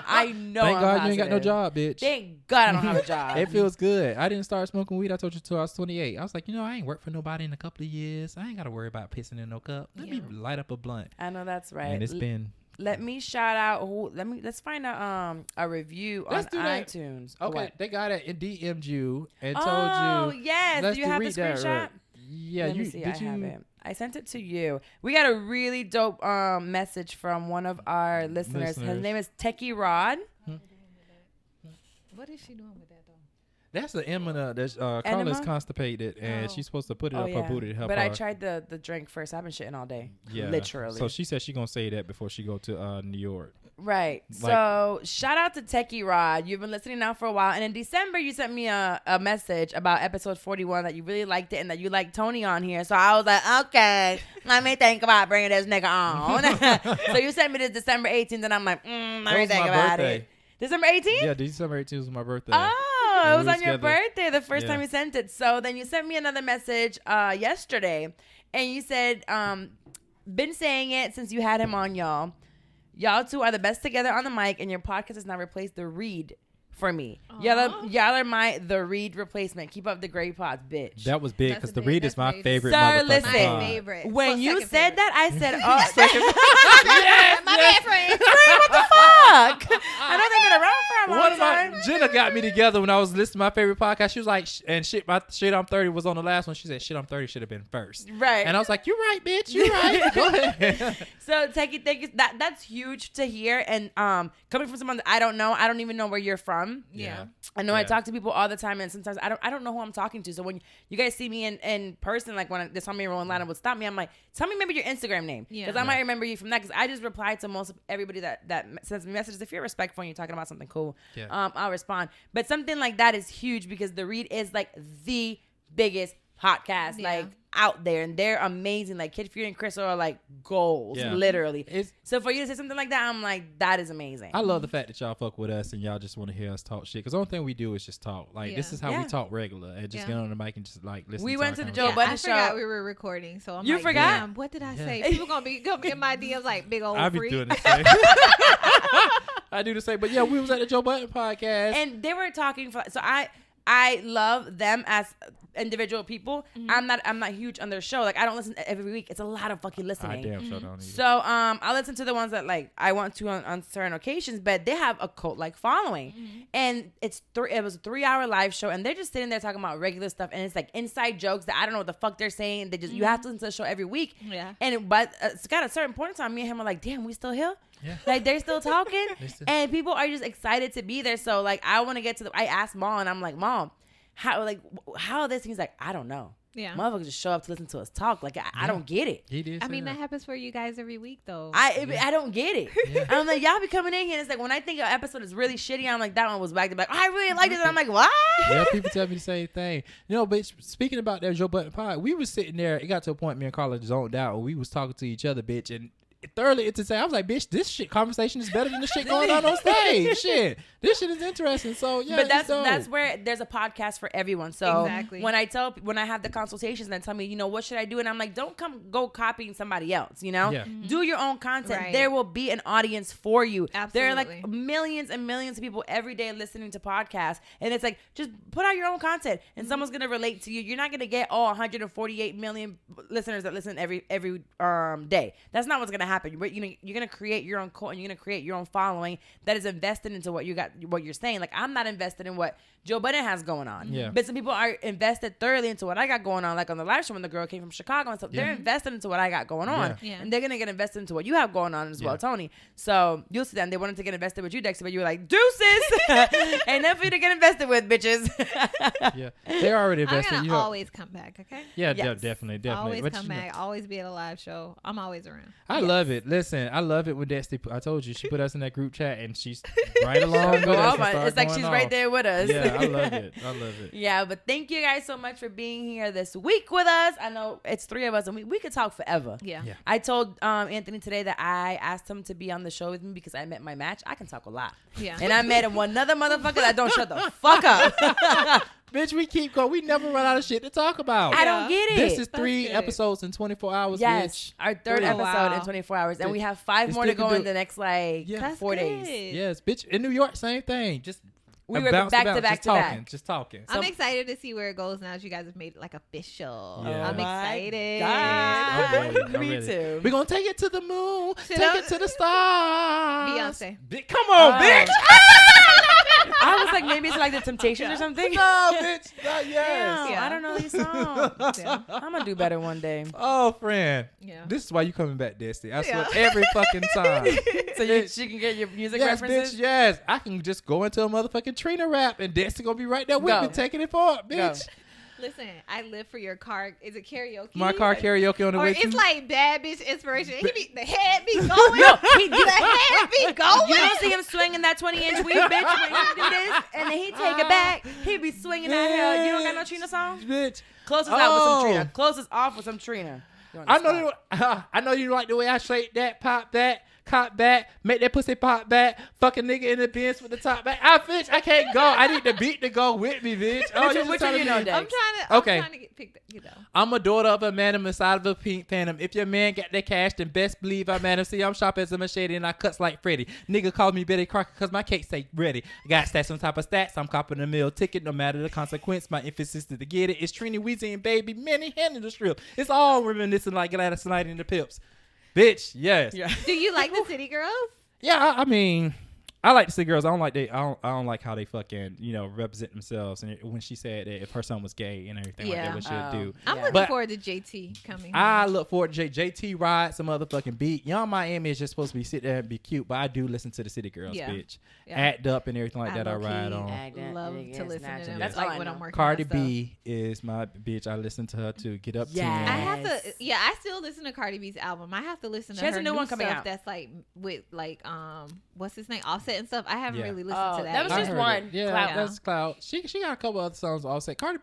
Speaker 1: I know.
Speaker 2: Thank
Speaker 1: I'm
Speaker 2: God
Speaker 1: positive.
Speaker 2: you ain't got no job, bitch.
Speaker 1: Thank God I don't have a job.
Speaker 2: It feels good. I didn't start smoking weed. I told you till I was 28. I was like, I ain't worked for nobody in a couple of years. I ain't got to worry about pissing in no cup. Let me
Speaker 3: Yeah.
Speaker 2: light up a blunt.
Speaker 1: I know that's right.
Speaker 2: And it's been.
Speaker 1: Let me shout out. Let's find a review
Speaker 2: Let's
Speaker 1: on
Speaker 2: do that.
Speaker 1: iTunes.
Speaker 2: Okay,
Speaker 1: What?
Speaker 2: they got it and DM'd you and
Speaker 1: Oh
Speaker 2: told you.
Speaker 1: yes,
Speaker 2: let's
Speaker 1: do you have the
Speaker 2: read that
Speaker 1: screenshot?
Speaker 2: right. Yeah,
Speaker 1: Let
Speaker 2: you
Speaker 1: me see.
Speaker 2: did
Speaker 1: I
Speaker 2: you?
Speaker 1: have it. I sent it to you. We got a really dope message from one of our listeners. His
Speaker 2: Listeners.
Speaker 1: name is Techie Rod.
Speaker 3: What is she doing with that though?
Speaker 2: That's the Emina. That's Carla's
Speaker 1: Enema?
Speaker 2: constipated and
Speaker 3: Oh.
Speaker 2: she's supposed to put it
Speaker 1: Oh
Speaker 2: up
Speaker 1: yeah.
Speaker 2: her booty to help
Speaker 1: But
Speaker 2: her.
Speaker 1: I tried the drink first. I've been shitting all day.
Speaker 2: Yeah,
Speaker 1: Literally.
Speaker 2: So she said she gonna say that before she go to New York.
Speaker 1: Right. So shout out to Techie Rod. You've been listening now for a while. And in December, you sent me a message about episode 41 that you really liked it and that you liked Tony on here. So I was like, okay, let me think about bringing this nigga on. So you sent me this December 18th and I'm like, let me
Speaker 2: That was
Speaker 1: think
Speaker 2: my
Speaker 1: about
Speaker 2: birthday.
Speaker 1: it. December 18th?
Speaker 2: Yeah, December 18th was my birthday.
Speaker 1: Oh,
Speaker 2: We
Speaker 1: it was
Speaker 2: were
Speaker 1: on your
Speaker 2: together.
Speaker 1: birthday the first
Speaker 2: Yeah.
Speaker 1: time you sent it. So then you sent me another message yesterday, and you said, been saying it since you had him on, y'all. Y'all two are the best together on the mic, and your podcast has now replaced the read for me.
Speaker 3: Aw.
Speaker 1: Y'all are the Reed replacement. Keep up the great pods, bitch.
Speaker 2: That was big
Speaker 3: That's
Speaker 2: because
Speaker 3: a
Speaker 2: the
Speaker 3: big-
Speaker 2: Reed is
Speaker 3: that's
Speaker 2: my
Speaker 3: big.
Speaker 2: favorite.
Speaker 1: Sir,
Speaker 2: motherfucking
Speaker 1: listen.
Speaker 3: My
Speaker 2: pod.
Speaker 3: favorite.
Speaker 1: When
Speaker 3: Well,
Speaker 1: you
Speaker 3: second
Speaker 1: said
Speaker 3: favorite.
Speaker 1: that, I said, "Oh,
Speaker 3: My bad, friend.
Speaker 1: what the fuck?" I know they've been around for a long
Speaker 2: One of
Speaker 1: time.
Speaker 2: my Jenna got me together when I was listening to my favorite podcast. She was like, and shit, my shit I'm 30 was on the last one. She said, shit I'm 30 should have been first.
Speaker 1: Right.
Speaker 2: And I was like, you're right, bitch. You're right. Go ahead.
Speaker 1: So thank you. That's huge to hear. And coming from someone that I don't know, I don't even know where you're from.
Speaker 3: Yeah.
Speaker 1: I know I
Speaker 2: Yeah.
Speaker 1: talk to people all the time, and sometimes I don't know who I'm talking to. So when you guys see me in person, like when they saw me in Atlanta would stop me, I'm like, tell me maybe your Instagram name,
Speaker 3: Yeah.
Speaker 1: because I might remember you from that. Because I just replied to most of everybody that sends me messages. If you're respectful and you're talking about something cool,
Speaker 2: Yeah.
Speaker 1: I'll respond. But something like that is huge because the Read is like the biggest podcast
Speaker 3: Yeah.
Speaker 1: like out there, and they're amazing. Like Kid Fury and Crystal are like goals,
Speaker 2: Yeah.
Speaker 1: literally.
Speaker 2: It's,
Speaker 1: So for you to say something like that, I'm like, that is amazing.
Speaker 2: I love the fact that y'all fuck with us and y'all just want to hear us talk shit. Because the only thing we do is just talk. Like, this
Speaker 3: Yeah.
Speaker 2: is how
Speaker 1: Yeah.
Speaker 2: we talk regular. And just
Speaker 3: Yeah.
Speaker 2: get on the mic and just, like, listen
Speaker 1: We
Speaker 2: to
Speaker 1: went
Speaker 2: our
Speaker 1: to the
Speaker 2: conversation.
Speaker 1: Joe Budden
Speaker 3: I
Speaker 1: show.
Speaker 3: forgot we were recording, so I'm
Speaker 1: You
Speaker 3: like,
Speaker 1: forgot?
Speaker 3: damn, what did I
Speaker 2: Yeah.
Speaker 3: say? People gonna be in my DMs like big old
Speaker 2: I be
Speaker 3: freak.
Speaker 2: doing the same. I do the same. But yeah, we was at the Joe Budden podcast.
Speaker 1: And they were talking so I love them as individual people. I'm not huge on their show. Like I don't listen every week. It's a lot of fucking
Speaker 2: I
Speaker 1: listening.
Speaker 2: damn sure don't either.
Speaker 1: So I listen to the ones that like I want to on certain occasions, but they have a cult like following, and it was a 3-hour live show, and they're just sitting there talking about regular stuff, and it's like inside jokes that I don't know what the fuck they're saying. They just you have to listen to the show every week,
Speaker 3: Yeah.
Speaker 1: but it's got a certain point in time. Me and him are like, damn, we still here.
Speaker 2: Yeah.
Speaker 1: Like they're still talking,
Speaker 2: They still-
Speaker 1: and people are just excited to be there. So like I want to get to I asked Mom, and I'm like, Mom, how this? He's like, I don't know.
Speaker 3: Yeah.
Speaker 1: Motherfuckers just show up to listen to us talk. Like I don't get it.
Speaker 2: He did
Speaker 3: I
Speaker 2: say
Speaker 3: mean, that
Speaker 2: that.
Speaker 3: happens for you guys every week, though.
Speaker 1: I don't get it.
Speaker 2: Yeah.
Speaker 1: I'm like, y'all be coming in here, and it's like when I think an episode is really shitty, I'm like, that one was back to back. Oh, I really liked it. And I'm like, what?
Speaker 2: Yeah, people tell me the same thing. You know, but speaking about that Joe Budden pod, we was sitting there. It got to a point me and Carla zoned out, and we was talking to each other, bitch, and thoroughly to say, I was like, bitch, this shit conversation is better than the shit going on stage. Shit, this shit is interesting. So yeah,
Speaker 1: But
Speaker 2: it's dope.
Speaker 1: that's where there's a podcast for everyone. So
Speaker 3: Exactly.
Speaker 1: when I have the consultations and they tell me, you know, what should I do? And I'm like, don't go copying somebody else, you know?
Speaker 2: Yeah.
Speaker 1: Do your own content.
Speaker 3: Right.
Speaker 1: There will be an audience for you. There are like
Speaker 3: Absolutely.
Speaker 1: millions and millions of people every day listening to podcasts. And it's like, just put out your own content and someone's going to relate to you. You're not going to get all 148 million listeners that listen every day. That's not what's going to happen. You're going to create your own cult, and you're going to create your own following that is invested into what you're saying. Like I'm not invested in what Joe Budden has going on.
Speaker 2: Yeah.
Speaker 1: But some people are invested thoroughly into what I got going on. Like on the live show when the girl came from Chicago and stuff, they're invested into what I got going on.
Speaker 2: Yeah.
Speaker 3: Yeah.
Speaker 1: And they're going to get invested into what you have going on as well,
Speaker 2: Yeah.
Speaker 1: Tony. So you'll see them. They wanted to get invested with you, Dexter, but you were like, deuces. Ain't nothing for you to get invested with, bitches.
Speaker 2: Yeah, they're already
Speaker 3: I'm
Speaker 2: invested.
Speaker 3: gonna
Speaker 2: You know,
Speaker 3: always come back, okay?
Speaker 2: yeah,
Speaker 1: Yes.
Speaker 2: definitely.
Speaker 3: Always
Speaker 2: But
Speaker 3: come
Speaker 2: you know,
Speaker 3: back. Always be at a live show. I'm always around.
Speaker 2: I love it. Listen, I love it when Destiny. I told you she put us in that group chat, and she's right along with
Speaker 1: Go
Speaker 2: us.
Speaker 1: off
Speaker 2: and
Speaker 1: on-
Speaker 2: start
Speaker 1: it's like
Speaker 2: going
Speaker 1: she's
Speaker 2: off.
Speaker 1: right there with us.
Speaker 2: Yeah, I love it. I love it.
Speaker 1: Yeah, but thank you guys so much for being here this week with us. I know it's 3 of us, and we could talk forever.
Speaker 3: Yeah.
Speaker 2: Yeah.
Speaker 1: I told Anthony today that I asked him to be on the show with me because I met my match. I can talk a lot.
Speaker 3: Yeah.
Speaker 1: And I met one another motherfucker that don't shut the fuck up.
Speaker 2: Bitch, we keep going. We never run out of shit to talk about.
Speaker 1: I don't get it.
Speaker 2: This is 3
Speaker 3: good.
Speaker 2: episodes in 24 hours,
Speaker 1: yes,
Speaker 2: bitch.
Speaker 1: our third
Speaker 2: Oh,
Speaker 1: episode
Speaker 3: wow.
Speaker 1: in 24 hours. And
Speaker 2: Bitch,
Speaker 1: we have 5
Speaker 2: you
Speaker 1: more to
Speaker 2: still
Speaker 1: go
Speaker 2: can
Speaker 1: in
Speaker 2: do-
Speaker 1: the next
Speaker 2: Yeah.
Speaker 3: That's
Speaker 1: 4
Speaker 3: good.
Speaker 1: days.
Speaker 2: Yes, bitch. In New York, same thing. Just
Speaker 1: We were
Speaker 2: bounce
Speaker 1: back to
Speaker 2: bounce,
Speaker 1: back
Speaker 2: just
Speaker 1: to
Speaker 2: talking,
Speaker 1: back.
Speaker 2: just talking.
Speaker 3: I'm
Speaker 1: So-
Speaker 3: excited to see where it goes now that you guys have made it like official.
Speaker 2: Yeah.
Speaker 3: I'm
Speaker 2: Oh
Speaker 1: my
Speaker 3: excited.
Speaker 1: God.
Speaker 2: I'm ready, I'm
Speaker 1: Me
Speaker 2: ready.
Speaker 1: too.
Speaker 2: We're gonna take it to the moon,
Speaker 3: Sit
Speaker 2: take
Speaker 3: up.
Speaker 2: it to the stars.
Speaker 3: Beyonce.
Speaker 2: Come on,
Speaker 1: Oh.
Speaker 2: bitch.
Speaker 1: I was like, maybe it's like the Temptations or something.
Speaker 2: No, bitch. Not
Speaker 1: Damn,
Speaker 2: yes.
Speaker 3: Yeah.
Speaker 1: I don't know these songs.
Speaker 3: Yeah.
Speaker 1: I'm gonna do better one day.
Speaker 2: Oh, friend.
Speaker 3: Yeah.
Speaker 2: This is why you coming back, Destiny. I swear,
Speaker 3: Yeah.
Speaker 2: every fucking time.
Speaker 1: So she can get your music
Speaker 2: Yes,
Speaker 1: references.
Speaker 2: bitch. Yes, I can just go into a motherfucking Trina rap, and Destiny gonna be right there with
Speaker 1: Go.
Speaker 2: me, taking it forward, bitch.
Speaker 3: Listen, I live for your car. Is it karaoke?
Speaker 2: My car karaoke on the
Speaker 3: Or
Speaker 2: way.
Speaker 3: it's
Speaker 2: to
Speaker 3: like bad bitch inspiration. He be the head be going.
Speaker 1: No,
Speaker 3: the head be going.
Speaker 1: You don't see him swinging that 20-inch weave, bitch, when he do this, and then he take it back. He be swinging that hair. You don't got no Trina song?
Speaker 2: bitch.
Speaker 1: Close us out with some
Speaker 2: Oh.
Speaker 1: Trina. Close us off with some Trina.
Speaker 2: I know you like the way I shake that, pop that. cop back, make that pussy pop back, fucking nigga in the Benz with the top back. Bitch, I can't go. I need the beat to go with me, bitch. Oh,
Speaker 1: Which one you know, Dex?
Speaker 3: I'm trying to get picked up, you know.
Speaker 2: I'm a daughter of a madam inside of a pink phantom. If your man got that cash, then best believe I madam. See, I'm sharp as a machete and I cuts like Freddy. Nigga call me Betty Crocker because my cake say ready. I got stats on top of stats. I'm copping a meal ticket no matter the consequence. My emphasis is to get it. It's Trini Weezy and Baby Manny handing the strip. It's all reminiscent like Gladys Knight and the Pips. Bitch, yes.
Speaker 1: Yeah.
Speaker 3: Do you like the City Girls?
Speaker 2: Yeah, I mean, I like to see girls. I don't like how they fucking, represent themselves. And when she said that if her son was gay and everything like that, what she'd do.
Speaker 3: I'm looking forward to JT coming.
Speaker 2: I look forward to JT ride some motherfucking beat. Young Miami is just supposed to be sit there and be cute, but I do listen to the City Girls, bitch. Yeah. Act Up and everything like that. I ride on.
Speaker 3: Love to listen to them.
Speaker 1: That's
Speaker 3: like what I'm working on.
Speaker 2: Cardi B is my bitch. I listen to her too. Get Up 10.
Speaker 3: I have to. Yeah, I still listen to Cardi B's album. I have to listen to her new one coming out. That's like with what's his name, Offset and stuff. I haven't really listened to that.
Speaker 1: That was just one.
Speaker 2: Yeah, that's Cloud. She got a couple other songs Offset. Cardi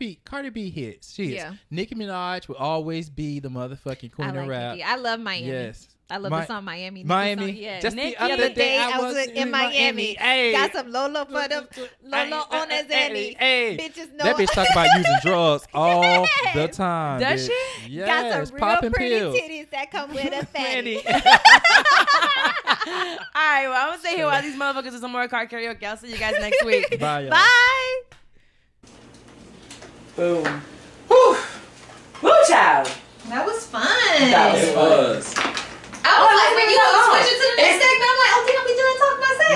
Speaker 2: B hits. She hits. Nicki Minaj will always be the motherfucking queen of rap.
Speaker 3: I love Miami.
Speaker 2: Yes.
Speaker 3: I love the song Miami.
Speaker 2: Miami.
Speaker 3: Yes.
Speaker 2: Just
Speaker 3: Nikki,
Speaker 2: the other day I was in Miami.
Speaker 3: Hey. Got some Lolo for them. Lolo on his Annie.
Speaker 2: Hey.
Speaker 3: Bitches know.
Speaker 2: That bitch talk about using drugs all the time.
Speaker 1: Does
Speaker 2: bitch.
Speaker 1: she?
Speaker 2: Yes.
Speaker 3: Got some real pretty
Speaker 2: pills.
Speaker 3: titties that come with a fatty.
Speaker 1: All right, well, I'm going to stay here while these motherfuckers do some more car karaoke. I'll see you guys next week.
Speaker 2: Bye, y'all.
Speaker 3: Bye.
Speaker 1: Boom. Whew. Woo, child.
Speaker 3: That was fun.
Speaker 4: It was.
Speaker 3: I was like, when you switch it to the next segment, I'm like, okay, I'll be done talking about sex.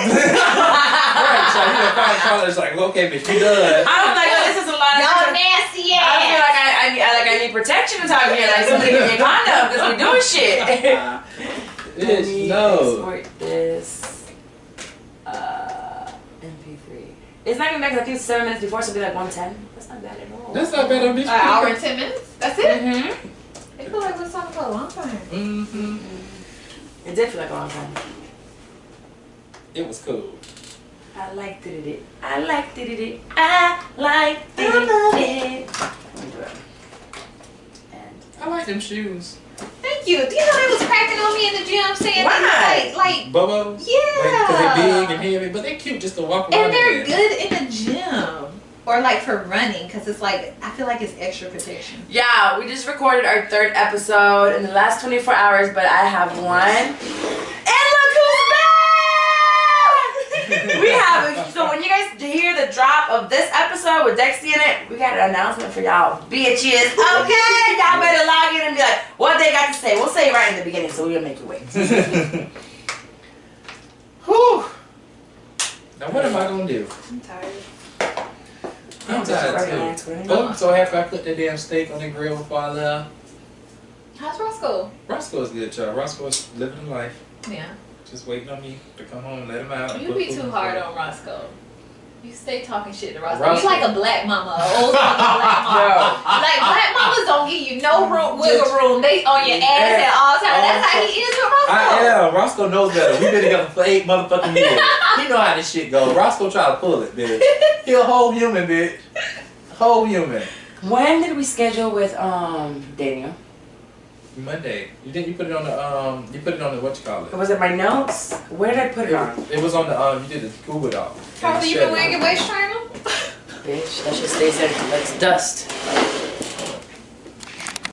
Speaker 4: Right, so you know, finally call it's like, okay, bitch, you done.
Speaker 1: I was like, oh, this is a lot of
Speaker 3: Y'all nasty ass.
Speaker 1: I feel like I need protection to talk here. Like, somebody give me a condom because we're doing shit.
Speaker 4: Bitch, no.
Speaker 1: Export this MP3. It's not even back. I think it's 7 minutes before, so it'll be like 110. That's not bad at all.
Speaker 4: That's not bad on bitch.
Speaker 3: An hour and 10 minutes? That's it?
Speaker 1: Mm-hmm.
Speaker 3: I feel like we're talking for a long time.
Speaker 4: Mm-hmm.
Speaker 1: It did feel like a long time.
Speaker 4: It was cool.
Speaker 1: I liked it. I liked it. I liked it.
Speaker 4: I like them shoes.
Speaker 3: Thank you. Do you know they was cracking on me in the gym saying
Speaker 1: Why?
Speaker 3: like
Speaker 4: Bubos?
Speaker 3: yeah.
Speaker 4: Because they're big and heavy, but they're cute just to walk around.
Speaker 3: And they're
Speaker 4: in.
Speaker 3: good in the gym. Or like for running, because it's like, I feel like it's extra protection.
Speaker 1: Yeah, we just recorded our 3rd episode in the last 24 hours, but I have one. And look who's back! We have, so when you guys hear the drop of this episode with Dexty in it, we got an announcement for y'all bitches. Okay, y'all better log in and be like, what they got to say. We'll say it right in the beginning, so we'll make you wait.
Speaker 4: Whew. Now what am I going to do?
Speaker 3: I'm tired.
Speaker 4: I'm tired too. Oh, I'm so happy I put that damn steak on the grill before I left.
Speaker 3: How's Roscoe?
Speaker 4: Roscoe's good, y'all. Roscoe's living the life.
Speaker 3: Yeah.
Speaker 4: Just waiting on me to come home and let him out.
Speaker 3: You be too hard on Roscoe. You stay talking shit to Roscoe.
Speaker 4: Roscoe.
Speaker 3: You like a black mama, an old school black mama. Like black mamas don't give you no room, wiggle room. They on your ass at all times. That's how he is with Roscoe.
Speaker 4: I am. Roscoe knows better. We've been together for 8 motherfucking years. He know how this shit goes. Roscoe try to pull it, bitch. He a whole human, bitch. Whole human.
Speaker 1: When did we schedule with dating him?
Speaker 4: Monday. You put it on the what you call it?
Speaker 1: Was it my notes? Where did I put it on?
Speaker 4: It was on the you did the Google Doc.
Speaker 3: Probably you been wearing your waist trainer?
Speaker 1: Bitch, that shit stays there. That's dust.